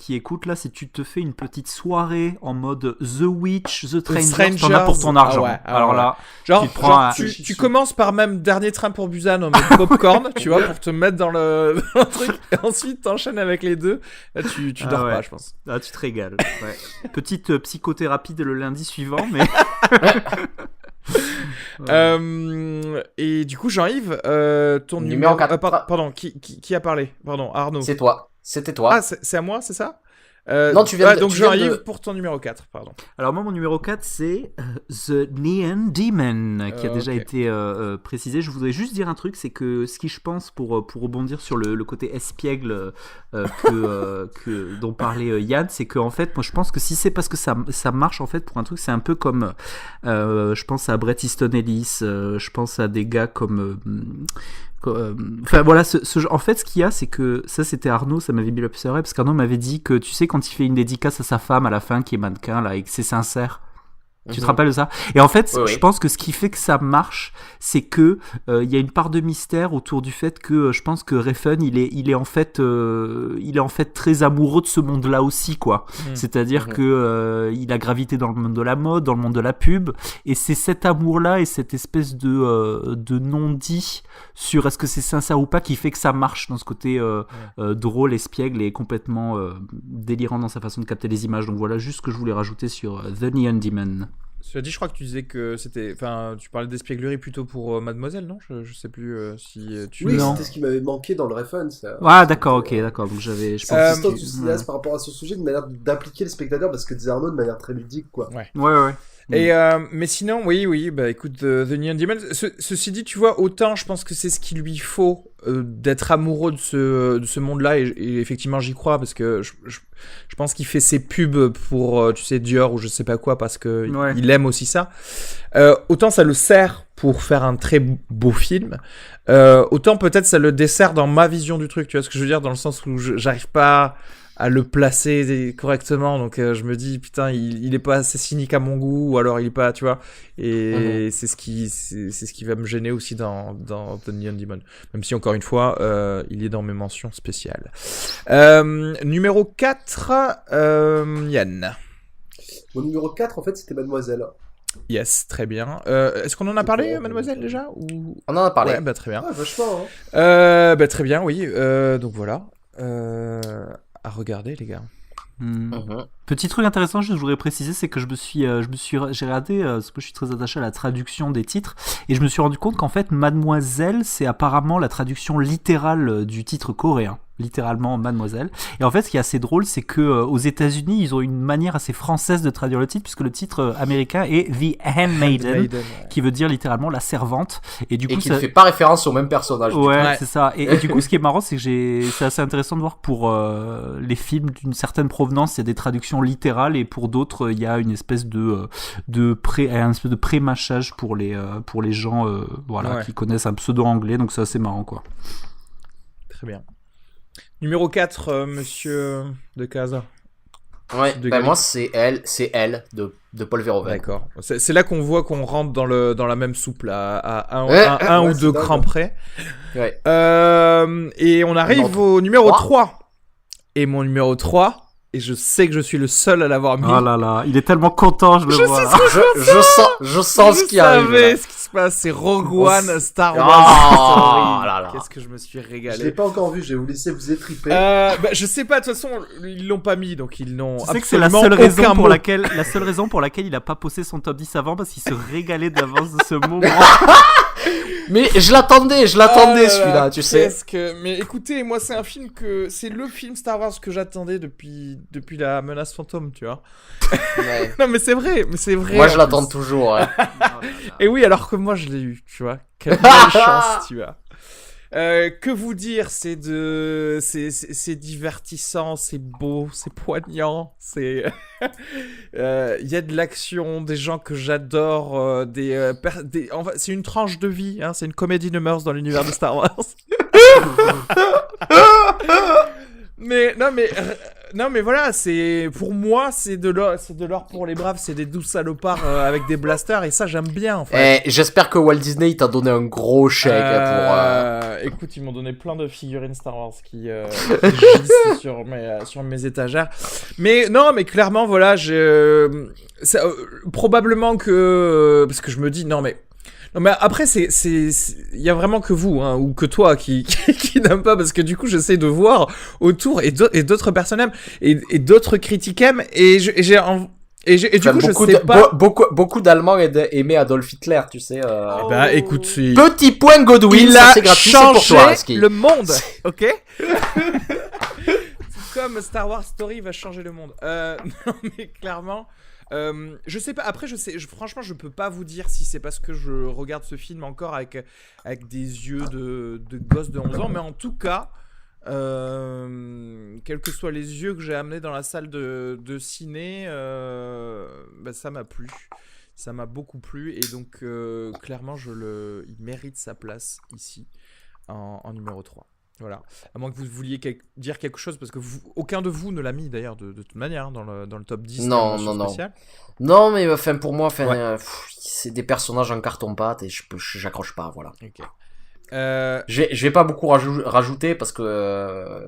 écoutent, là, si tu te fais une petite soirée en mode The Witch, The Stranger, t'en as pour ton argent. Ouais, alors là, tu commences par même Dernier Train pour Busan en mode popcorn, tu vois, pour te mettre dans le truc, et ensuite t'enchaînes avec les deux. Là, tu dors pas, je pense. Là, tu te régales. Ouais. Petite psychothérapie le lundi suivant, mais... et du coup, Jean-Yves, ton numéro 4. Pardon, qui a parlé? Pardon, Arnaud. C'est toi. C'était toi. Ah, c'est à moi, c'est ça? Non, tu viens de... Donc Jean-Yves, pour ton numéro 4, pardon. Alors moi, mon numéro 4, c'est The Neon Demon, qui a déjà été précisé. Je voudrais juste dire un truc, c'est que ce qui, je pense, pour rebondir sur le côté espiègle dont parlait Yann, c'est qu'en fait, moi je pense que si c'est parce que ça marche en fait pour un truc, c'est un peu comme, je pense à Bret Easton Ellis, je pense à des gars comme... Enfin voilà, en fait, ce qu'il y a, c'est que ça, c'était Arnaud, ça m'avait mis la puce à l'oreille, parce qu'Arnaud m'avait dit que, tu sais, quand il fait une dédicace à sa femme à la fin, qui est mannequin, là, et que c'est sincère. Tu te rappelles de ça? Et en fait, je pense que ce qui fait que ça marche, c'est que il y a une part de mystère autour du fait que je pense que Refn, il est en fait très amoureux de ce monde-là aussi, quoi. C'est-à-dire que il a gravité dans le monde de la mode, dans le monde de la pub, et c'est cet amour-là et cette espèce de non-dit sur est-ce que c'est sincère ou pas qui fait que ça marche dans ce côté drôle, espiègle et complètement délirant dans sa façon de capter les images. Donc voilà, juste ce que je voulais rajouter sur The Neon Demon. Cela dit, je crois que tu disais que c'était... Enfin, tu parlais d'espièglerie plutôt pour Mademoiselle, non? Je sais plus si tu... Oui, c'était ce qui m'avait manqué dans le Refn. Ah, d'accord, ok, d'accord. Donc j'avais... Je pense que du cinéaste par rapport à ce sujet, de manière d'impliquer le spectateur, parce que disait Arnaud, de manière très ludique, quoi. Ouais. Et mais sinon, oui, bah écoute, The Neon Demon, ceci dit, tu vois, autant je pense que c'est ce qu'il lui faut d'être amoureux de ce monde-là, et effectivement j'y crois, parce que je pense qu'il fait ses pubs pour, tu sais, Dior ou je sais pas quoi, parce que il aime aussi ça. Autant ça le sert pour faire un très beau film, autant peut-être ça le dessert dans ma vision du truc, tu vois ce que je veux dire, dans le sens où j'arrive pas à le placer correctement, donc je me dis putain, il est pas assez cynique à mon goût, ou alors il est pas, tu vois, et c'est ce qui va me gêner aussi dans The Neon Demon, même si encore une fois il est dans mes mentions spéciales. Numéro 4, Yann. Mon numéro 4 en fait c'était Mademoiselle. Yes, très bien. Est-ce qu'on en a parlé, Mademoiselle, déjà ou... On en a parlé. Ouais, bah très bien. Ah, vachement, hein. Bah très bien, oui. Donc voilà. À regarder, les gars. Petit truc intéressant, je voudrais préciser, c'est que j'ai regardé, parce que je suis très attaché à la traduction des titres, et je me suis rendu compte qu'en fait, Mademoiselle, c'est apparemment la traduction littérale du titre coréen. Littéralement Mademoiselle. Et en fait, ce qui est assez drôle, c'est que aux États-Unis, ils ont une manière assez française de traduire le titre, puisque le titre américain est The Handmaiden, qui veut dire littéralement la servante. Et du coup, qui ne fait pas référence au même personnage. Ouais, c'est ça. Et du coup, ce qui est marrant, c'est que c'est assez intéressant de voir pour les films d'une certaine provenance, il y a des traductions littérales, et pour d'autres, il y a une espèce de pré-mâchage pour les gens, qui connaissent un pseudo anglais. Donc c'est assez marrant, quoi. Très bien. Numéro 4, monsieur de Casa. Ouais, moi c'est elle de Paul Verhoeven. D'accord. C'est là qu'on voit qu'on rentre dans la même soupe là, à un ou deux crans près. Ouais. Et on arrive au numéro 3. Et mon numéro 3, et je sais que je suis le seul à l'avoir mis. Oh là là, il est tellement content, je le vois. Je sens ce qui arrive. Je savais ce qui se passe, c'est Rogue One, Star Wars. Oh là là. Qu'est-ce que je me suis régalé. Je l'ai pas encore vu, je vais vous laisser vous étriper. Je sais pas, de toute façon, ils l'ont pas mis, donc ils n'ont absolument que c'est la seule raison pour laquelle il a pas posté son top 10 avant, parce qu'il se régalait d'avance de ce moment. Mais je l'attendais celui-là, tu sais. Mais écoutez, moi c'est le film Star Wars que j'attendais depuis la menace fantôme, tu vois. Ouais. Non mais c'est vrai. Moi je l'attends toujours. Ouais. Et oui, alors que moi je l'ai eu, tu vois. Quelle belle chance, tu vois. Que vous dire, c'est divertissant, c'est beau, c'est poignant, c'est il y a de l'action, des gens que j'adore, enfin, c'est une tranche de vie, hein, c'est une comédie de mœurs dans l'univers de Star Wars. Non mais voilà, c'est pour moi c'est de l'or pour les braves, c'est des douces salopards avec des blasters, et ça j'aime bien en fait. J'espère que Walt Disney il t'a donné un gros chèque pour. Écoute, ils m'ont donné plein de figurines Star Wars qui gisent sur mes étagères. Mais non, mais clairement voilà, probablement que parce que je me dis non mais après il y a vraiment que vous, hein, ou que toi qui n'aime pas, parce que du coup j'essaie de voir autour, et d'autres personnes aiment, et d'autres critiques aiment, et du coup je sais pas. Beaucoup d'Allemands aimaient Adolf Hitler, tu sais. Écoute, petit point Godwin, il a c'est gratuit, changé c'est pour toi, le monde, ok. comme Star Wars Story va changer le monde. Non, mais clairement, je sais pas. Après, franchement, je peux pas vous dire si c'est parce que je regarde ce film encore avec des yeux de gosse de 11 ans, mais en tout cas, quels que soient les yeux que j'ai amenés dans la salle de ciné, ça m'a plu. Ça m'a beaucoup plu et donc clairement il mérite sa place ici en numéro 3. Voilà. À moins que vous vouliez dire quelque chose, parce que aucun de vous ne l'a mis d'ailleurs de toute manière dans le top 10. Non. Non, mais enfin, pour moi, c'est des personnages en carton-pâte et j'accroche pas, voilà. Ok. Je vais pas beaucoup rajouter parce que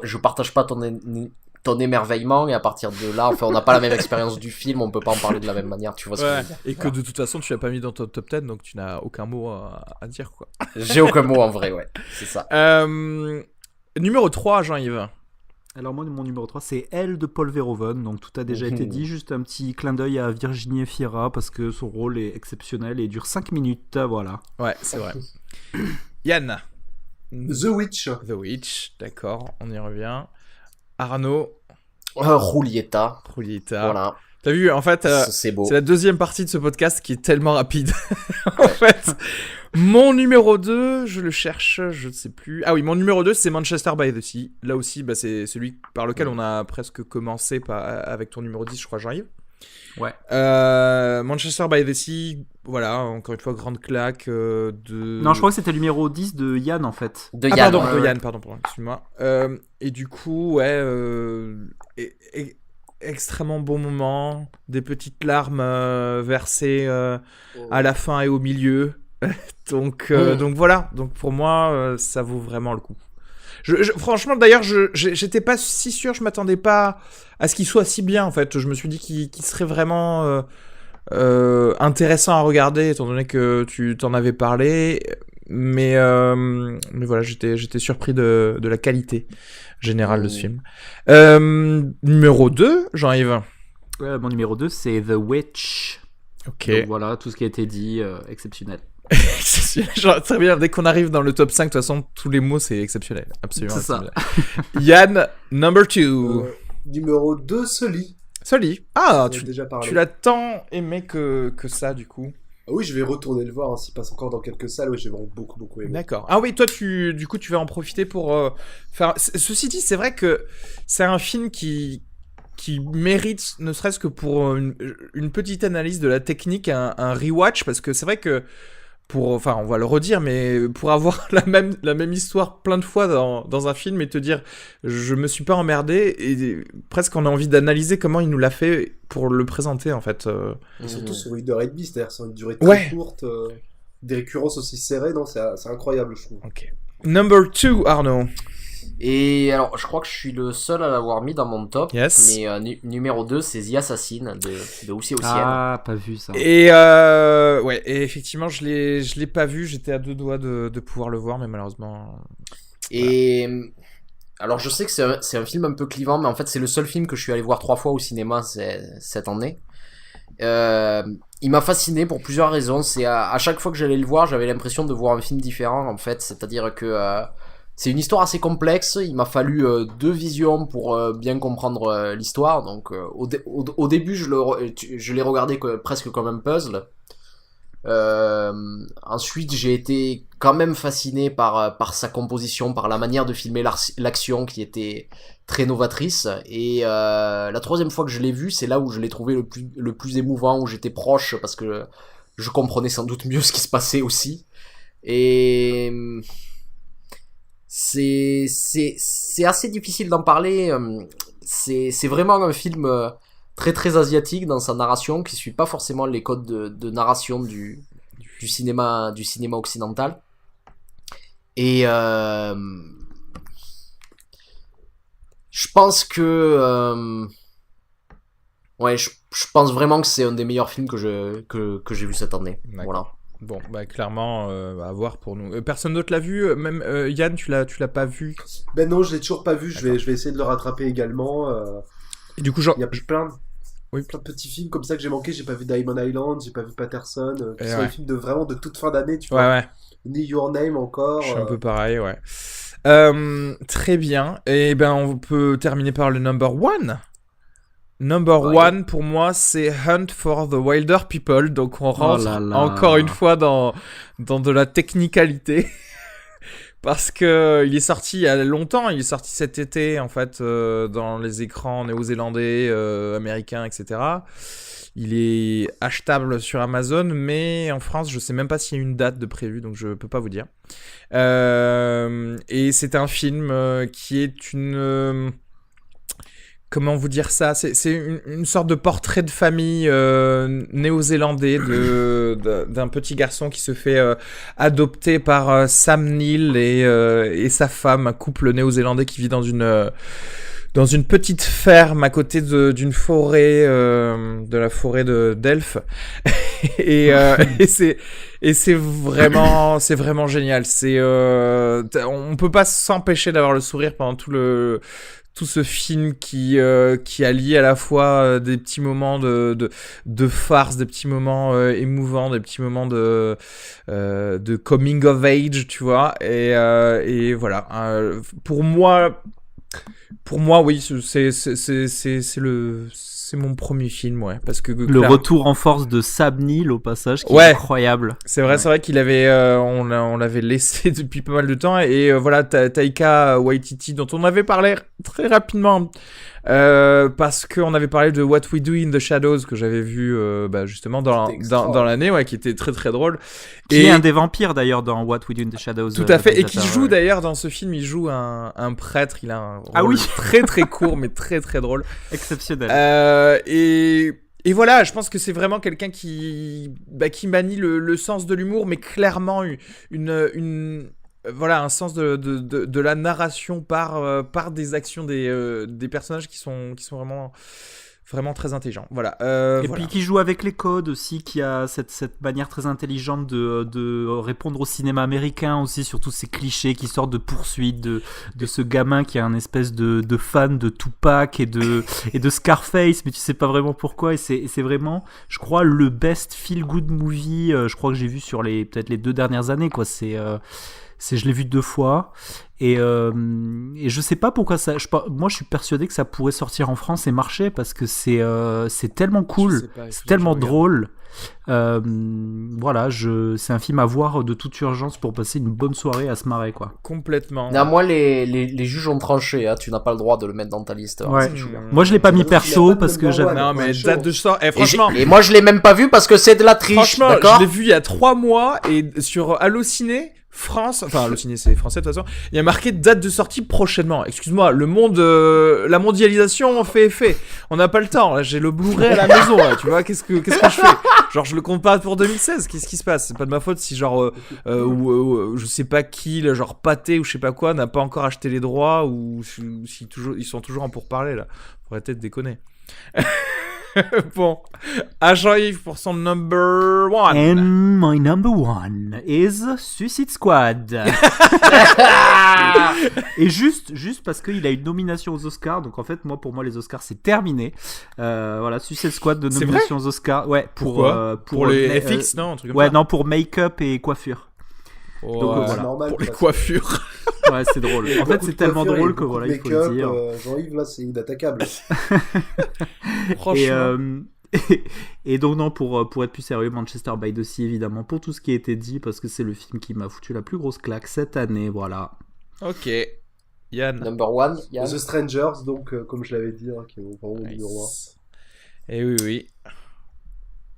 je partage pas ton émerveillement et à partir de là, enfin, on n'a pas la même expérience du film, on peut pas en parler de la même manière, tu vois ce que je veux dire. Et que de toute façon, tu l'as pas mis dans ton top 10, donc tu n'as aucun mot à dire, quoi. J'ai aucun mot en vrai, ouais, c'est ça. Numéro 3, Jean-Yves. Alors moi, mon numéro 3, c'est Elle de Paul Verhoeven, donc tout a déjà été dit, juste un petit clin d'œil à Virginie Efira, parce que son rôle est exceptionnel et dure 5 minutes, voilà. Ouais, c'est vrai. Yann. The Witch. The Witch, d'accord, on y revient. Arnaud. Julieta. Voilà. T'as vu, en fait, c'est beau. C'est la deuxième partie de ce podcast qui est tellement rapide. En fait, mon numéro 2, je le cherche, je ne sais plus. Ah oui, mon numéro 2, c'est Manchester by the Sea. Là aussi, c'est celui par lequel on a presque commencé avec ton numéro 10, je crois, Jean-Yves. Ouais. Manchester by the Sea, voilà, encore une fois, grande claque de... Non, je crois que c'était le numéro 10 de Yann, en fait. De Yann, pardon, excuse-moi. Et du coup, extrêmement bon moment, des petites larmes versées à la fin et au milieu. Donc voilà, donc pour moi, ça vaut vraiment le coup. Franchement, d'ailleurs, j'étais pas si sûr, je m'attendais pas à ce qu'il soit si bien, en fait. Je me suis dit qu'il serait vraiment intéressant à regarder, étant donné que tu t'en avais parlé. Mais voilà, j'étais surpris de la qualité générale de ce film. Numéro 2, Jean-Yves. Mon numéro 2, c'est The Witch. Ok. Donc voilà, tout ce qui a été dit, exceptionnel. Genre, très bien, dès qu'on arrive dans le top 5, de toute façon, tous les mots, c'est exceptionnel. Absolument. C'est exceptionnel. Ça. Yann, number 2. Numéro 2, Sully. Sully. Ah, tu l'as tant aimé que ça, du coup. Ah oui, je vais retourner le voir, s'il passe encore dans quelques salles, j'ai vraiment beaucoup aimé. D'accord. Ah oui, toi, tu vas en profiter pour faire... Ceci dit, c'est vrai que c'est un film qui mérite, ne serait-ce que pour une petite analyse de la technique, un rewatch, parce que c'est vrai que on va le redire, mais pour avoir la même histoire plein de fois dans un film et te dire je me suis pas emmerdé, et presque on a envie d'analyser comment il nous l'a fait pour le présenter, en fait. Et surtout sur 1h30, c'est-à-dire c'est une durée très courte, des récurrences aussi serrées, non, c'est incroyable, je trouve. Ok. Number 2, Arnaud. Et alors, je crois que je suis le seul à l'avoir mis dans mon top. Yes. Mais numéro 2, c'est The Assassin de Houssé Houssienne. Ah, pas vu ça. Et et effectivement, je l'ai pas vu. J'étais à 2 doigts de pouvoir le voir, mais malheureusement. Et alors, je sais que c'est un film un peu clivant, mais en fait, c'est le seul film que je suis allé voir 3 fois au cinéma cette année. Il m'a fasciné pour plusieurs raisons. C'est à chaque fois que j'allais le voir, j'avais l'impression de voir un film différent, en fait. C'est-à-dire que c'est une histoire assez complexe. Il m'a fallu 2 visions pour bien comprendre l'histoire. Donc, au début, je l'ai regardé presque comme un puzzle. Ensuite, j'ai été quand même fasciné par sa composition, par la manière de filmer l'action qui était très novatrice. Et la 3e fois que je l'ai vu, c'est là où je l'ai trouvé le plus émouvant, où j'étais proche parce que je comprenais sans doute mieux ce qui se passait aussi. Et c'est assez difficile d'en parler. C'est vraiment un film très très asiatique dans sa narration, qui suit pas forcément les codes de narration du cinéma occidental. Et je pense que je pense vraiment que c'est un des meilleurs films que j'ai vu cette année. Voilà. Bon, clairement, à voir pour nous. Personne d'autre l'a vu, même Yann, tu l'as pas vu? Ben non, je l'ai toujours pas vu. Je vais essayer de le rattraper également. Et du coup, genre, il y a plein de petits films comme ça que j'ai manqué. J'ai pas vu Diamond Island, j'ai pas vu Patterson, qui sont des films de toute fin d'année, tu vois. Ouais. Need Your Name encore. Je suis un peu pareil, ouais. Très bien. Et ben, on peut terminer par le number one. Number one, pour moi, c'est Hunt for the Wilder People. Donc, on rentre encore une fois dans de la technicalité. Parce que il est sorti il y a longtemps. Il est sorti cet été, en fait, dans les écrans néo-zélandais, américains, etc. Il est achetable sur Amazon, mais en France, je sais même pas s'il y a une date de prévue, donc je peux pas vous dire. Et c'est un film qui est une... comment vous dire ça ? C'est une sorte de portrait de famille néo-zélandais d'un petit garçon qui se fait adopter par Sam Neill et sa femme, un couple néo-zélandais qui vit dans une petite ferme à côté d'une forêt, de la forêt d'Elf. et c'est vraiment génial. On peut pas s'empêcher d'avoir le sourire pendant tout ce film qui allie à la fois des petits moments de farce, des petits moments émouvants, des petits moments de coming of age, tu vois. Et voilà. Pour moi, oui, c'est mon premier film, ouais, parce que le retour en force de Sam Neill au passage, qui est incroyable. C'est vrai qu'il avait, on l'avait laissé depuis pas mal de temps, et voilà, Taika Waititi, dont on avait parlé très rapidement, parce qu'on avait parlé de What We Do in the Shadows, que j'avais vu justement dans l'année, ouais, qui était très très drôle. Qui est un des vampires d'ailleurs dans What We Do in the Shadows. Tout à fait, et qui joue d'ailleurs dans ce film, il joue un prêtre, il a un rôle très très court, mais très très drôle. Exceptionnel. Et voilà, je pense que c'est vraiment quelqu'un qui manie le sens de l'humour, mais clairement un sens de la narration par des actions des personnages qui sont vraiment très intelligents. Voilà. Puis qui joue avec les codes aussi, qui a cette manière très intelligente de répondre au cinéma américain aussi, sur tous ces clichés qui sortent de poursuites, de ce gamin qui est un espèce de fan de Tupac et de Scarface, mais tu sais pas vraiment pourquoi, et c'est vraiment, je crois, le best feel good movie, je crois que j'ai vu sur peut-être les 2 dernières années, quoi. Je l'ai vu 2 fois, et je sais pas pourquoi moi je suis persuadé que ça pourrait sortir en France et marcher, parce que c'est tellement cool, c'est tellement drôle. Voilà, c'est un film à voir de toute urgence pour passer une bonne soirée à se marrer, quoi. Complètement. Non, moi les juges ont tranché, hein, tu n'as pas le droit de le mettre dans ta liste. Ouais. Moi je l'ai pas mis perso parce que j'avais... Non mais date de sort, franchement. Et moi je l'ai même pas vu parce que c'est de la triche. Franchement, d'accord, je l'ai vu il y a 3 mois, et sur Allociné France, enfin Allociné c'est français de toute façon, il y a marqué date de sortie prochainement. Excuse-moi, le monde, la mondialisation fait effet. On n'a pas le temps. Là, j'ai le Blu-ray à la maison. Là, tu vois, qu'est-ce que je fais ? Genre, je le compte pas pour 2016. Qu'est-ce qui se passe ? C'est pas de ma faute si genre je sais pas qui, là, genre Pathé ou je sais pas quoi, n'a pas encore acheté les droits, ou si toujours ils sont toujours en pourparlers là. Faut arrêter de déconner. Bon, à Jean-Yves pour son number one. And my number one is Suicide Squad. Et juste parce qu'il a une nomination aux Oscars, donc en fait pour moi les Oscars c'est terminé. Voilà, Suicide Squad de nomination aux Oscars. Ouais, pour les FX, non, un truc comme ouais, ça. non, pour make-up et coiffure. Oh, donc voilà. Normal, pour les coiffures. Ouais, c'est drôle. En fait, c'est tellement drôle que voilà, il faut le dire. Jean-Yves, là, c'est inattaquable. Franchement. Et donc, non, pour être plus sérieux, Manchester by the Sea, évidemment, pour tout ce qui a été dit, parce que c'est le film qui m'a foutu la plus grosse claque cette année, voilà. Ok. Yann. Number one, Yann. The Strangers, donc, comme je l'avais dit, hein, qui est vraiment mon numéro 1. Et oui.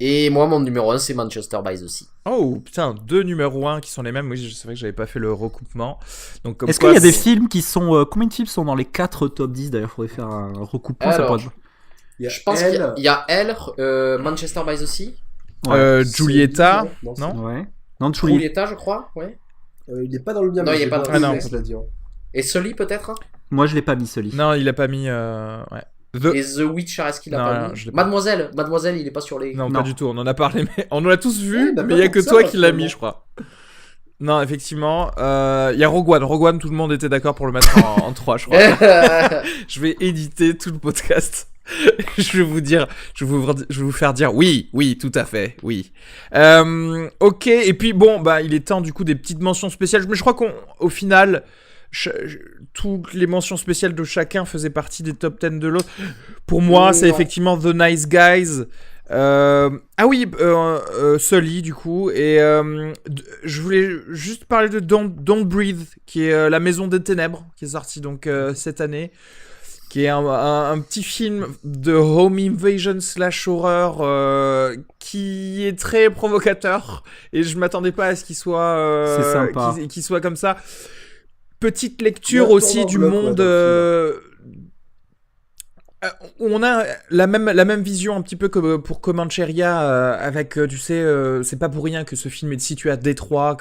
Et moi, mon numéro 1, c'est Manchester by the Sea. Oh, putain, 2 numéros 1 qui sont les mêmes. Oui, c'est vrai que j'avais pas fait le recoupement. Donc, est-ce qu'il y a des films qui sont... combien de films sont dans les 4 top 10 ? D'ailleurs, il faudrait faire un recoupement. Alors, je pense qu'il y a Elle, Manchester by the Sea. Giulietta, non ouais. Non, Giulietta, je crois, ouais. Il n'est pas dans le mien. Non, il n'est pas dans le mien. Et Sully, peut-être. Moi, je l'ai pas mis, Sully. Non, il a pas mis... ouais. Et The Witcher, est-ce qu'il a pas mis ? Mademoiselle, il est pas sur les... Non, pas du tout, on en a parlé, mais on en a tous vu, mais il y a que toi qui l'as mis, je crois. Non, effectivement, il y a Rogue One, tout le monde était d'accord pour le mettre en 3, je crois. Je vais éditer tout le podcast. Je vais vous faire dire oui, tout à fait, oui. Ok, et puis bon, il est temps du coup des petites mentions spéciales, mais je crois qu'au final... toutes les mentions spéciales de chacun faisaient partie des top 10 de l'autre. Pour moi, c'est effectivement The Nice Guys. Sully du coup. Et je voulais juste parler de Don't Breathe, qui est La Maison des Ténèbres, qui est sorti donc cette année. Qui est un petit film de home invasion / horreur qui est très provocateur et je m'attendais pas à ce qu'il soit qu'il soit comme ça. Petite lecture aussi du monde où on a la même vision un petit peu que pour Comancheria avec tu sais c'est pas pour rien que ce film est situé à Détroit,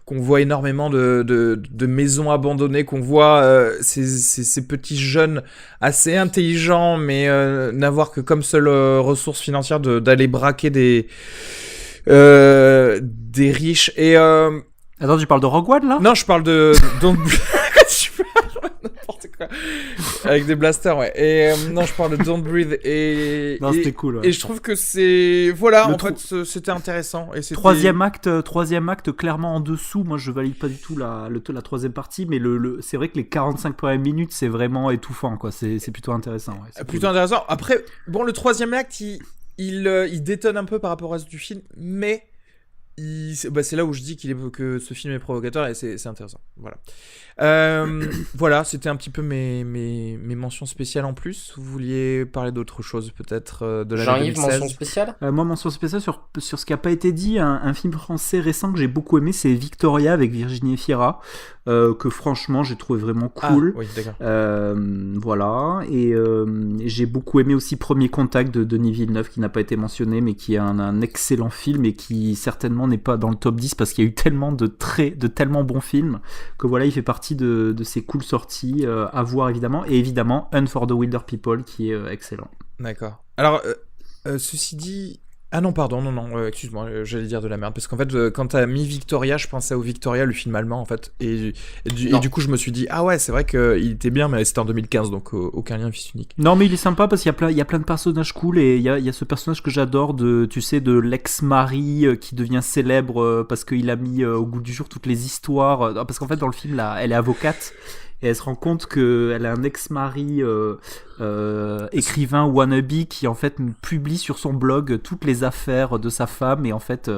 qu'on voit énormément de maisons abandonnées, qu'on voit ces petits jeunes assez intelligents mais n'avoir que comme seule ressource financière d'aller braquer des riches et Attends, tu parles de Rogue One là? Non, je parle de tu parles n'importe quoi avec des blasters, ouais. Et non, je parle de Don't Breathe et non, c'était cool. Ouais. Et je trouve que c'est en fait c'était intéressant et c'était... troisième acte clairement en dessous. Moi, je valide pas du tout la troisième partie, mais c'est vrai que les 45 premières minutes, c'est vraiment étouffant, quoi. C'est plutôt intéressant. Ouais, c'est plutôt intéressant. Après, bon, le troisième acte, il détonne un peu par rapport au reste du film, mais c'est là où je dis que ce film est provocateur et c'est intéressant. Voilà. Voilà, c'était un petit peu mes mentions spéciales en plus. Vous vouliez parler d'autre chose peut-être de l'année 2016? Jean-Yves, mention spéciale moi, mention spéciale sur ce qui n'a pas été dit. Un film français récent que j'ai beaucoup aimé, c'est Victoria avec Virginie Efira, que franchement j'ai trouvé vraiment cool. Ah, oui, d'accord. Voilà. Et j'ai beaucoup aimé aussi Premier Contact de Denis Villeneuve, qui n'a pas été mentionné, mais qui est un excellent film et qui certainement n'est pas dans le top 10 parce qu'il y a eu tellement de tellement bons films que voilà, il fait partie de ces cool sorties à voir évidemment. Et évidemment Hunt for the Wilder People qui est excellent. D'accord. Alors ceci dit... Ah non, pardon, non, excuse-moi, j'allais dire de la merde, parce qu'en fait, quand t'as mis Victoria, je pensais au Victoria, le film allemand, en fait, et du coup, je me suis dit, ah ouais, c'est vrai qu'il était bien, mais c'était en 2015, donc aucun lien fils unique. Non, mais il est sympa, parce qu'il y a plein de personnages cool, et il y a ce personnage que j'adore, de l'ex-mari qui devient célèbre, parce qu'il a mis au goût du jour toutes les histoires, parce qu'en fait, dans le film, là, elle est avocate, et elle se rend compte qu'elle a un ex-mari écrivain wannabe qui en fait publie sur son blog toutes les affaires de sa femme, et en fait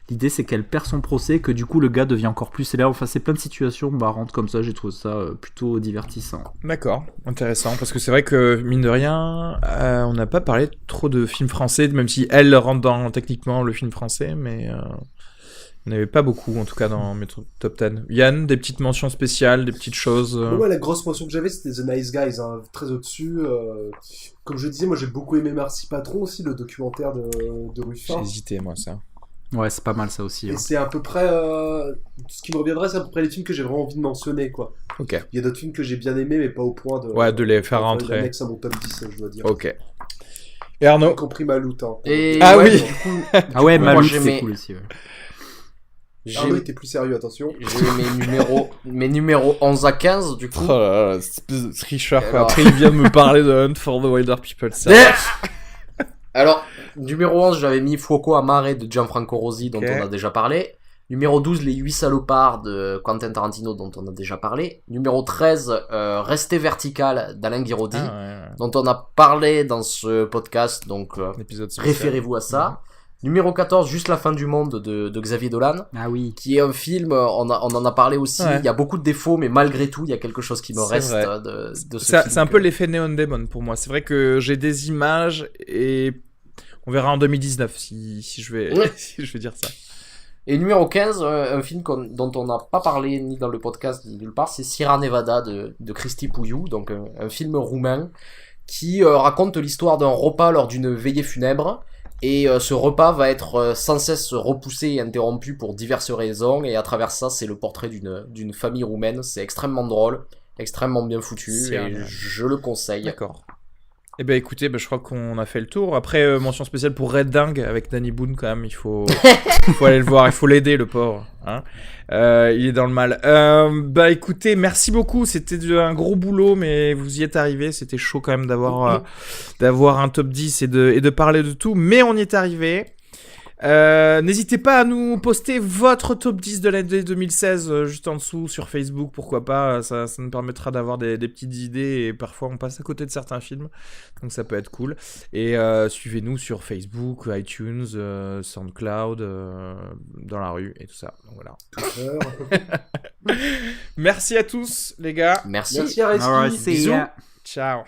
l'idée c'est qu'elle perd son procès, que du coup le gars devient encore plus célèbre. Enfin, c'est plein de situations marrantes comme ça, j'ai trouvé ça plutôt divertissant. D'accord, intéressant, parce que c'est vrai que mine de rien on n'a pas parlé trop de films français, même si elle rentre dans techniquement le film français, mais il n'y en avait pas beaucoup, en tout cas, dans mes top 10. Yann, des petites mentions spéciales, des petites choses Moi, la grosse mention que j'avais, c'était The Nice Guys, hein, très au-dessus. Comme je disais, moi, j'ai beaucoup aimé Merci Patron aussi, le documentaire de Ruffin. J'ai hésité, moi, ça. Ouais, c'est pas mal, ça aussi. Et c'est à peu près... ce qui me reviendrait, c'est à peu près les films que j'ai vraiment envie de mentionner, quoi. Ok. Il y a d'autres films que j'ai bien aimés, mais pas au point de... Ouais, de les faire rentrer. Next à mon top 10, je dois dire. Ok. Et Arnaud? J'ai compris Maloute, hein. Ah oui. Maloute, c'est cool aussi, ouais. Arnaud était plus sérieux, attention. J'ai mes numéros 11 à 15, du coup. Oh là là, c'est Richard, quoi. Après, il vient de me parler de Hunt for the Wilder People. Alors, numéro 11, j'avais mis Fuoco Amare de Gianfranco Rosi, dont on a déjà parlé. Numéro 12, Les 8 salopards de Quentin Tarantino, dont on a déjà parlé. Numéro 13, Rester vertical d'Alain Guiraudy, dont on a parlé dans ce podcast, donc référez-vous à ça. Numéro 14, Juste la fin du monde de Xavier Dolan. Ah oui. Qui est un film, on en a parlé aussi. Ouais. Il y a beaucoup de défauts, mais malgré tout, il y a quelque chose qui me reste de ce film. C'est un peu l'effet Neon Demon pour moi. C'est vrai que j'ai des images et on verra en 2019 si je vais dire ça. Et numéro 15, un film dont on n'a pas parlé ni dans le podcast ni nulle part, c'est Sierra Nevada de Cristi Puiu, donc un film roumain qui raconte l'histoire d'un repas lors d'une veillée funèbre. Et ce repas va être sans cesse repoussé et interrompu pour diverses raisons. Et à travers ça, c'est le portrait d'une famille roumaine. C'est extrêmement drôle, extrêmement bien foutu. Et je le conseille. D'accord. Eh ben écoutez, je crois qu'on a fait le tour. Après, mention spéciale pour Red Dingue avec Danny Boone quand même. Il faut aller le voir, il faut l'aider le pauvre. Hein, il est dans le mal. Écoutez, merci beaucoup. C'était un gros boulot, mais vous y êtes arrivé. C'était chaud quand même d'avoir un top 10 et de parler de tout. Mais on y est arrivé. N'hésitez pas à nous poster votre top 10 de l'année 2016 juste en dessous sur Facebook, pourquoi pas, ça nous permettra d'avoir des petites idées et parfois on passe à côté de certains films, donc ça peut être cool. Et suivez-nous sur Facebook, iTunes, SoundCloud, dans la rue et tout ça. Donc voilà. Merci à tous les gars. Merci. Merci Areski. Alright, see ya. Ciao.